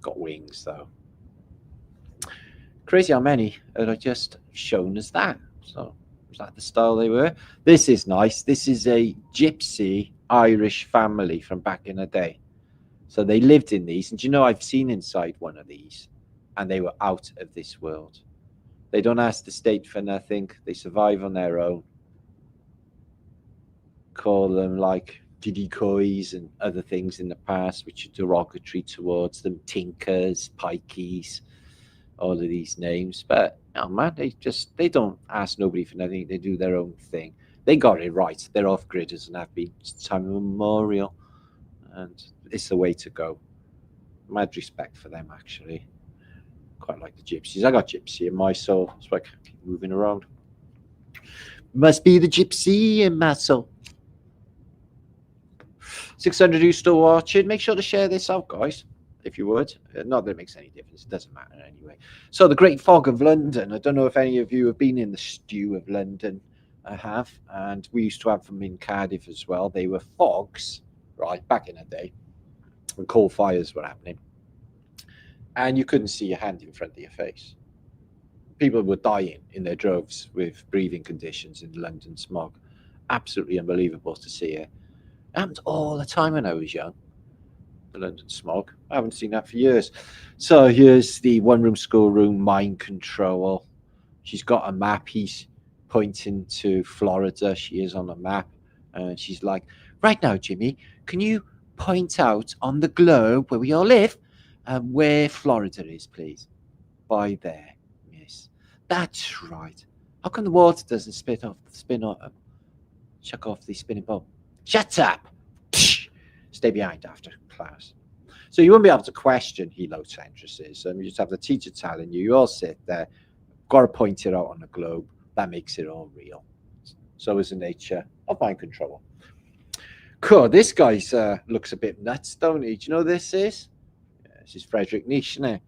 Got wings though. Crazy how many are just shown as that. So was that the style they were? This is nice. This is a gypsy Irish family from back in the day. So they lived in these, and you know, I've seen inside one of these, and they were out of this world. They don't ask the state for nothing. They survive on their own. Call them like Diddycoys and other things in the past, which are derogatory towards them. Tinkers, Pikeys, all of these names. But oh man, they don't ask nobody for nothing. They do their own thing. They got it right. They're off-gridders and have been since time immemorial. And it's the way to go. Mad respect for them, actually. Quite like the gypsies. I got gypsy in my soul. That's why I can't keep moving around. Must be the gypsy in my soul. 600 who's still watching. Make sure to share this out, guys, if you would. Not that it makes any difference. It doesn't matter anyway. So the Great Fog of London. I don't know if any of you have been in the stew of London. I have. And we used to have them in Cardiff as well. They were fogs, right, back in the day when coal fires were happening. And you couldn't see your hand in front of your face. People were dying in their droves with breathing conditions in London smog. Absolutely unbelievable to see it. It happened all the time when I was young. The London smog. I haven't seen that for years. So here's the one-room schoolroom mind control. She's got a map. He's pointing to Florida. She is on a map. And she's like, right now, Jimmy, can you point out on the globe where we all live where Florida is, please? By there. Yes. That's right. How come the water doesn't chuck off the spinning ball? Shut up! Psh! Stay behind after class. So you won't be able to question heliocentruses. You just have the teacher telling you, you all sit there, got to point it out on the globe. That makes it all real. So is the nature of mind control. Cool. This guy's looks a bit nuts, don't he? Do you know who this is? Yeah, this is Frederick Nietzsche, isn't it?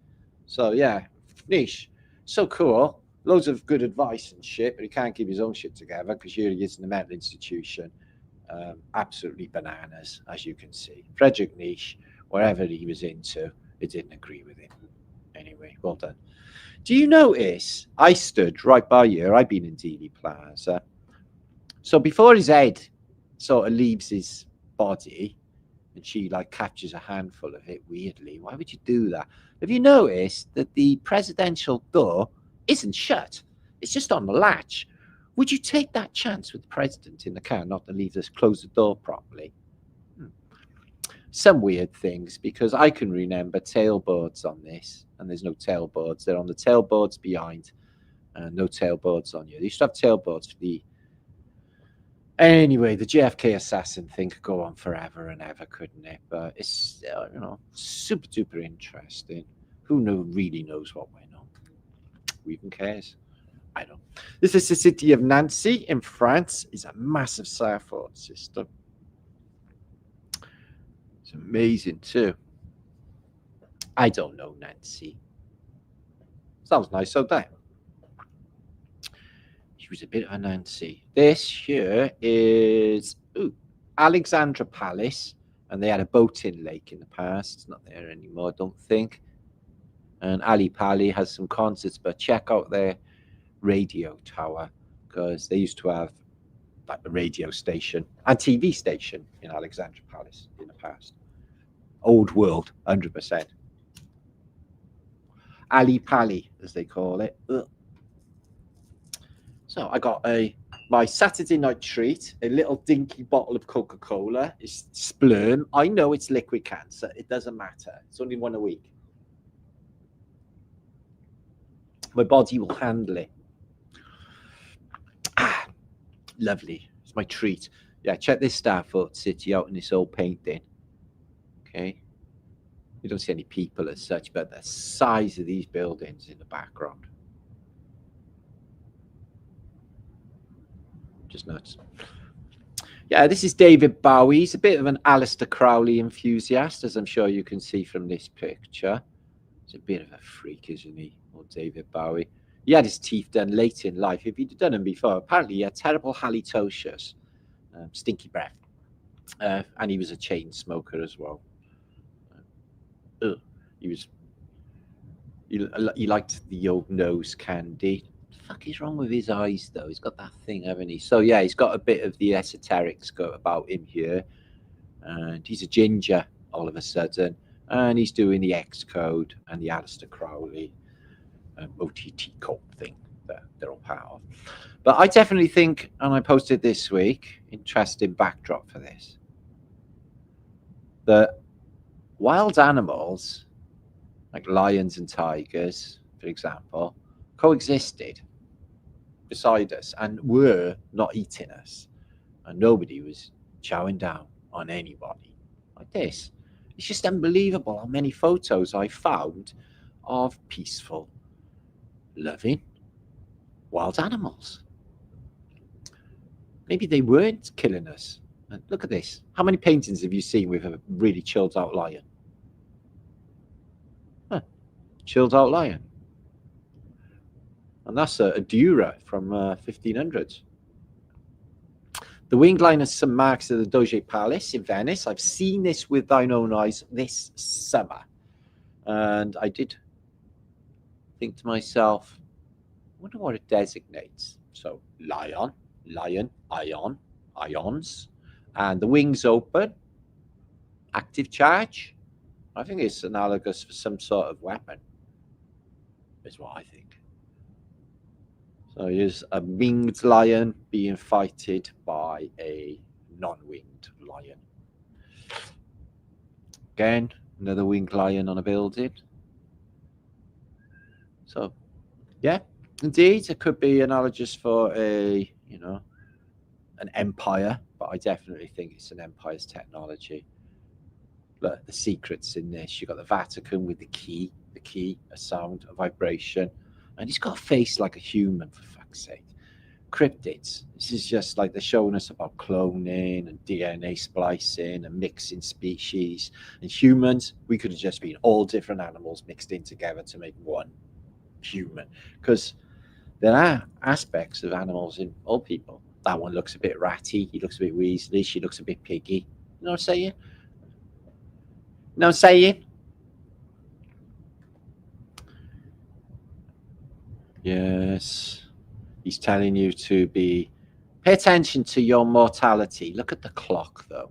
So yeah, Nietzsche. So cool. Loads of good advice and shit, but he can't keep his own shit together because here he is in a mental institution. Absolutely bananas, as you can see. Frederick Nietzsche, whatever he was into, it didn't agree with him. Anyway, well done. Do you notice I stood right by you? I've been in Dealey Plaza. So before his head sort of leaves his body and she like catches a handful of it weirdly, why would you do that? Have you noticed that the presidential door isn't shut? It's just on the latch. Would you take that chance with the president in the car not to leave us close the door properly? Some weird things, because I can remember tailboards on this, and there's no tailboards. They're on the tailboards behind, and no tailboards on you. They used to have tailboards for the... Anyway, the JFK assassin thing could go on forever and ever, couldn't it? But it's, super duper interesting. Who really knows what went on? Who even cares? I don't. This is the city of Nancy in France. It's a massive surfboard system. It's amazing too. I don't know Nancy. Sounds nice, so that. She was a bit of a Nancy. This here is Alexandra Palace, and they had a boating lake in the past. It's not there anymore, I don't think. And Ali Pali has some concerts, but check out their radio tower, because they used to have like a radio station and TV station in Alexandra Palace in the past. Old world, 100%. Ali Pali, as they call it. Ugh. So I got my Saturday night treat, a little dinky bottle of Coca-Cola. It's Splurm. I know it's liquid cancer. It doesn't matter. It's only one a week. My body will handle it. Lovely. It's my treat. Yeah, check this Starfoot City out in this old painting. Okay. You don't see any people as such, but the size of these buildings in the background. Just nuts. Yeah, this is David Bowie. He's a bit of an Aleister Crowley enthusiast, as I'm sure you can see from this picture. He's a bit of a freak, isn't he? Old David Bowie. He had his teeth done late in life. If he'd done them before, apparently he had terrible halitosis, stinky breath, and he was a chain smoker as well. He liked the old nose candy. What the fuck is wrong with his eyes, though? He's got that thing, haven't he? So yeah, he's got a bit of the esoterics about him here, and he's a ginger all of a sudden, and he's doing the X code and the Aleister Crowley OTT cult thing that they're all part of. But I definitely think, and I posted this week, interesting backdrop for this, that wild animals like lions and tigers, for example, coexisted beside us and were not eating us, and nobody was chowing down on anybody like this. It's just unbelievable how many photos I found of peaceful, loving wild animals. Maybe they weren't killing us. And look at this. How many paintings have you seen with a really chilled out lion? Huh. Chilled out lion. And that's a Dura from 1500s. The winged lion has some marks of the Doge Palace in Venice. I've seen this with thine own eyes this summer. And I did think to myself, I wonder what it designates. So lion, ion, ions, and the wings open, active charge. I think it's analogous for some sort of weapon, is what I think. So here's a winged lion being fighted by a non-winged lion. Again, another winged lion on a building. So, yeah, indeed, it could be analogous for a, an empire, but I definitely think it's an empire's technology. Look, the secrets in this. You've got the Vatican with the key, a sound, a vibration, and he's got a face like a human, for fuck's sake. Cryptids. This is just like they're showing us about cloning and DNA splicing and mixing species. And humans, we could have just been all different animals mixed in together to make one human. Because there are aspects of animals in all people. That one looks a bit ratty. He looks a bit weaselly. She looks a bit piggy. You know what I'm saying? You know what I'm saying? Yes. He's telling you to pay attention to your mortality. Look at the clock, though.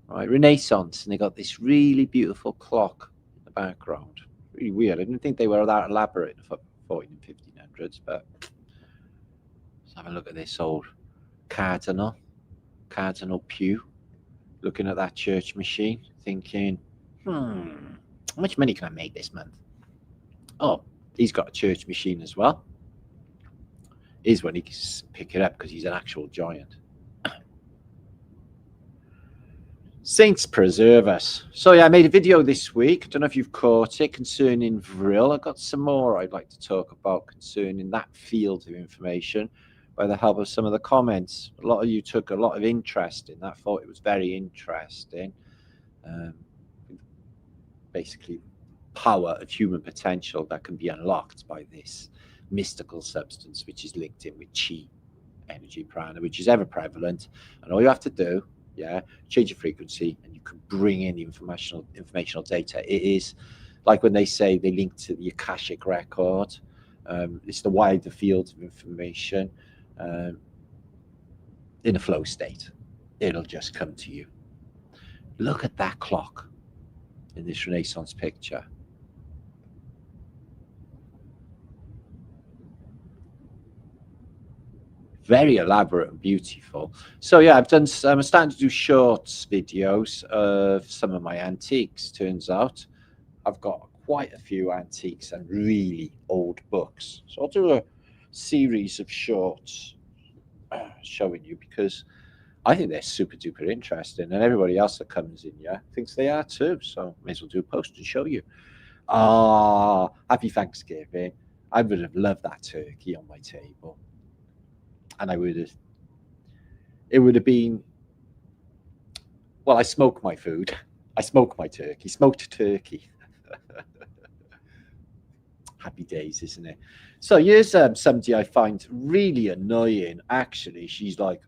Right, Renaissance, and they got this really beautiful clock in the background. Really weird. I didn't think they were that elaborate for 14 and 1500s, but let's have a look at this old Cardinal Pew, looking at that church machine, thinking, how much money can I make this month? Oh, he's got a church machine as well. Is when he can pick it up because he's an actual giant. Saints preserve us. So yeah, I made a video this week. I don't know if you've caught it concerning Vril. I've got some more I'd like to talk about concerning that field of information by the help of some of the comments. A lot of you took a lot of interest in that. Thought it was very interesting. Basically, power of human potential that can be unlocked by this mystical substance, which is linked in with chi, energy, prana, which is ever prevalent. And all you have to do, change your frequency, and you can bring in the informational data. It is like when they say they link to the Akashic record. It's the wider field of information in a flow state. It'll just come to you. Look at that clock in this Renaissance picture. Very elaborate and beautiful. So yeah, I'm starting to do shorts videos of some of my antiques. Turns out I've got quite a few antiques and really old books. So I'll do a series of shorts showing you because I think they're super duper interesting, and everybody else that comes in thinks they are too. So may as well do a post and show you. Happy Thanksgiving. I would have loved that turkey on my table. And it would have been, well, I smoke my food. I smoke my turkey, smoked turkey. Happy days, isn't it? So here's somebody I find really annoying. Actually, she's like,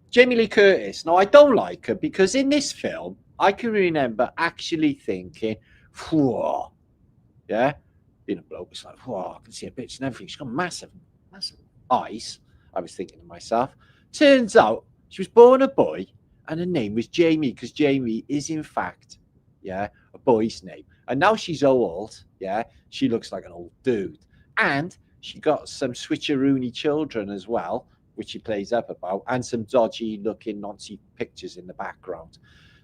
Jamie Lee Curtis. Now, I don't like her because in this film, I can remember actually thinking, being a bloke, it's like, I can see her bits and everything. She's got massive eyes. I was thinking to myself. Turns out she was born a boy and her name was Jamie because Jamie is, in fact, a boy's name. And now she's old, she looks like an old dude. And she got some switcheroony children as well, which she plays up about, and some dodgy-looking Nazi pictures in the background.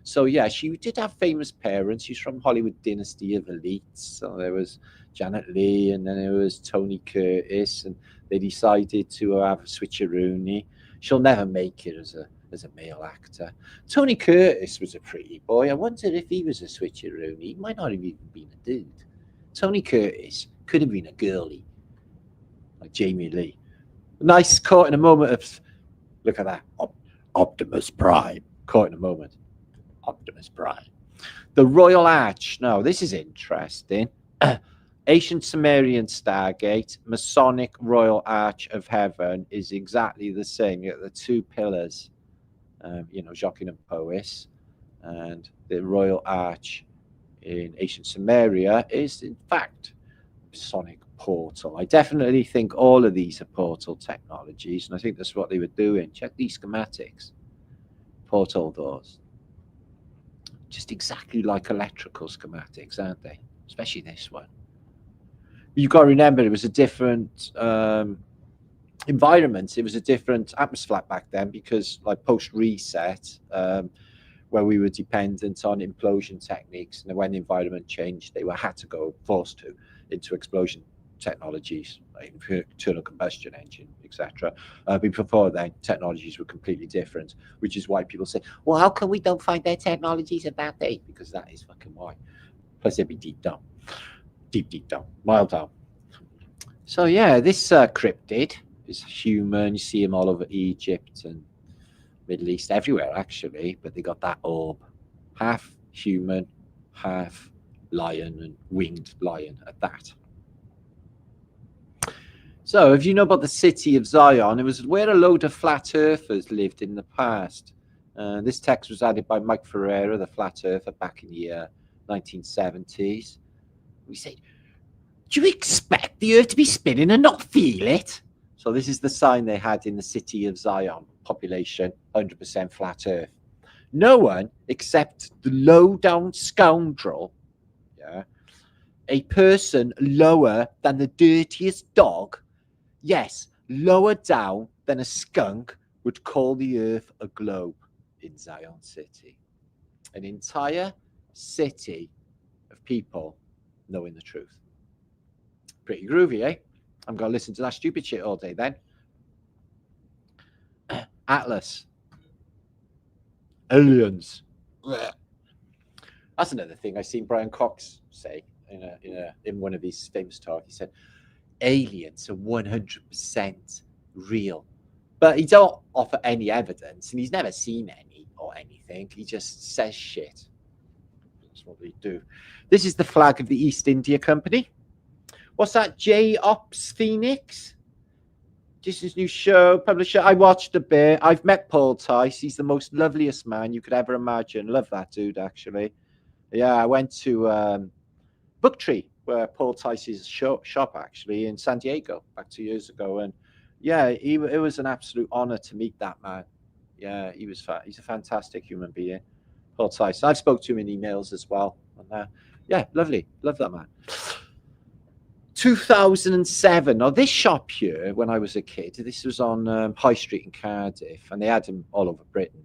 So, she did have famous parents. She's from Hollywood dynasty of elites. So there was Janet Leigh, and then there was Tony Curtis, and they decided to have a switcheroony. She'll never make it as as a male actor. Tony Curtis was a pretty boy. I wonder if he was a switcheroo. He might not have even been a dude. Tony Curtis could have been a girly, like Jamie Lee. Nice, caught in a moment of, look at that, Optimus Prime, caught in a moment. Optimus Prime. The Royal Arch. Now, this is interesting. Ancient Sumerian Stargate, Masonic Royal Arch of Heaven is exactly the same. You got the two pillars, Jachin and Pois, and the Royal Arch in ancient Sumeria is, in fact, Masonic portal. I definitely think all of these are portal technologies, and I think that's what they were doing. Check these schematics. Portal doors. Just exactly like electrical schematics, aren't they? Especially this one. You've got to remember it was a different environment. It was a different atmosphere back then because, like, post-reset, where we were dependent on implosion techniques, and when the environment changed, they had to go forced to into explosion technologies, like internal combustion engine, etc. Before then, technologies were completely different, which is why people say, well, how come we don't find their technologies at that date? Because that is fucking why. Plus, they'd be deep down, mild down. So yeah, this cryptid is human. You see him all over Egypt and Middle East, everywhere actually, but they got that orb, half human, half lion, and winged lion at that. So, if you know about the city of Zion, it was where a load of flat earthers lived in the past. This text was added by Mike Ferreira, the flat earther, back in the 1970s. We say, do you expect the earth to be spinning and not feel it? So this is the sign they had in the city of Zion. Population, 100% flat earth. No one except the low-down scoundrel, a person lower than the dirtiest dog, yes, lower down than a skunk, would call the earth a globe in Zion City. An entire city of people knowing the truth. Pretty groovy, eh? I'm going to listen to that stupid shit all day then. Atlas. Aliens. That's another thing I seen Brian Cox say in one of his famous talks. He said, aliens are 100% real. But he don't offer any evidence, and he's never seen any or anything. He just says shit. That's what they do. This is the flag of the East India Company. What's that? J-Ops Phoenix? Disney's new show, publisher. I watched a bit. I've met Paul Tice. He's the most loveliest man you could ever imagine. Love that dude, actually. Yeah, I went to Booktree, where Paul Tice's shop, actually, in San Diego, back 2 years ago. And yeah, it was an absolute honor to meet that man. Yeah, he's a fantastic human being, Paul Tice. I've spoke to him in emails as well. And, yeah, lovely. Love that man. 2007. Now, this shop here, when I was a kid, this was on High Street in Cardiff, and they had them all over Britain.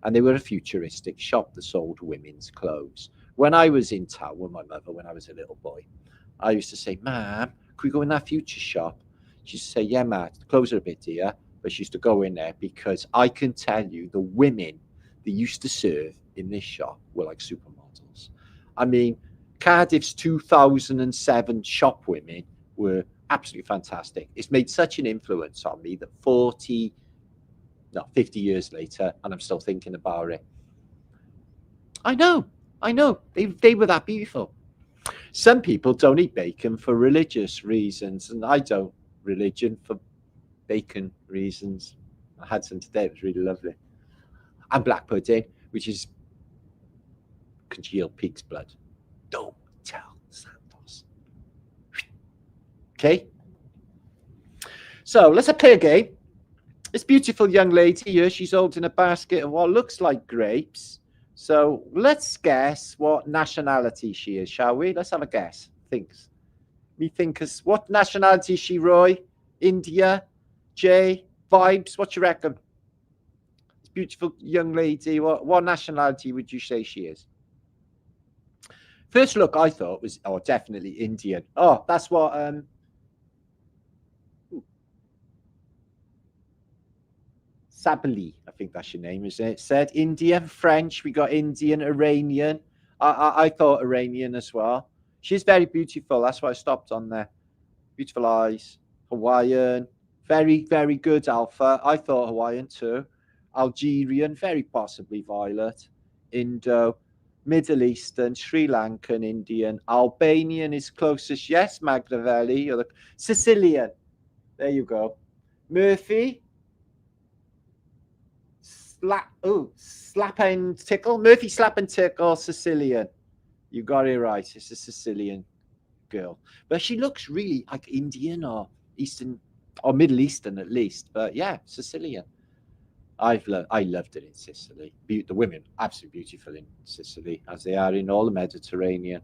And they were a futuristic shop that sold women's clothes. When I was in town with my mother, when I was a little boy, I used to say, Ma'am, can we go in that future shop? She used to say, yeah, Matt, the clothes are a bit dear. But she used to go in there because I can tell you the women they used to serve in this shop were like supermodels. I mean, Cardiff's 2007 shop women were absolutely fantastic. It's made such an influence on me that 50 years later, and I'm still thinking about it. I know. They were that beautiful. Some people don't eat bacon for religious reasons, and I don't religion for bacon reasons. I had some today. It was really lovely. And black pudding, which is congealed pig's blood. Don't tell Santos. Okay? So let's play a game. This beautiful young lady here, she's holding a basket of what looks like grapes. So let's guess what nationality she is, shall we? Let's have a guess. What nationality is she, Roy? India? Jay? Vibes? What you reckon? This beautiful young lady, what nationality would you say she is? First look, I thought was, definitely Indian. Oh, that's what, Sabali, I think that's your name, isn't it? Said India, French. We got Indian, Iranian. I thought Iranian as well. She's very beautiful. That's why I stopped on there. Beautiful eyes. Hawaiian. Very, very good, Alpha. I thought Hawaiian too. Algerian, very possibly violet. Indo. Middle Eastern, Sri Lankan, Indian. Albanian is closest. Yes, Magdavelli. Or the Sicilian. There you go. Murphy. Slap and tickle. Murphy, slap and tickle, Sicilian. You got it right. It's a Sicilian girl. But she looks really like Indian or Eastern or Middle Eastern at least. But yeah, Sicilian. I loved it in Sicily. The women, absolutely beautiful in Sicily, as they are in all the Mediterranean.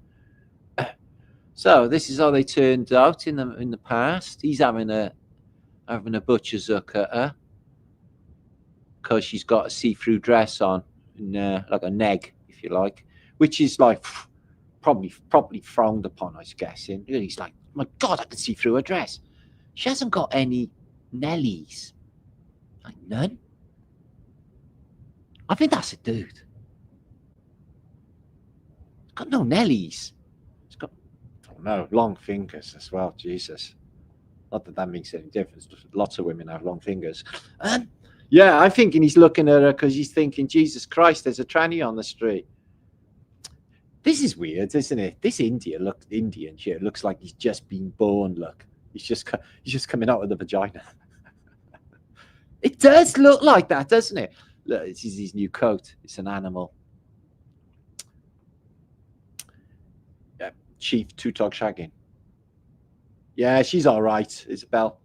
So this is how they turned out in the past. He's having a butcher's look at her, because she's got a see-through dress on, and, like a neg, if you like, which is like probably frowned upon, I was guessing. He's like, my God, I can see through her dress. She hasn't got any Nellies. Like none. I think that's a dude. It's got no Nellies. It's got, oh no, long fingers as well. Jesus. Not that makes any difference. Lots of women have long fingers. Yeah, I'm thinking he's looking at her because he's thinking, Jesus Christ, there's a tranny on the street. This is weird, isn't it? This Indian shit looks like he's just been born. Look, he's just coming out of the vagina. It does look like that, doesn't it? Look, this is his new coat. It's an animal. Yeah, Chief Two-Tog shagging. Yeah, she's all right, Isabel.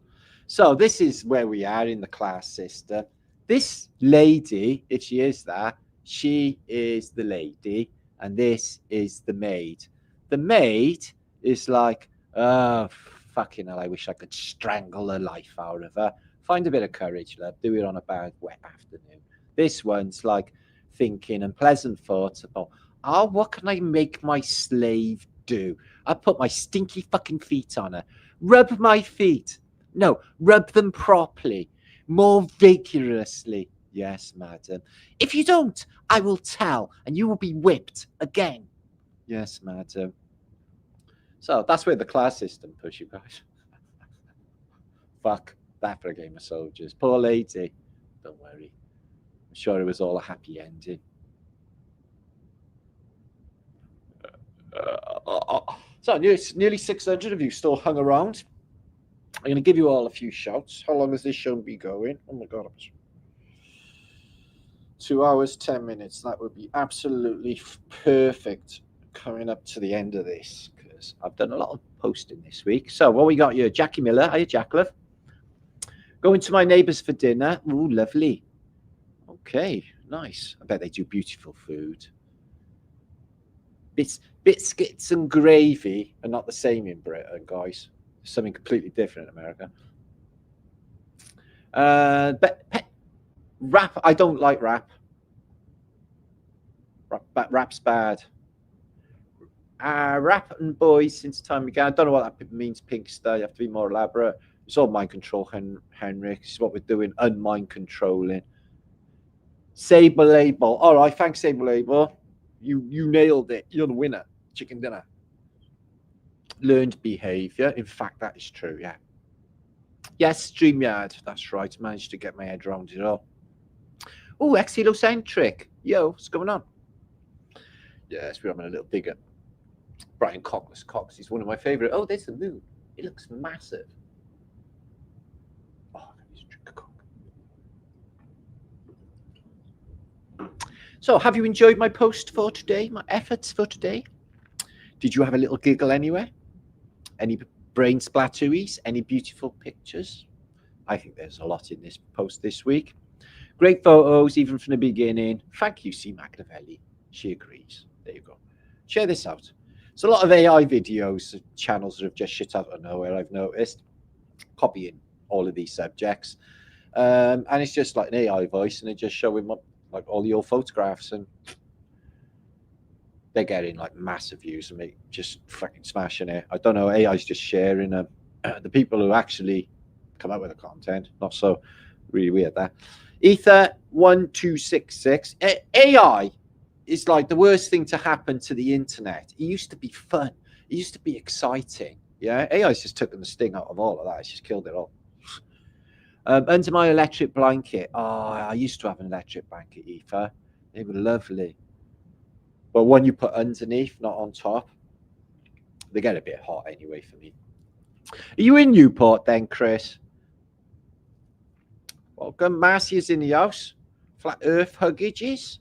So this is where we are in the class system. This lady, if she is that, she is the lady, and this is the maid. The maid is like, oh, fucking hell, I wish I could strangle the life out of her. Find a bit of courage, love. Do it on a bad, wet afternoon. This one's like thinking and pleasant thoughts about, oh, what can I make my slave do? I put my stinky fucking feet on her. Rub my feet. No, rub them properly, more vigorously. Yes, madam. If you don't, I will tell, and you will be whipped again. Yes, madam. So that's where the class system puts you guys. Fuck that for a game of soldiers. Poor lady. Don't worry. I'm sure it was all a happy ending. So nearly 600 of you still hung around. I'm going to give you all a few shouts. How long has this show been going? Oh my God. 2 hours, 10 minutes. That would be absolutely perfect coming up to the end of this, because I've done a lot of posting this week. So what we got here? Jackie Miller. Hiya, Jacklove. Going to my neighbours for dinner. Ooh, lovely. Okay, nice. I bet they do beautiful food. Biscuits and gravy are not the same in Britain, guys. Something completely different in America. Rap, I don't like rap. Rap's bad. Rap and boys since time began. I don't know what that means, Pinkster. You have to be more elaborate. It's all mind control, Henrik. This is what we're doing, unmind controlling. Sable Label. All right, thanks, Sable Label. You nailed it. You're the winner. Chicken dinner. Learned behavior. In fact, that is true, yeah. Yes, StreamYard. That's right. Managed to get my head around it all. Oh, ex-heliocentric. Yo, what's going on? Yes, we're having a little dig at Brian Cockless Cox. He's one of my favorite. Oh, there's the moon. It looks massive. Oh, let me just drink a Coke. So, have you enjoyed my post for today, my efforts for today? Did you have a little giggle anywhere? Any brain splatteries? Any beautiful pictures? I think there's a lot in this post this week. Great photos, even from the beginning. Thank you, C. Machiavelli. She agrees. There you go. Share this out. There's a lot of AI videos, channels that have just shit out of nowhere, I've noticed, copying all of these subjects. And it's just like an AI voice, and they're just showing up like all your photographs, and they're getting like massive views and just fucking smashing it. I don't know, AI's just sharing them. The people who actually come up with the content, not so really weird that. Ether 1266. AI is like the worst thing to happen to the internet. It used to be fun. It used to be exciting. Yeah, AI's just taken the sting out of all of that. It's just killed it all. Under my electric blanket. Oh, I used to have an electric blanket, Ether. They were lovely. But one you put underneath, not on top. They get a bit hot anyway for me. Are you in Newport then, Chris? Welcome. Marcy's in the house. Flat Earth Huggages.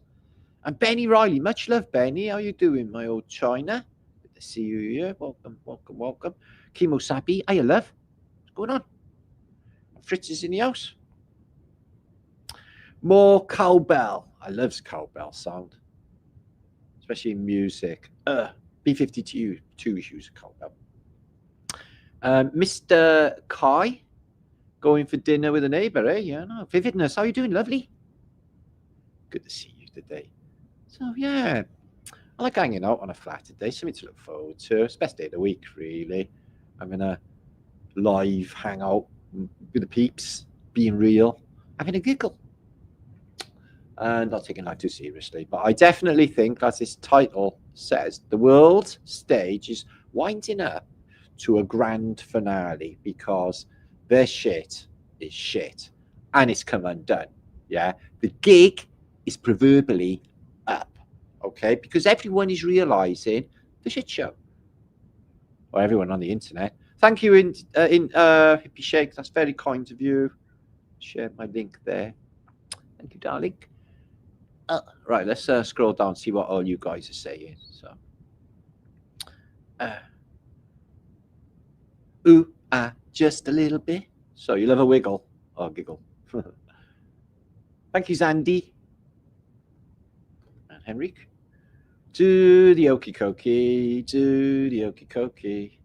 And Benny Riley. Much love, Benny. How you doing, my old China? Good to see you here. Welcome, welcome, welcome. Kimo Sabi. Hiya, love. What's going on? Fritz is in the house. More cowbell. I love cowbell sound. Especially in music. B-52 use cowbell. Mr. Kai. Going for dinner with a neighbour, eh? Yeah, no. Vividness, how you doing, lovely? Good to see you today. So, yeah, I like hanging out on a Flaterday. Something to look forward to. It's the best day of the week, really. I'm going to live hang out with the peeps, being real, having a giggle. And not taking life too seriously. But I definitely think, as this title says, the world stage is winding up to a grand finale because their shit is shit and it's come undone. Yeah, the gig is proverbially up, okay, because everyone is realizing the shit show, or everyone on the internet. Thank you, in Hippie Shake. That's very kind of you. Share my link there. Thank you, darling. Right, let's scroll down, see what all you guys are saying. So, just a little bit. So you love a wiggle or giggle. Thank you, Zandy. And Henrik. Do the okie dokie. Do the okie dokie.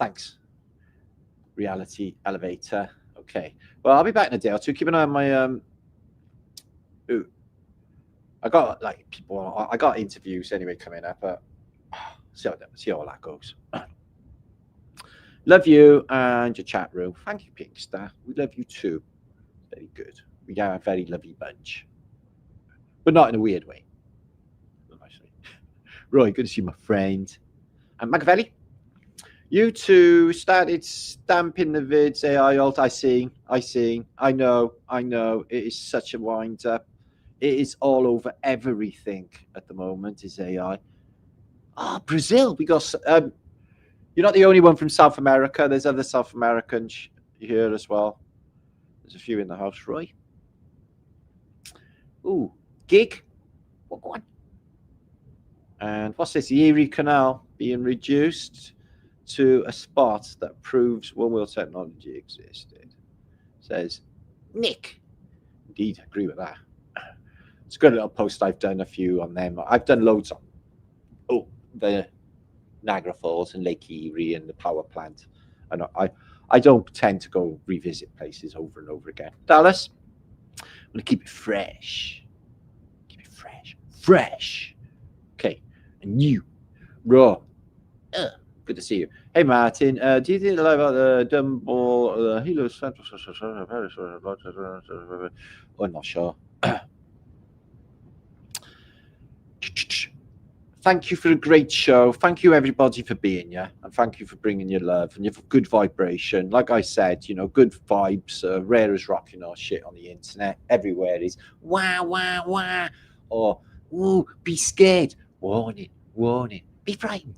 Thanks. Reality Elevator. Okay. Well, I'll be back in a day or two. Keep an eye on my I got like people. I got interviews anyway coming up, but see how that goes. Love you and your chat room. Thank you, Pinkstar. We love you too. Very good. We are a very lovely bunch, but not in a weird way. Roy, good to see my friend. And Machiavelli, you two started stamping the vids. AI alt. I see. I know. It is such a wind up. It is all over everything at the moment. Is AI? Brazil. We got. You're not the only one from South America. There's other South Americans here as well. There's a few in the house, Roy. Ooh, gig. What one? And what's this? The Erie Canal being reduced to a spot that proves one world technology existed. Says Nick. Indeed, I agree with that. It's a good little post. I've done a few on them. I've done loads on. The Niagara Falls and Lake Erie and the power plant. And I don't tend to go revisit places over and over again. Dallas, I'm going to keep it fresh. Keep it fresh. Okay. And you, raw. Good to see you. Hey, Martin, do you think about the Dumble, Hilo Central? I'm not sure. Thank you for a great show. Thank you, everybody, for being here. And thank you for bringing your love and your good vibration. Like I said, good vibes, rare as rocking or shit on the internet. Everywhere is wah, wah, wah. Or, ooh, be scared. Warning. Be frightened.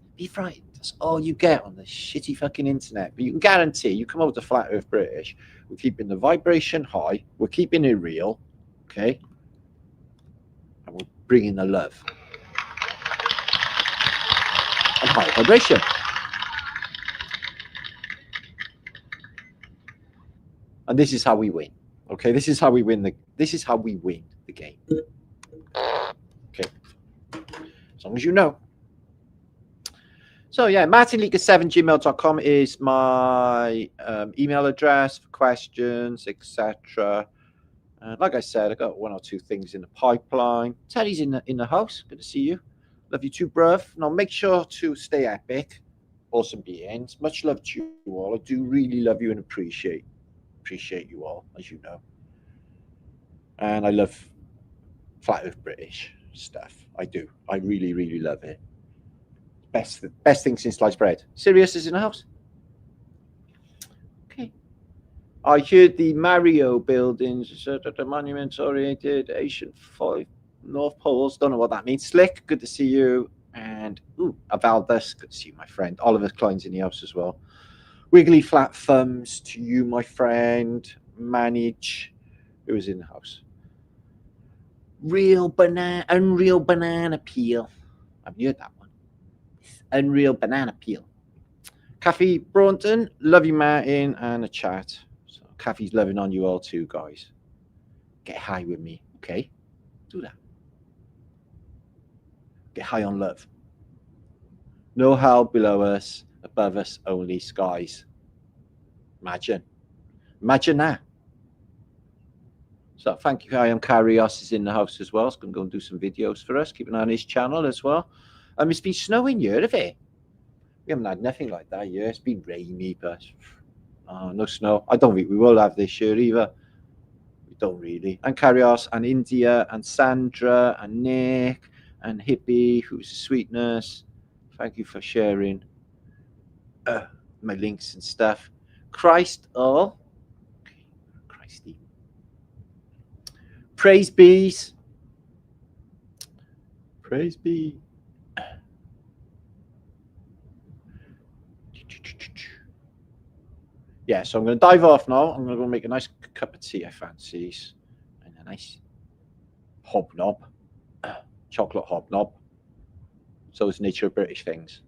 That's all you get on the shitty fucking internet. But you can guarantee, you come over to Flat Earth British, we're keeping the vibration high. We're keeping it real. Okay? And we're bringing the love. And high vibration. And this is how we win. Okay, this is how we win the game. Okay. As long as you know. So yeah, martinleaker7gmail.com is my email address for questions, etc. Like I said, I got one or two things in the pipeline. Teddy's in the house. Good to see you. Love you too, bruv. Now make sure to stay epic. Awesome beings. Much love to you all. I do really love you and appreciate you all, as you know. And I love Flat Earth British stuff. I do. I really, really love it. Best thing since sliced bread. Sirius is in the house. Okay. I heard the Mario buildings, the monuments oriented Asian 5 North Poles. Don't know what that means. Slick, good to see you. And Avaldus, good to see you, my friend. Oliver Klein's in the house as well. Wiggley flat thumbs to you, my friend. Manage. Who is in the house? Unreal banana peel. I've heard that one. Unreal banana peel. Kathy Braunton, love you, Martin, and a chat. So Kathy's loving on you all too, guys. Get high with me, okay? Do that. Get high on love. No hell below us, above us only skies. Imagine that. So thank you. I am Karios is in the house as well. He's going to go and do some videos for us. Keep an eye on his channel as well. It's been snowing here, have it? We haven't had nothing like that here. It's been rainy, but no snow. I don't think we will have this year either. We don't really. And Karios and India and Sandra and Nick and Hippie, who's a sweetness. Thank you for sharing my links and stuff. Christ all. Okay. Christy. Praise bees. Praise be. Yeah, so I'm going to dive off now. I'm going to go make a nice cup of tea I fancy. And a nice hobnob. Chocolate hobnob. So it's nature of British things.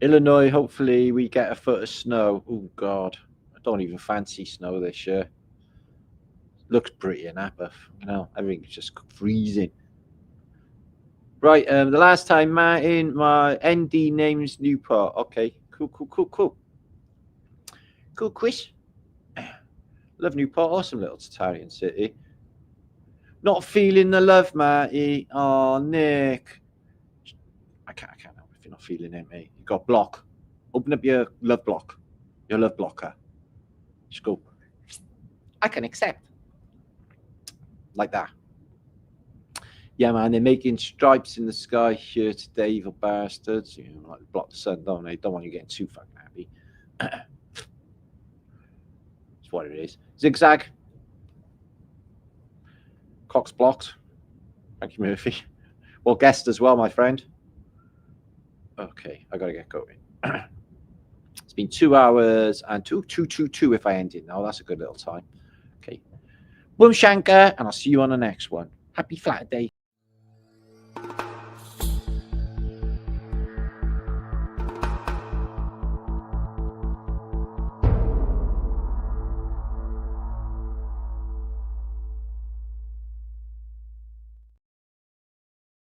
Illinois, hopefully we get a foot of snow. Oh, God. I don't even fancy snow this year. Looks pretty enough, but you know, everything's just freezing. Right, the last time, Martin, my ND name's Newport. Okay, cool. Cool quiz. Love Newport, awesome little Tatarian city. Not feeling the love, Marty. Oh, Nick. I can't help if you're not feeling it, mate. You got block. Open up your love block. Your love blocker. Just go. I can accept. Like that. Yeah, man, they're making stripes in the sky here today, evil bastards. You know, like block the sun, don't they? Don't want you getting too fucking happy. That's what it is. Zigzag. Cox blocked. Thank you, Murphy. Well, guest as well, my friend. Okay, I gotta get going. It's been 2 hours and 2 if I end it now. That's a good little time. Okay. Boom Shankar, and I'll see you on the next one. Happy Flaterday.